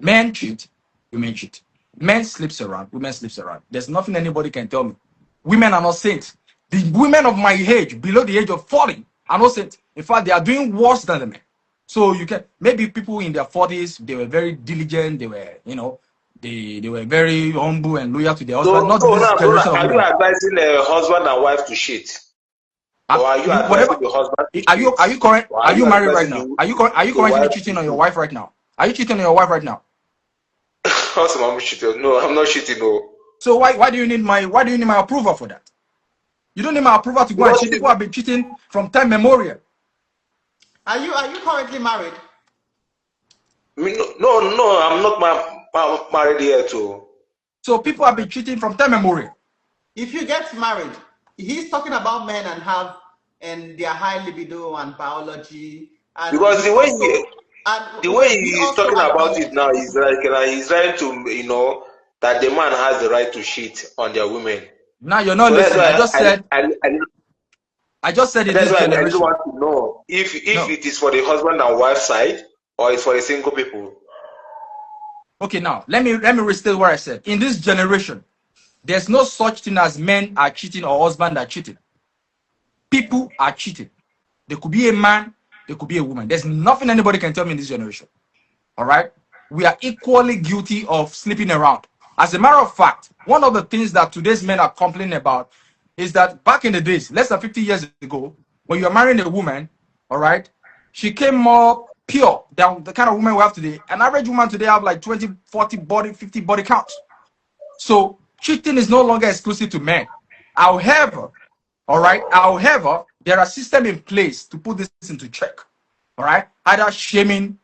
Men cheat, women cheat. Men sleeps around, women sleeps around. There's nothing anybody can tell me. Women are not saints. The women of my age, below the age of 40, are not saints. In fact, they are doing worse than the men. So you can maybe people in their 40s, they were very diligent, they were, they were very humble and loyal to their husband. So, Not so this now, generation of are you women. advising a husband and wife to cheat? Or are you Whatever. advising the husband to Are you cheat? are you current? Or Are are you you married right advising now? Are you the currently wife cheating to on your cheat? wife right now? Are you cheating on your wife right now? How's mom cheating? No, I'm not cheating. No. So why do you need my approval for that? You don't need my approval to go and Because cheat. People have been cheating from time memorial. Are you currently married? no, I'm not married yet. Too. So people have been cheating from time memorial. If you get married, he's talking about men and have and their high libido and biology. And Because we also, and the way we he's also talking about agree. it now is like he's trying to, that the man has the right to cheat on their women. Now you're not So that's listening. why I just said in that's this why I just generation. want to know if No. it is for the husband and wife side or it's for the single people. Okay, now let me restate what I said. In this generation, there's no such thing as men are cheating or husband are cheating. People are cheating. There could be a man, there could be a woman. There's nothing anybody can tell me in this generation. All right? We are equally guilty of sleeping around. As a matter of fact, one of the things that today's men are complaining about is that back in the days, less than 50 years ago, when you're marrying a woman, all right, she came more pure than the kind of woman we have today. An average woman today have like 20, 40 body, 50 body counts. So cheating is no longer exclusive to men. However, all right, there are systems in place to put this into check. All right, either shaming,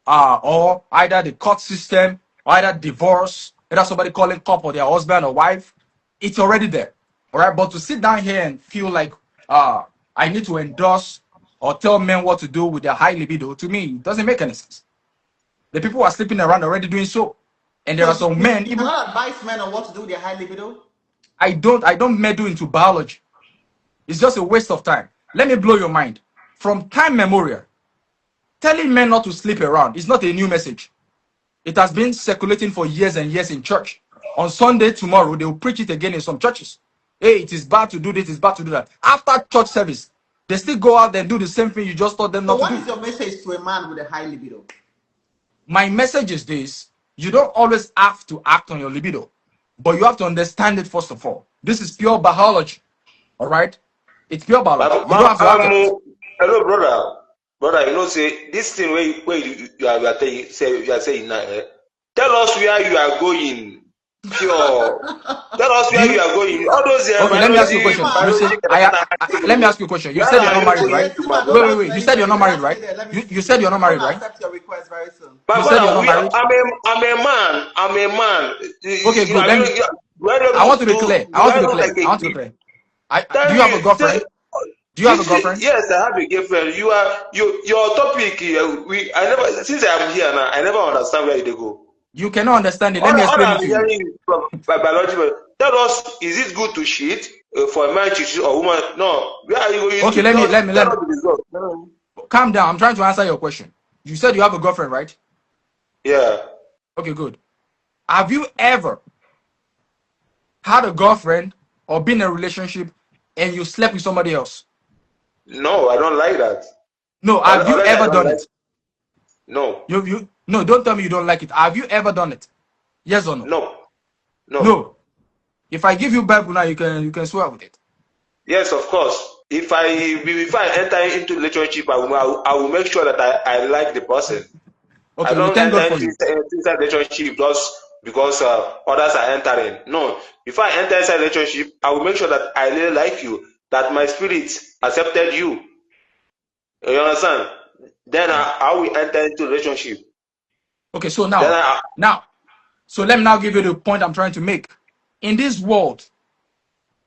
or either the court system, or either divorce, either somebody calling cop or their husband or wife. It's already there. All right, but to sit down here and feel like I need to endorse or tell men what to do with their high libido, to me, it doesn't make any sense. The people who are sleeping around already doing so. And there are some men, You even cannot advise men on what to do with their high libido. I don't meddle into biology. It's just a waste of time. Let me blow your mind. From time memorial, telling men not to sleep around is not a new message. It has been circulating for years and years in church. On Sunday tomorrow, they will preach it again in some churches. Hey, it is bad to do this, it's bad to do that. After church service, they still go out and do the same thing you just taught them So not to what do. is your message to a man with a high libido? My message is this: you don't always have to act on your libido, but you have to understand it first of all. This is pure biology. All right? It's pure biology. You don't have to act on it. Hello, brother, say this thing where you are saying now, tell us where you are going. Pure. Tell us where you are going. All those Okay, let me ask you a question. You say let me ask you a question. You said you're not married, right? Wait. You said you're not married, right? You said you're not married, right? Accept your request very soon. You said you're not married. I'm a man. Okay, good. I want to be clear. Do you have a girlfriend? Do you have a girlfriend? Yes, I have a girlfriend. Your topic. I never, since I am here now, I never understand where they go. You cannot understand it. Let me explain it to you. From biology. Tell us, is it good to cheat for a man to cheat or woman? No. Where are you going? Okay, let me. Calm down. I'm trying to answer your question. You said you have a girlfriend, right? Yeah. Okay, good. Have you ever had a girlfriend or been in a relationship and you slept with somebody else? No, I don't like that. No, have you ever done it? No. No, don't tell me you don't like it. Have you ever done it? Yes or no? No. If I give you Bible now, you can swear with it. Yes, of course. If I enter into relationship, I will make sure that I like the person. Okay, I don't thank God enter for you. inside relationship just because others are entering. No. If I enter inside relationship, I will make sure that I really like you, that my spirit accepted you. You understand? Then I will enter into relationship. Okay, so so let me now give you the point I'm trying to make. In this world,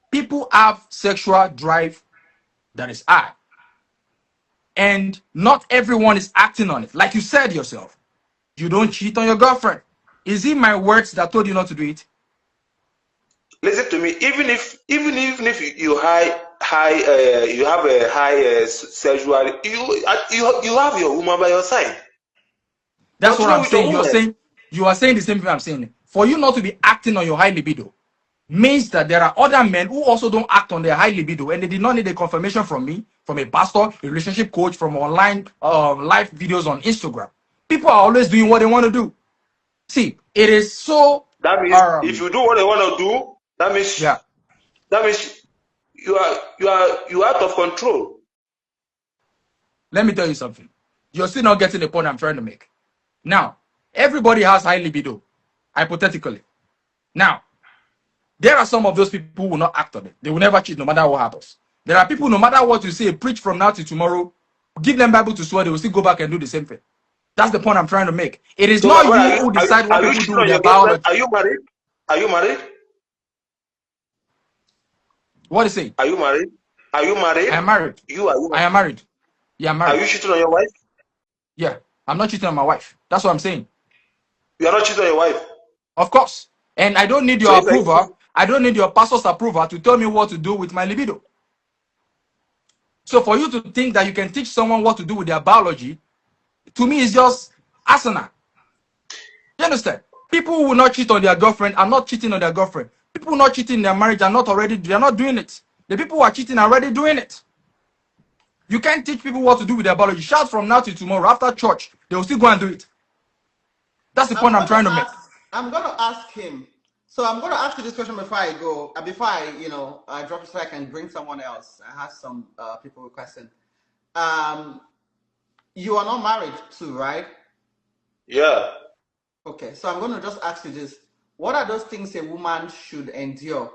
people have sexual drive that is high. And not everyone is acting on it. Like you said yourself, you don't cheat on your girlfriend. Is it my words that told you not to do it? Listen to me. Even if you you have a high sexual, you have your woman by your side. That's what I'm saying. You are saying the same thing I'm saying. For you not to be acting on your high libido means that there are other men who also don't act on their high libido, and they did not need a confirmation from me, from a pastor, a relationship coach, from online live videos on Instagram. People are always doing what they want to do. See, it is so. That means if you do what they want to do, that means you are out of control. Let me tell you something. You're still not getting the point I'm trying to make. Now, everybody has high libido, hypothetically. Now, there are some of those people who will not act on it. They will never cheat no matter what happens. There are people, no matter what you say, preach from now to tomorrow, give them Bible to swear, they will still go back and do the same thing. That's the point I'm trying to make. It is not you who decide what people do with their biology. Are you married? Are you married? What is it? Are you married? Are you married? I am married. You are you I am married. Yeah, I'm Are married. you cheating on your wife? Yeah, I'm not cheating on my wife. That's what I'm saying. You are not cheating on your wife. Of course. And I don't need So your if I, approval. I don't need your pastor's approval to tell me what to do with my libido. So for you to think that you can teach someone what to do with their biology, to me, is just asana. You understand? People who will not cheat on their girlfriend are not cheating on their girlfriend. People who not cheating in their marriage are not already, they are not doing it. The people who are cheating are already doing it. You can't teach people what to do with their biology. Shout from now to tomorrow. After church, they will still go and do it. That's the point I'm trying to make. I'm gonna ask him. So I'm gonna ask you this question before I go. Before I, I drop it so I can bring someone else. I have some people requesting. You are not married too, right? yeah. Okay, so I'm gonna just ask you this: what are those things a woman should endure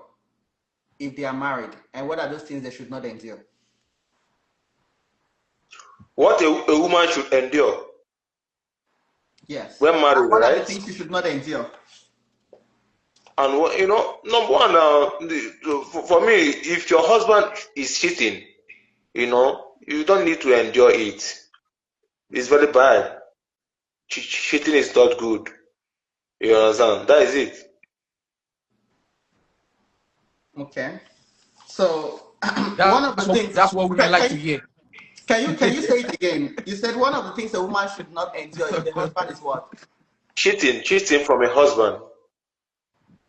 if they are married, and what are those things they should not endure? What a woman should endure Yes. when married, And what are the right? things you should not endure? And number one, for me, if your husband is cheating, you don't need to endure it. It's very bad. Cheating is not good. You understand? That is it. Okay. So one of the things. That's what women like to hear. Can you say it again? You said one of the things a woman should not endure if the husband is what? Cheating from a husband.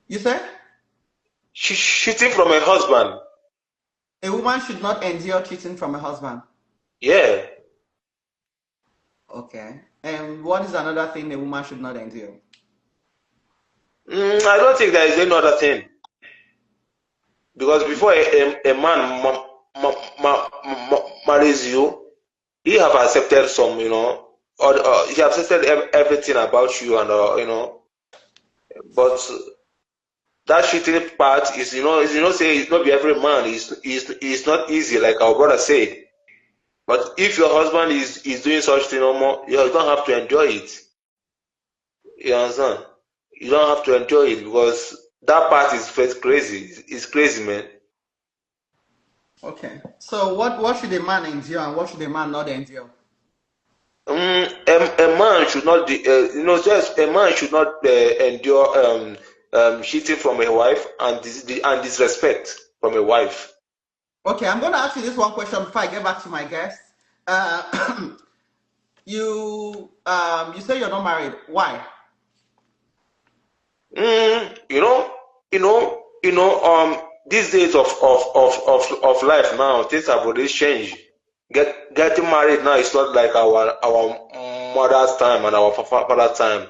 You said? Cheating from a husband. A woman should not endure cheating from a husband. Yeah. Okay. And what is another thing a woman should not endure? I don't think there is any other thing. Because before a man marries you, he have accepted some, or he have accepted everything about you, and but that cheating part is, say it's not be every man. It's not easy, like our brother said. But if your husband is doing such thing no more, you don't have to enjoy it. You understand? You don't have to enjoy it because that part is crazy. It's crazy, man. Okay. So what should a man endure and what should a man not endure? A man should not, just a man should not endure cheating from a wife and disrespect from a wife. Okay, I'm going to ask you this one question before I get back to my guest. You say you're not married. Why? These days of life now, things have already changed. Getting married now is not like our mother's time and our father's time.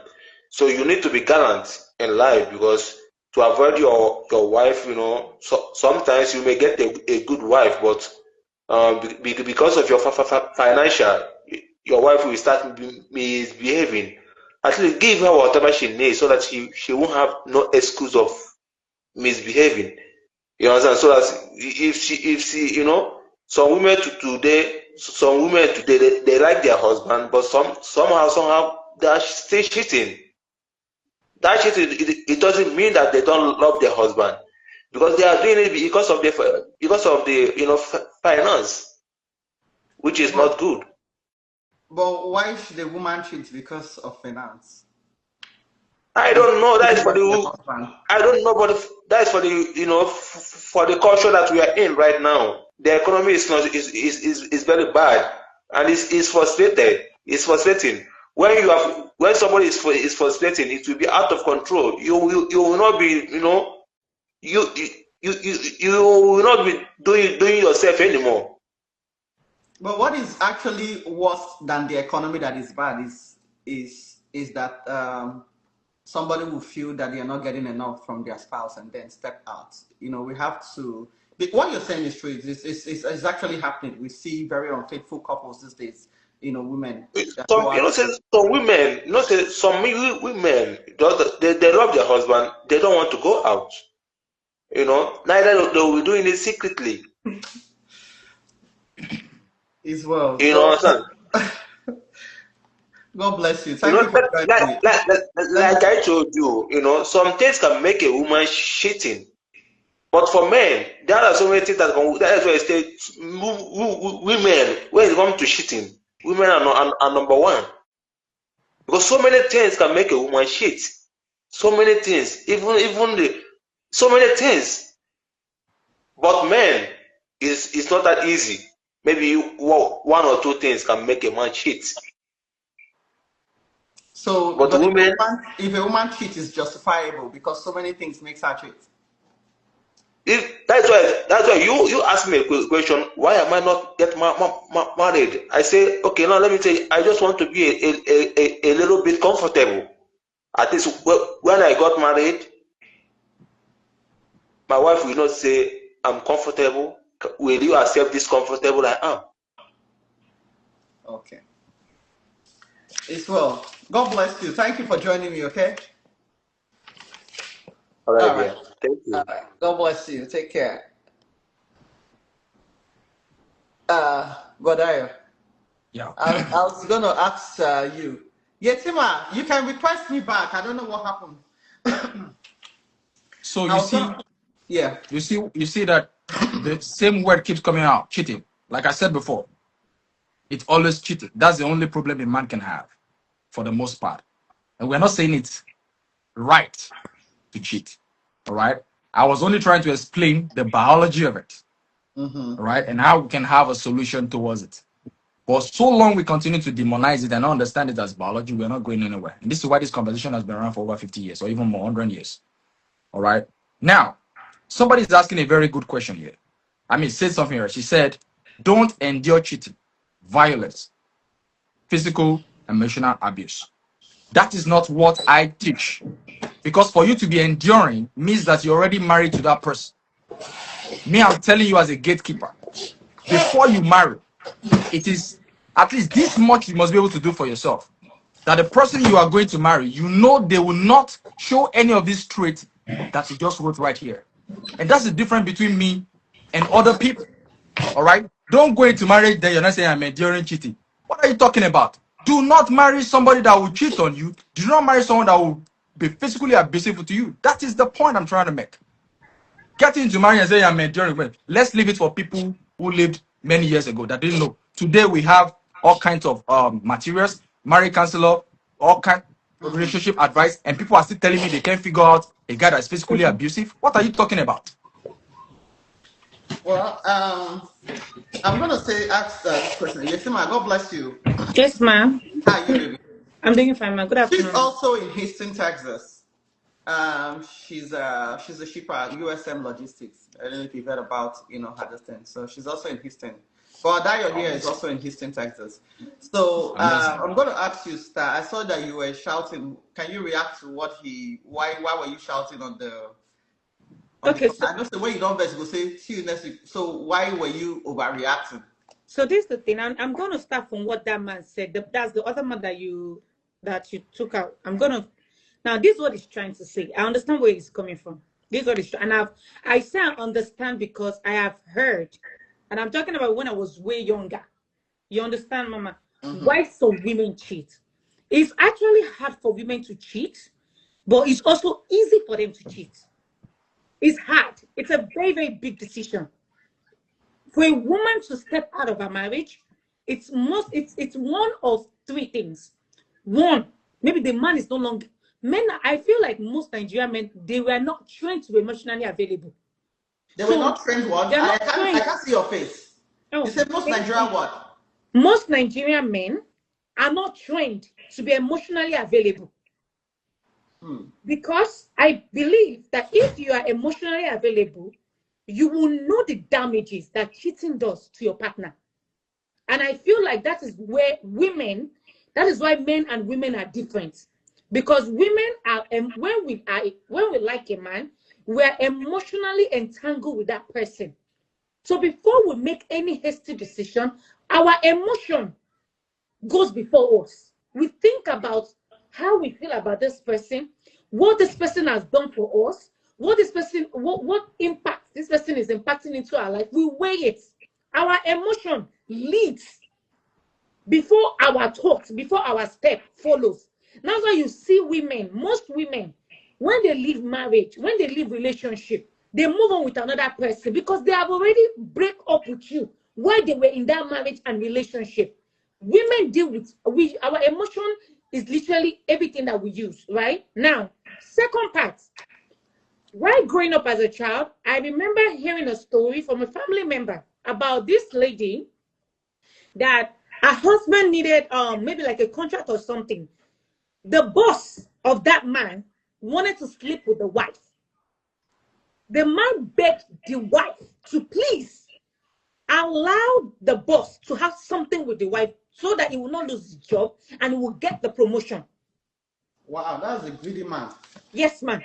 So you need to be gallant in life because to avoid your wife, sometimes you may get a good wife, but because of your financial, your wife will start misbehaving. At least give her whatever she needs so that she won't have no excuse of misbehaving. You understand? So that if she some women today they like their husband, but somehow they are still cheating. That cheating, it doesn't mean that they don't love their husband because they are doing it because of the finance, which is not good. But why should a woman cheat because of finance? I don't know. That is for the. I don't know, but that is for the for the culture that we are in right now. The economy is very bad, and it's frustrated. It's frustrating when somebody is frustrating. It will be out of control. You will not be you will not be doing yourself anymore. But what is actually worse than the economy that is bad is that somebody will feel that they are not getting enough from their spouse and then step out. We have to. What you're saying is true. It's actually happening. We see very unfaithful couples these days. Women. Some women, some women, they love their husband. They don't want to go out. Neither they will be doing it secretly. As well. Understand? God bless you. Thank you for like I told you, some things can make a woman cheating. But for men, there are so many things that can. That is why I say women, when it comes to cheating, women are number one. Because so many things can make a woman cheat. So many things, so many things. But men, it's not that easy. Maybe one or two things can make a man cheat. So, But women, if a woman cheats, is justifiable because so many things makes her cheat. that's why you ask me a question. Why am I not get married? I say, okay, now let me tell you. I just want to be a little bit comfortable. At least when I got married, my wife will not say, I'm comfortable. Will you accept this comfortable I am? Okay. It's well. God bless you. Thank you for joining me, okay? All right, All right. yeah. Thank you. All right. God bless you. Take care. Godayo. Yeah. I was going to ask you. Yetima, you can request me back. I don't know what happened. So I you was see, gonna- yeah. you see that the same word keeps coming out, cheating. Like I said before, it's always cheating. That's the only problem a man can have, for the most part. And we're not saying it's right to cheat. All right. I was only trying to explain the biology of it, Mm-hmm. all right, and how we can have a solution towards it. But so long we continue to demonize it and not understand it as biology, we're not going anywhere. And this is why this conversation has been around for over 50 years or even more, 100 years. All right. Now, somebody's asking a very good question here. I mean, said something here. She said, don't endure cheating, violence, physical, emotional abuse. That is not what I teach. Because for you to be enduring means that you're already married to that person. Me, I'm telling you as a gatekeeper, before you marry, it is at least this much you must be able to do for yourself. That the person you are going to marry, you know they will not show any of these traits that you just wrote right here. And that's the difference between me and other people. All right? Don't go into marriage, then you're not saying I'm enduring cheating. What are you talking about? Do not marry somebody that will cheat on you. Do not marry someone that will be physically abusive to you. That is the point I'm trying to make. Get into marriage and say I'm enduring. Well, let's leave it for people who lived many years ago that didn't know. Today we have all kinds of materials, marriage counselor, all kind of relationship advice, and people are still telling me they can't figure out a guy that's physically abusive. What are you talking about? Well, I'm gonna ask this question. Yetima, God bless you. Yes, ma'am. How are you, baby? I'm doing fine, ma'am. Good She's afternoon. also in Houston, Texas. She's a shipper at USM Logistics. I don't know if you've heard about her this thing. So she's also in Houston. But Dayo here is also in Houston, Texas. So Amazing. I'm going to ask you, Star. I saw that you were shouting. Can you react to why were you shouting on the? Okay, so I know the way you don't best go say see you next week. So why were you overreacting? this is the thing. I'm going to start from what that man said. That's the other man that you took out. I'm gonna now. This is what he's trying to say. I understand where he's coming from. This is what he's and I say I understand because I have heard, and I'm talking about when I was way younger. You understand, Mama? Why some women cheat? It's actually hard for women to cheat, but it's also easy for them to cheat. It's hard. It's a very, very big decision. For a woman to step out of a marriage, it's one of three things. One, maybe the man is no longer men. I feel like most Nigerian men, they were not trained to be emotionally available. They were not trained what? They're I not can't trained. I can't see your face. Oh, You said most Nigerian what? most Nigerian men are not trained to be emotionally available. Because I believe that if you are emotionally available, you will know the damages that cheating does to your partner. And I feel like that is where that is why men and women are different. Because women are, when we like a man, we're emotionally entangled with that person. So before we make any hasty decision, our emotion goes before us. We think about how we feel about this person, what this person has done for us, what impact this person is impacting into our life. We weigh it. Our emotion leads before our thoughts, before our step follows. That's why you see women, most women, when they leave marriage, when they leave relationship, they move on with another person because they have already break up with you while they were in that marriage and relationship. Women deal with our emotion is literally everything that we use, right? Now, second part. While growing up as a child, I remember hearing a story from a family member about this lady that her husband needed maybe like a contract or something. The boss of that man wanted to sleep with the wife. The man begged the wife to please allow the boss to have something with the wife so that he will not lose his job and he will get the promotion. Wow, that's a greedy man. Yes, ma'am.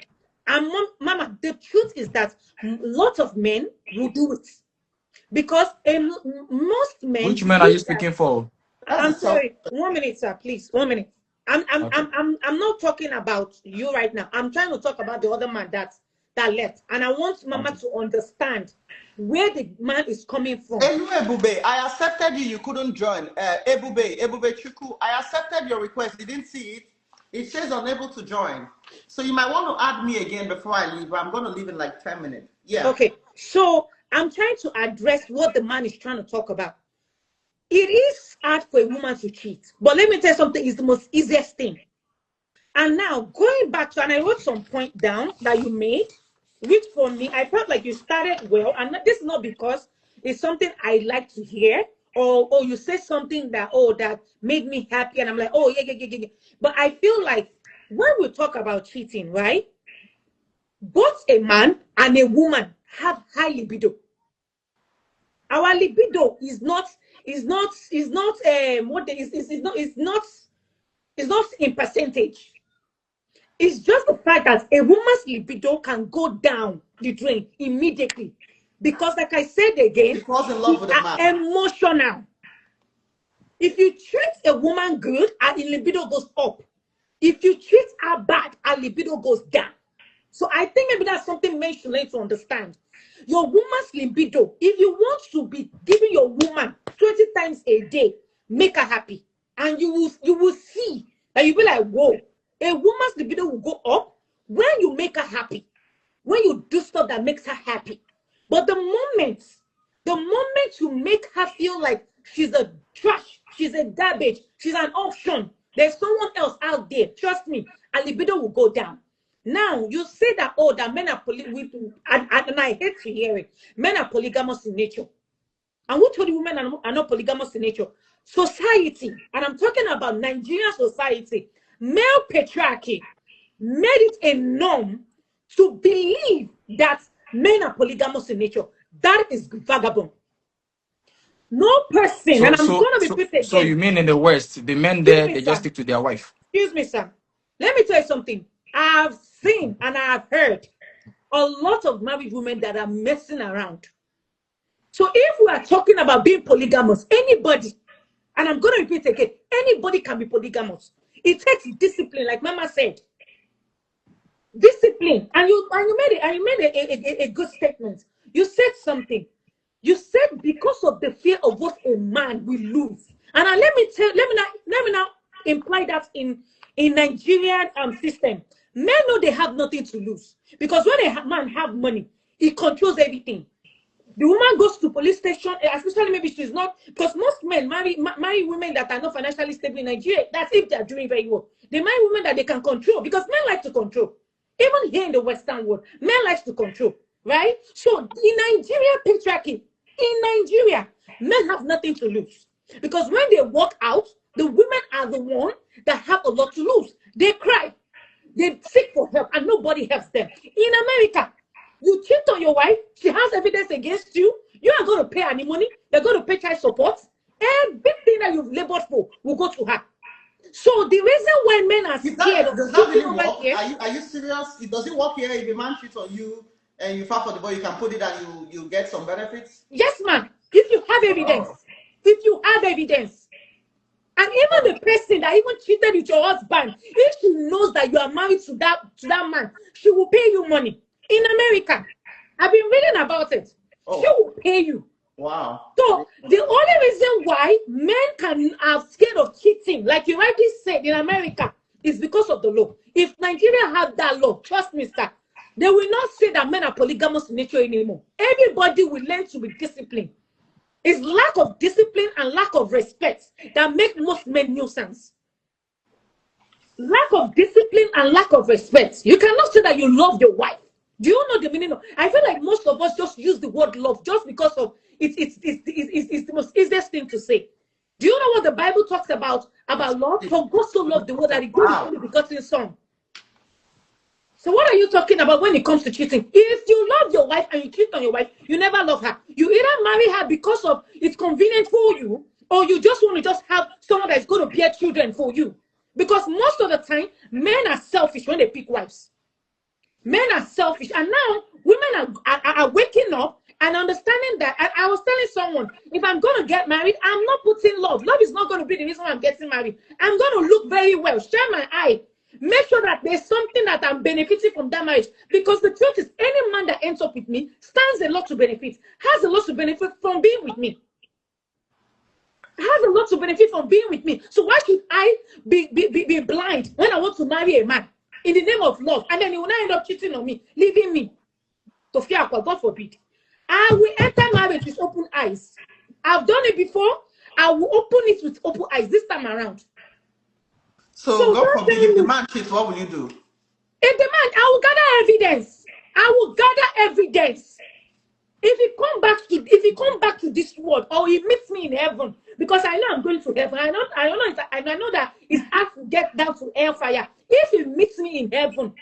And mama, the truth is that lots of men will do it because most men. Which men are you speaking for? I'm sorry. 1 minute, sir, please. 1 minute. I'm not talking about you right now. I'm trying to talk about the other man that left, and I want mama to understand where the man is coming from. Ebube, I accepted you. You couldn't join. Ebube Chuku, I accepted your request. You didn't see it. It says unable to join. So you might want to add me again before I leave. I'm going to leave in like 10 minutes. Yeah. Okay. So I'm trying to address what the man is trying to talk about. It is hard for a woman to cheat. But let me tell you something. It's the most easiest thing. And now, going back to, and I wrote some point down that you made, which for me, I felt like you started well. And this is not because it's something I like to hear. Or you say something that, that made me happy. And I'm like, yeah. But I feel like when we talk about cheating, right? Both a man and a woman have high libido. Our libido is not in percentage. It's just the fact that a woman's libido can go down the drain immediately. Because like I said again, falls in love with a man. Emotional. If you treat a woman good, her libido goes up. If you treat her bad, her libido goes down. So I think maybe that's something men should learn to understand. Your woman's libido, if you want to be giving your woman 20 times a day, make her happy. And you will see that you'll be like, whoa, a woman's libido will go up when you make her happy. When you do stuff that makes her happy. But the moment you make her feel like she's a trash, she's a garbage, she's an option, there's someone else out there, trust me, her libido will go down. Now, you say that, that men are and I hate to hear it, men are polygamous in nature. And who told you women are not polygamous in nature? Society, and I'm talking about Nigerian society, male patriarchy made it a norm to believe that men are polygamous in nature. That is vagabond. No person, and I'm going to repeat again. So you mean in the West, the men there, they just stick to their wife? Excuse me, sir. Let me tell you something. I've seen and I've heard a lot of married women that are messing around. So if we are talking about being polygamous, anybody, and I'm going to repeat again, anybody can be polygamous. It takes discipline, like Mama said. Discipline. And you made a good statement. You said something. You said because of the fear of what a man will lose. And let me now imply that in Nigerian system, men know they have nothing to lose. Because when a man have money, he controls everything. The woman goes to police station, especially maybe she's not, because most men marry women that are not financially stable in Nigeria. That's if they're doing very well. They marry women that they can control, because men like to control. Even here in the Western world, men like to control, right? So in Nigeria patriarchy, in Nigeria, men have nothing to lose. Because when they walk out, the women are the ones that have a lot to lose. They cry, they seek for help, and nobody helps them. In America, you cheat on your wife, she has evidence against you, you are going to pay any money, you're going to pay child support, everything that you've labored for will go to her. So the reason why men are scared of cheating over here... Are you serious? Does it work here if a man cheats on you and you file for divorce, you can put it and you get some benefits? Yes, ma'am. If you have evidence. If you have evidence. And even the person that even cheated with your husband, if she knows that you are married to that man, she will pay you money. In America, I've been reading about it. She will pay you. Wow. So the only reason why men are scared of cheating, like you rightly said, in America, is because of the law. If Nigeria had that law, trust me, sir, They will not say that men are polygamous in nature anymore. Everybody will learn to be disciplined. It's lack of discipline and lack of respect that make most men nuisance. Lack of discipline and lack of respect. You cannot say that you love your wife. Do you know the meaning of? I feel like most of us just use the word love just because of it's the most easiest thing to say. Do you know what the Bible talks about love? For God so loved the world that He gave His only begotten Son. So what are you talking about when it comes to cheating? If you love your wife and you cheat on your wife, you never love her. You either marry her because of it's convenient for you, or you just want to just have someone that's going to bear children for you. Because most of the time, men are selfish when they pick wives. Men are selfish. And now, women are waking up and understanding that. And I was telling someone, if I'm going to get married, I'm not putting love. Love is not going to be the reason why I'm getting married. I'm going to look very well, share my eye. Make sure that there's something that I'm benefiting from that marriage. Because the truth is, any man that ends up with me stands a lot to benefit, has a lot to benefit from being with me. Has a lot to benefit from being with me. So why should I be blind when I want to marry a man in the name of love, and then he will not end up cheating on me, leaving me to fear? God forbid. I will enter marriage with open eyes. I've done it before. I will open it with open eyes this time around. So God forbid, if the man cheats, what will you do? If the man, I will gather evidence. I will gather evidence. If he come back to this world, or he meets me in heaven, because I know I'm going to heaven. I know that it's hard to get down to hellfire. If he meets me in heaven,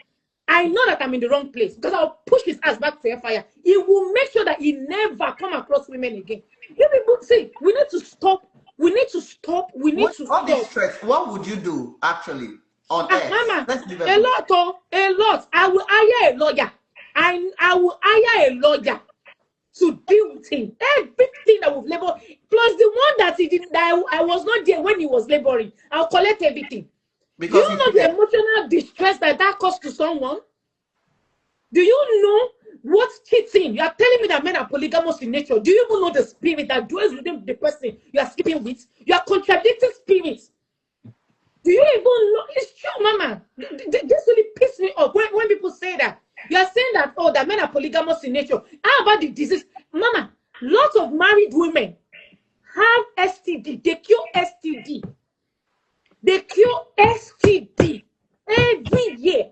I know that I'm in the wrong place, because I'll push his ass back to hellfire. He will make sure that he never come across women again. You people see, we need to stop. We need to stop. All this stress, what would you do actually on earth? Mama, a lot. I will hire a lawyer. I will hire a lawyer to deal with him. Everything that we've labored, plus the one that he did, that I was not there when he was laboring. I'll collect everything. Because do you know the emotional distress that caused to someone? Do you know what's cheating? You are telling me that men are polygamous in nature. Do you even know the spirit that dwells within the person you are sleeping with? You are contradicting spirits. Do you even know? It's true, Mama. This really pisses me off when people say that. You are saying that, oh, that men are polygamous in nature. How about the disease? Mama, lots of married women have STD. They cure STD. They cure STD every year.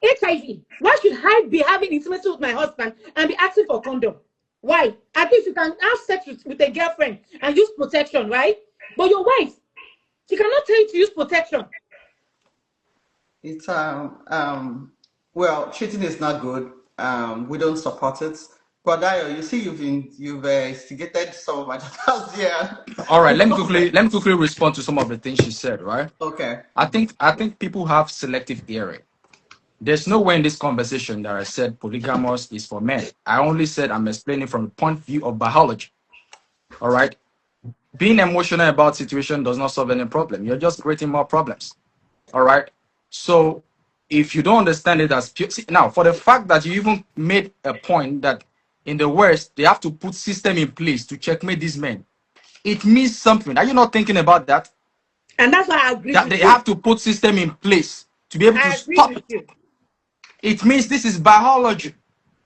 HIV. Why should I be having intimacy with my husband and be asking for condom? Why? At least you can have sex with a girlfriend and use protection, right? But your wife, she cannot tell you to use protection. It's well, cheating is not good. We don't support it. But Dayo, you see, you've instigated some of my daughters here. All right, let me quickly respond to some of the things she said. Right? Okay. I think people have selective hearing. There's nowhere in this conversation that I said polygamous is for men. I only said I'm explaining from the point of view of biology. All right. Being emotional about situation does not solve any problem. You're just creating more problems. All right. So if you don't understand it as pure, now for the fact that you even made a point that in the West they have to put system in place to checkmate these men, it means something. Are you not thinking about that? And that's why I agree. That they have to put system in place to be able to stop it. It means this is biology.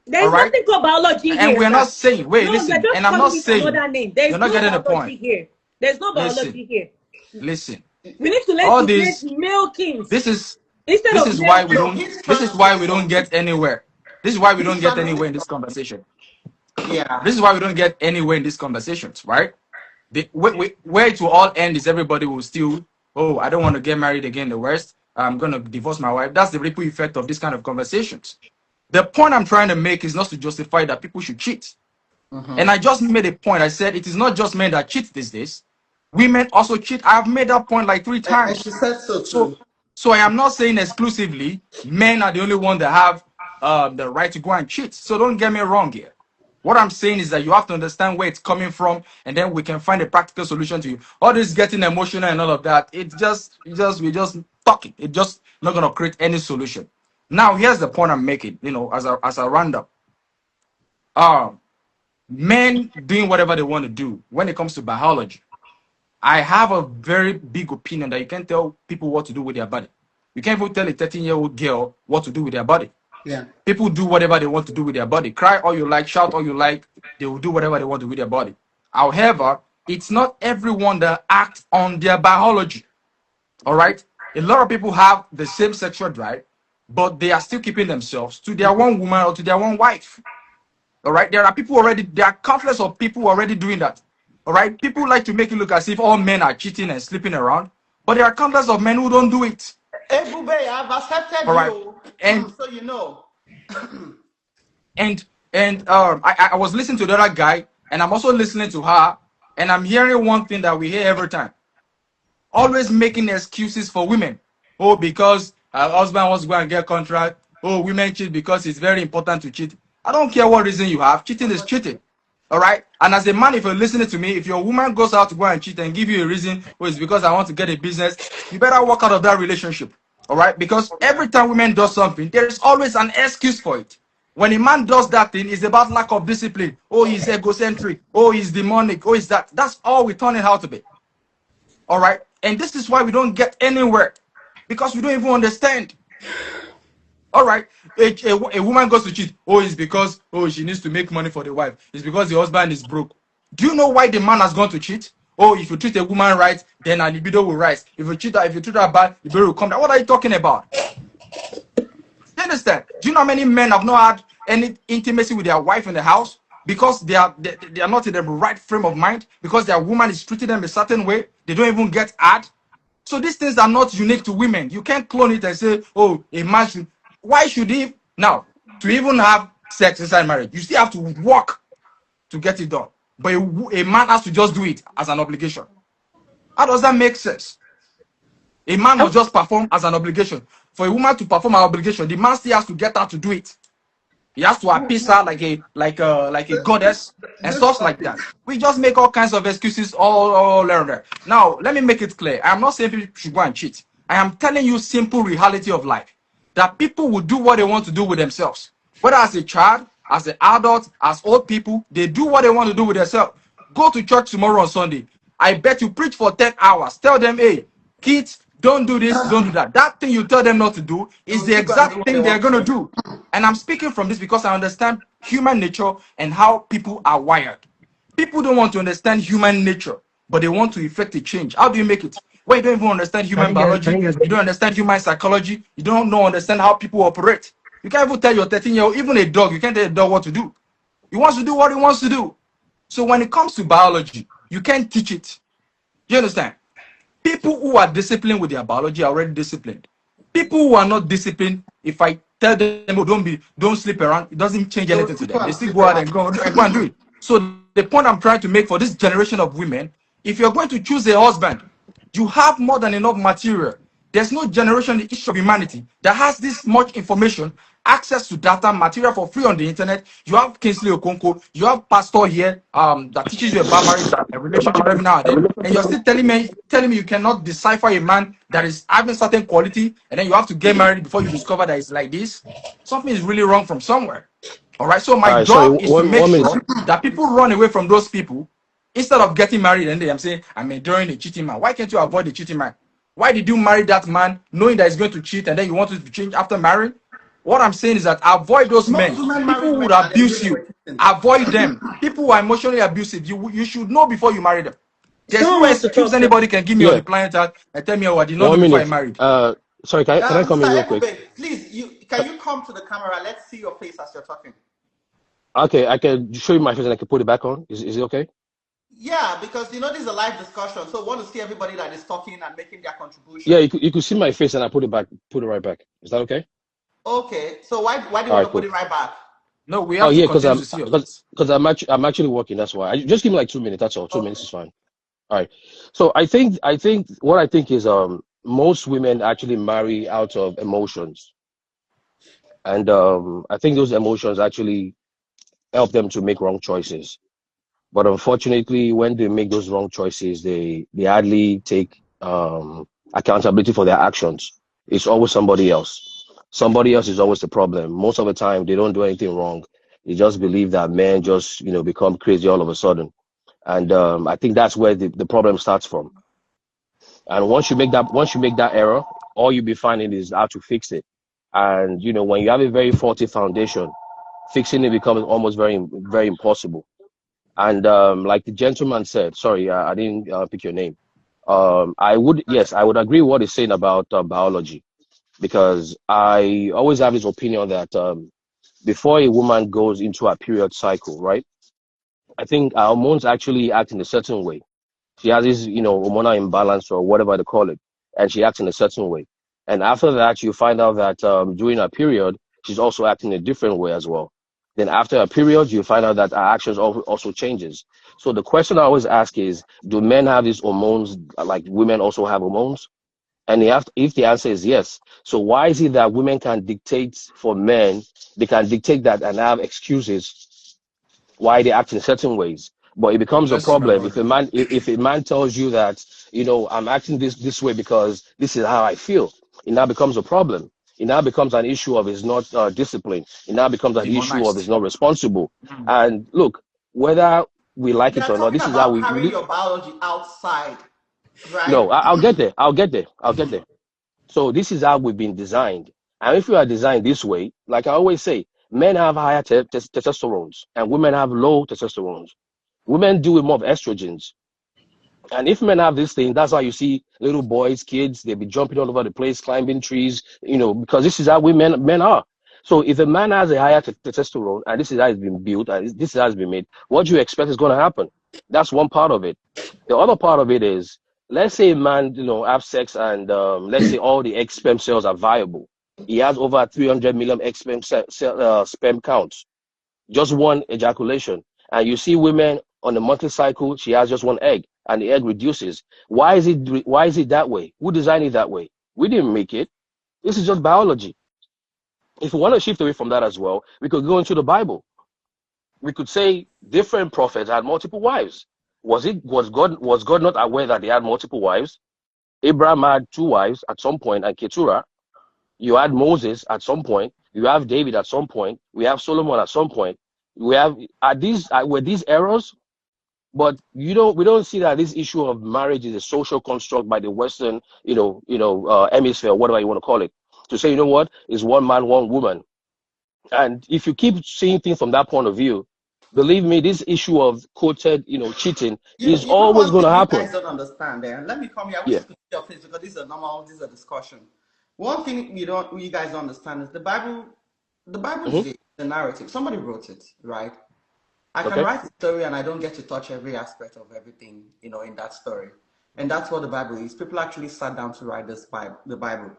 There's nothing called biology here. And we're not saying, wait, listen, and I'm not saying, you're not getting the point. Here. There's no biology here. Listen. We need to let all these male kings. This is why we don't get anywhere. This is why we don't get anywhere in this conversation. Yeah. This is why we don't get anywhere in these conversations, right? Where it will all end is everybody will still, oh, I don't want to get married again in the West. I'm going to divorce my wife. That's the ripple effect of this kind of conversations. The point I'm trying to make is not to justify that people should cheat. And I just made a point. I said it is not just men that cheat these days. Women also cheat. I've made that point like 3 times. And she said so too. So I am not saying exclusively men are the only one that have the right to go and cheat. So don't get me wrong here. What I'm saying is that you have to understand where it's coming from, and then we can find a practical solution to you. All this getting emotional and all of that, we're just talking. It's just not gonna create any solution. Now, here's the point I'm making, as a roundup. Men doing whatever they want to do when it comes to biology. I have a very big opinion that you can't tell people what to do with their body. You can't even tell a 13-year-old girl what to do with their body. Yeah. People do whatever they want to do with their body. Cry all you like, shout all you like. They will do whatever they want to do with their body. However, it's not everyone that acts on their biology. All right. A lot of people have the same sexual drive, but they are still keeping themselves to their one woman or to their one wife. All right. There are countless of people already doing that. All right. People like to make it look as if all men are cheating and sleeping around, but there are countless of men who don't do it. Hey, Bube, I've accepted All right. you, And so you know. I was listening to the other guy, and I'm also listening to her, and I'm hearing one thing that we hear every time. Always making excuses for women. Oh, because her husband wants to go and get contract. Oh, women cheat because it's very important to cheat. I don't care what reason you have. Cheating is cheating. All right. And as a man, if you're listening to me, if your woman goes out to go and cheat and give you a reason, oh, it's because I want to get a business, you better walk out of that relationship. All right. Because every time women do something, there is always an excuse for it. When a man does that thing, it's about lack of discipline. Oh, he's egocentric. Oh, he's demonic. Oh, he's that. That's all we turn it out to be. All right. And this is why we don't get anywhere, because we don't even understand. All right. A woman goes to cheat. Oh, it's because, oh, she needs to make money for the wife. It's because the husband is broke. Do you know why the man has gone to cheat? Oh, if you treat a woman right, then her libido will rise. If you treat her bad, libido will come down. What are you talking about? You understand? Do you know how many men have not had any intimacy with their wife in the house because they are not in the right frame of mind, because their woman is treating them a certain way? They don't even get hard. So these things are not unique to women. You can't clone it and say, oh, a man should. Why should he? Now, to even have sex inside marriage, you still have to work to get it done. But a man has to just do it as an obligation. How does that make sense? A man will just perform as an obligation. For a woman to perform an obligation, the man still has to get her to do it. He has to appease her like a goddess and stuff like that. We just make all kinds of excuses all around there. Now, let me make it clear. I am not saying people should go and cheat. I am telling you simple reality of life. That people will do what they want to do with themselves. Whether as a child, as an adult, as old people, they do what they want to do with themselves. Go to church tomorrow on Sunday. I bet you preach for 10 hours. Tell them, hey, kids, don't do this, don't do that. That thing you tell them not to do is the exact thing they're going to do. And I'm speaking from this because I understand human nature and how people are wired. People don't want to understand human nature, but they want to effect a change. How do you make it? Well, you don't even understand human biology. You don't understand human psychology. You don't understand how people operate. You can't even tell your 13-year-old, even a dog, you can't tell a dog what to do. He wants to do what he wants to do. So when it comes to biology, you can't teach it. You understand? People who are disciplined with their biology are already disciplined. People who are not disciplined, if I tell them, oh, don't sleep around, it doesn't change anything to them. They still go out and go and do it. So the point I'm trying to make for this generation of women, if you're going to choose a husband, you have more than enough material. There's no generation in the history of humanity that has this much information, access to data, material for free on the internet. You have Kingsley Okonkwo, you have pastor here that teaches you about marriage and relationship every now and then, and you're still telling me you cannot decipher a man that is having certain quality, and then you have to get married before you discover that it's like this. Something is really wrong from somewhere. All right, so my job is to make sure that people run away from those people instead of getting married and I'm saying I'm enduring a cheating man. Why can't you avoid the cheating man? Why did you marry that man knowing that he's going to cheat and then you want to change after marrying? What I'm saying is that avoid those men. People who would abuse you. Avoid them. People who are emotionally abusive. You should know before you marry them. There's no excuse anybody can give me on the planet Earth and tell me, oh, I did not know before I married. Sorry, can I come in real quick? Please, can you come to the camera? Let's see your face as you're talking. Okay, I can show you my face and I can put it back on. Is it okay? Yeah, because this is a live discussion, so I want to see everybody that is talking and making their contribution. Yeah, you could see my face and I put it right back. Is that okay? Okay, so why do you want to put it right back? No, we have to continue to see because I'm actually working. That's why. Just give me like 2 minutes. That's all. 2 minutes is fine. All right. So I think what I think is most women actually marry out of emotions, and I think those emotions actually help them to make wrong choices. But unfortunately, when they make those wrong choices, they hardly take accountability for their actions. It's always somebody else. Somebody else is always the problem. Most of the time, they don't do anything wrong. They just believe that men just become crazy all of a sudden, and I think that's where the problem starts from. And once you make that error, all you'll be finding is how to fix it. And when you have a very faulty foundation, fixing it becomes almost very, very impossible. And like the gentleman said, sorry, I didn't pick your name. Yes, I would agree with what he's saying about biology, because I always have this opinion that before a woman goes into a period cycle, right? I think our hormones actually act in a certain way. She has this, hormonal imbalance or whatever they call it, and she acts in a certain way. And after that, you find out that during her period, she's also acting a different way as well. Then after a period, you find out that her actions also changes. So the question I always ask is, do men have these hormones like women also have hormones? And if the answer is yes, so why is it that women can dictate for men, they can dictate that and have excuses why they act in certain ways? But it becomes a Listen, my problem if brother. a man tells you that, I'm acting this way because this is how I feel. It now becomes a problem. It now becomes an issue of his not disciplined. It now becomes an issue of his Demonized. not responsible. Mm. And look, whether we like We it are or not, talking this is how about carrying your biology outside, right? no, I'll get there. I'll get there. I'll get there. So this is how we've been designed. And if we are designed this way, like I always say, men have higher testosterones and women have low testosterones. Women do with more of estrogens. And if men have this thing, that's why you see little boys, kids, they be jumping all over the place, climbing trees, because this is how men are. So if a man has a higher testosterone, and this is how it's been built, and this is how it's been made, what do you expect is going to happen? That's one part of it. The other part of it is, let's say a man, have sex, and let's say all the egg sperm cells are viable. He has over 300 million egg sperm counts, just one ejaculation. And you see women on a monthly cycle, she has just one egg, and the egg reduces. Why is it that way? Who designed it that way? We didn't make it. This is just biology. If we want to shift away from that as well, we could go into the Bible. We could say different prophets had multiple wives. Was God not aware that they had multiple wives? Abraham had 2 wives at some point, and Keturah. You had Moses at some point. You have David at some point. We have Solomon at some point. Were these errors? But we don't see that this issue of marriage is a social construct by the Western, hemisphere, whatever you want to call it, to say, what, is one man, one woman. And if you keep seeing things from that point of view, believe me, this issue of quoted, cheating is always going to happen. You guys don't understand there. Let me come here. I wish Yeah. you could see your face because this is a discussion. One thing you guys don't understand is the Bible is the narrative. Somebody wrote it, right? I can write a story and I don't get to touch every aspect of everything, in that story. And that's what the Bible is. People actually sat down to write the Bible.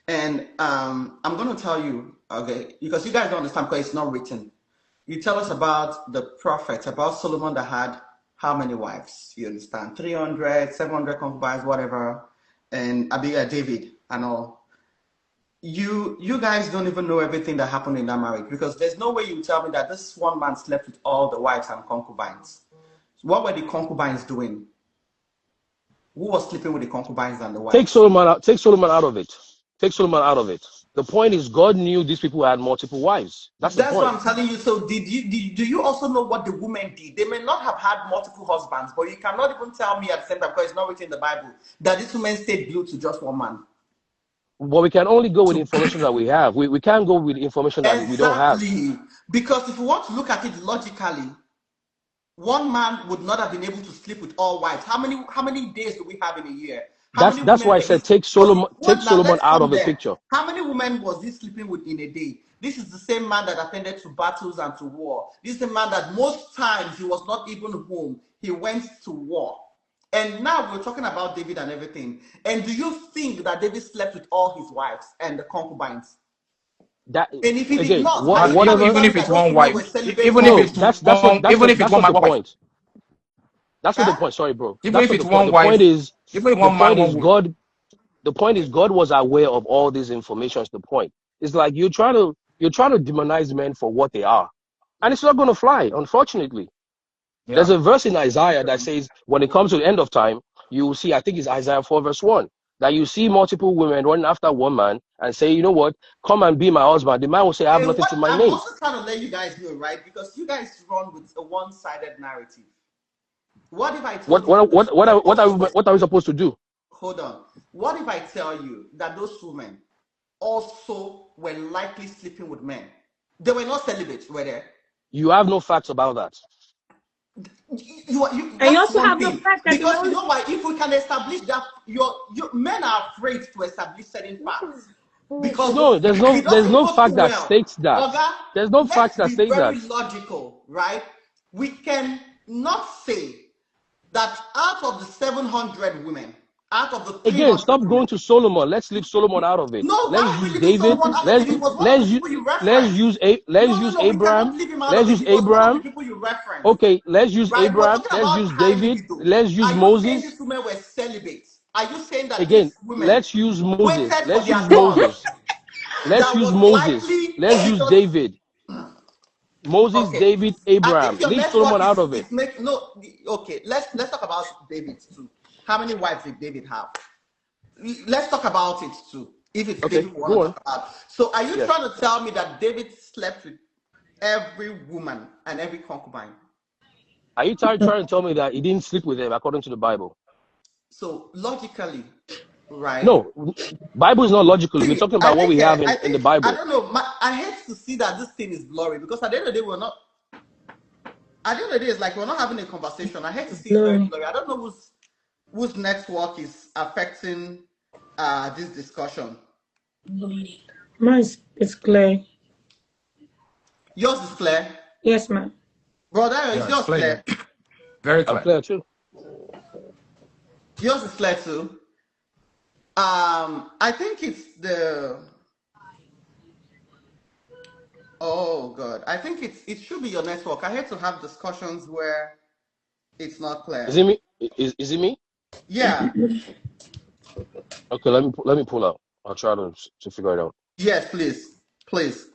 And I'm going to tell you, okay, because you guys don't understand because it's not written. You tell us about the prophets, about Solomon that had how many wives? You understand? 300, 700 concubines, whatever. And Abigail, David, and all. You guys don't even know everything that happened in that marriage because there's no way you tell me that this one man slept with all the wives and concubines. What were the concubines doing? Who was sleeping with the concubines and the wives? Take Solomon out of it. Take Solomon out of it. The point is, God knew these people had multiple wives. That's the point. What I'm telling you. So do you also know what the women did? They may not have had multiple husbands, but you cannot even tell me at the same time, because it's not written in the Bible, that these women stayed glued to just one man. But we can only go with information that we have. We can't go with information that we don't have. Exactly. Because if you want to look at it logically, one man would not have been able to sleep with all wives. How many days do we have in a year? That's why I said take Solomon out of the picture. How many women was he sleeping with in a day? This is the same man that attended to battles and to war. This is the man that most times he was not even home. He went to war. And now we're talking about David and everything. And do you think that David slept with all his wives and the concubines? That, and if he again, did not, even if it's one wife, even if it's that's one, even if it's one the wife. point. That's not the point. Sorry, bro. Even That's if it's the point. one wife, God. The point is God was aware of all these information. The point. It's like you're trying to demonize men for what they are, and it's not going to fly, unfortunately. Yeah. There's a verse in Isaiah that says when it comes to the end of time, you will see, I think it's Isaiah 4 verse 1, that you see multiple women running after one man and say, you know what, come and be my husband. The man will say, I have nothing to my name. I'm also trying to let you guys know, right? Because you guys run with a one-sided narrative. What if I told what are we supposed to do? Hold on. What if I tell you that those women, also were likely sleeping with men. They were not celibates, were they? You have no facts about that. And you that's also one have the thing. fact that Because you know why? If we can establish that, your men are afraid to establish certain facts. Because No, there's no fact that states that. Oga, There's no facts that let's state be very that. logical, right? We can not say that out of the 700 women, out of the 300 Again, stop women, going to Solomon. Let's leave Solomon out of it. no, Let's why are we use leaving David. Solomon out of it? He was one of the people you referenced. Let's use We Abraham. cannot leave him out Let's of it. use He was one of the Abraham. people you referenced. Okay, let's use Right, we're Abraham. talking Let's about use high David. libido. Let's use Are you saying Moses. these women were celibate? Are you saying that Again, these women let's use Moses. waited for Let's their use turn? Moses. Let's That use was Moses. likely Let's use because David. Moses, okay, David, I Abraham. think your Leave network Solomon out of it. Okay, let's talk about David too. How many wives did David have? Let's talk about it too. If it's Okay, David we want to go on. talk about. So are you Yes. trying to tell me that David slept with every woman and every concubine? Are you trying to tell me that he didn't sleep with them according to the Bible? So logically, right? No, Bible is not logical. We're talking about what we have in the Bible. I don't know. I hate to see that this thing is blurry because at the end of the day, we're not. At the end of the day, it's like we're not having a conversation. I hate to see it very blurry. I don't know whose network is affecting this discussion. Mine is clear. Yours is clear. Yes, ma'am. Brother, is Yeah, yours clear? Very I'm clear. clear too. Yours is clear too. I think it's the. Oh God, I think it should be your network. I hate to have discussions where it's not clear. Is it me? Is it me? Yeah. Okay, let me pull out. I'll try to figure it out. Yes, please.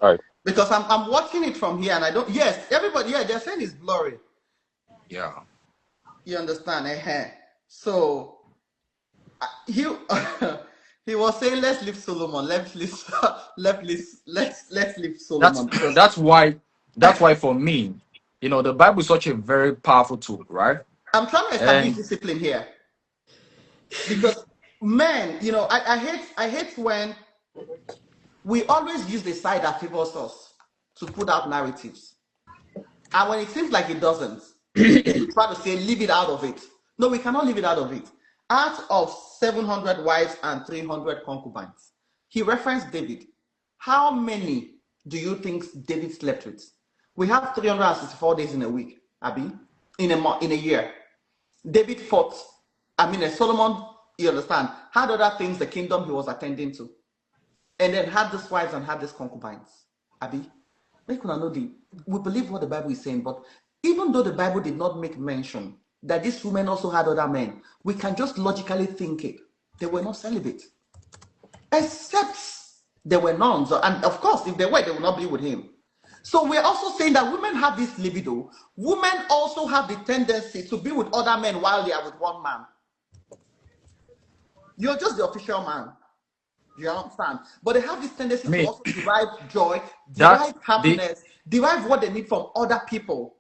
All right. Because I'm watching it from here and I don't. Yes, everybody. Yeah, they're saying it's blurry. Yeah. You understand? So he he was saying let's leave Solomon. Let's leave Solomon. That's why for me, the Bible is such a very powerful tool, right? I'm trying to establish And discipline here because men, I hate when we always use the side that favors us to put out narratives, and when it seems like it doesn't, we try to say leave it out of it. No, we cannot leave it out of it. Out of 700 wives and 300 concubines, he referenced David. How many do you think David slept with? We have 364 days in a week, Abby, in a year. David fought. Solomon, you understand, had other things, the kingdom he was attending to, and then had these wives and had these concubines. Abby, we believe what the Bible is saying, but even though the Bible did not make mention that these women also had other men, we can just logically think it. They were not celibate. Except they were nuns. And of course, if they were, they would not be with him. So we're also saying that women have this libido. Women also have the tendency to be with other men while they are with one man. You're just the official man. You understand? But they have this tendency to also derive joy, derive happiness, derive what they need from other people.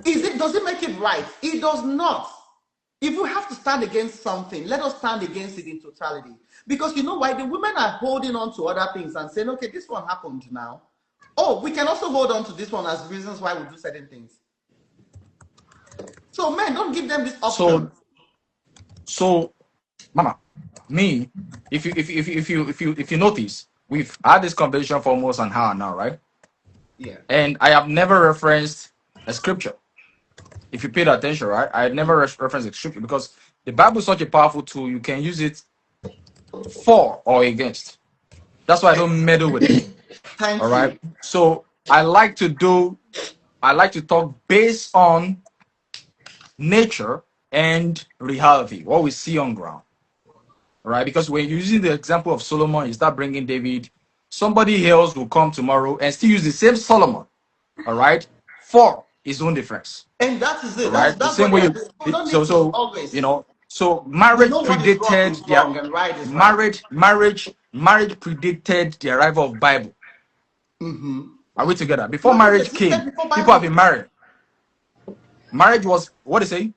Does it make it right? It does not. If we have to stand against something, let us stand against it in totality. Because you know why? The women are holding on to other things and saying, okay, this one happened now. Oh, we can also hold on to this one as reasons why we do certain things. So men, don't give them this option. So Mama, me, if you notice, we've had this conversation for almost an hour now, right? Yeah. And I have never referenced a scripture. If you paid attention, right? I had never referenced a scripture because the Bible is such a powerful tool. You can use it for or against. That's why I don't meddle with it. Thank all you. right. So I like to talk based on nature and reality, what we see on ground. All right, because when you're using the example of Solomon, you start bringing David, somebody else will come tomorrow and still use the same Solomon, all right, for his own difference. And that is it. Right? That's the same way so marriage predicted marriage predicted the arrival of Bible. Mm-hmm. Are we together? Before marriage came, people have been married. Marriage was what they say?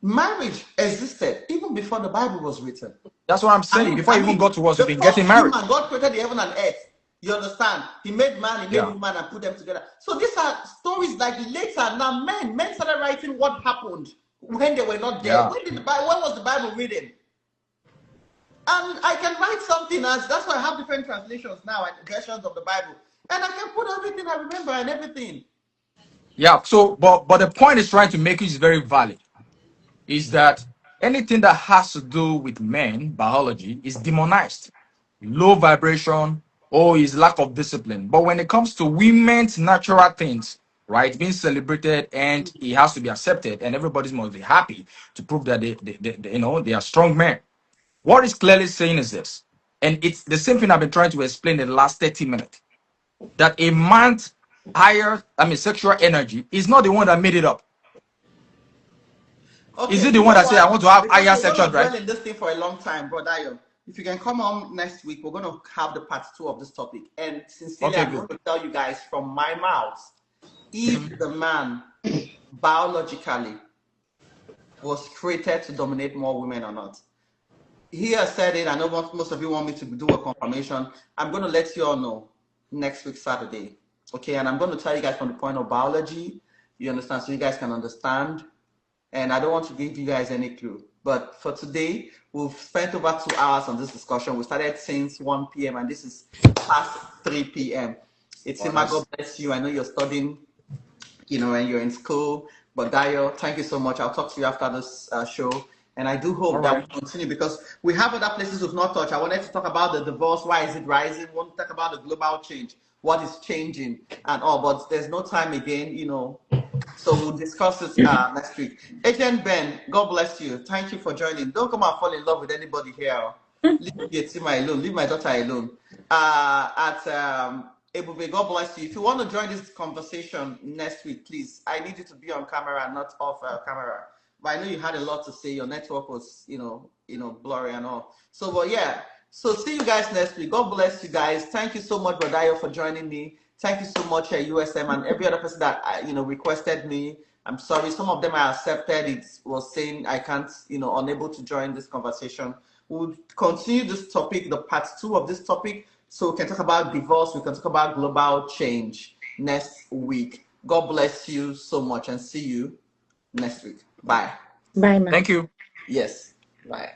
Marriage existed even before the Bible was written. That's what I'm saying. Before you even got to us, the we've been first getting married. human, God created the heaven and earth. You understand? He made man, he made Yeah. woman, and put them together. So these are stories like later. Now, men started writing what happened when they were not there. Yeah. When was the Bible written? And I can write something as that's why I have different translations now and versions of the Bible, and I can put everything I remember and everything. Yeah. So, but the point is trying to make is very valid. Is that anything that has to do with men, biology, is demonized. Low vibration, or is lack of discipline. But when it comes to women's natural things, right, being celebrated and it has to be accepted, and everybody must be happy to prove that they are strong men. What it's clearly saying is this, and it's the same thing I've been trying to explain in the last 30 minutes, that a man's sexual energy is not the one that made it up. Okay, Is it the one that say I want to have higher sexual drive? We're drive? going to dwell in this thing for a long time, Bro Dayo. If you can come on next week, we're going to have the part 2 of this topic. And sincerely, Okay, I'm good. going to tell you guys from my mouth, if the man biologically was created to dominate more women or not. He has said it. I know most of you want me to do a confirmation. I'm going to let you all know next week, Saturday. Okay, and I'm going to tell you guys from the point of biology. You understand? So you guys can understand. And I don't want to give you guys any clue. But for today, we've spent over 2 hours on this discussion. We started since 1 p.m. and this is past 3 p.m. It's Ima, God bless you. I know you're studying, and you're in school. But Dayo, thank you so much. I'll talk to you after this show. And I do hope that we continue because we have other places we've not touched. I wanted to talk about the divorce. Why is it rising? We want to talk about the global change. What is changing and all. But there's no time again, So we'll discuss it next week. Agent Ben, God bless you. Thank you for joining. Don't come and fall in love with anybody here. Leave Yetima alone. Leave my daughter alone. Ebube, God bless you. If you want to join this conversation next week, please, I need you to be on camera, not off camera. But I know you had a lot to say. Your network was, blurry and all. So, but yeah. So see you guys next week. God bless you guys. Thank you so much, Badayo, for joining me. Thank you so much, USM, and every other person that requested me. I'm sorry, some of them I accepted. It was saying I can't, unable to join this conversation. We'll continue this topic, the part 2 of this topic, so we can talk about divorce. We can talk about global change next week. God bless you so much, and see you next week. Bye. Bye, man. Thank you. Yes. Bye.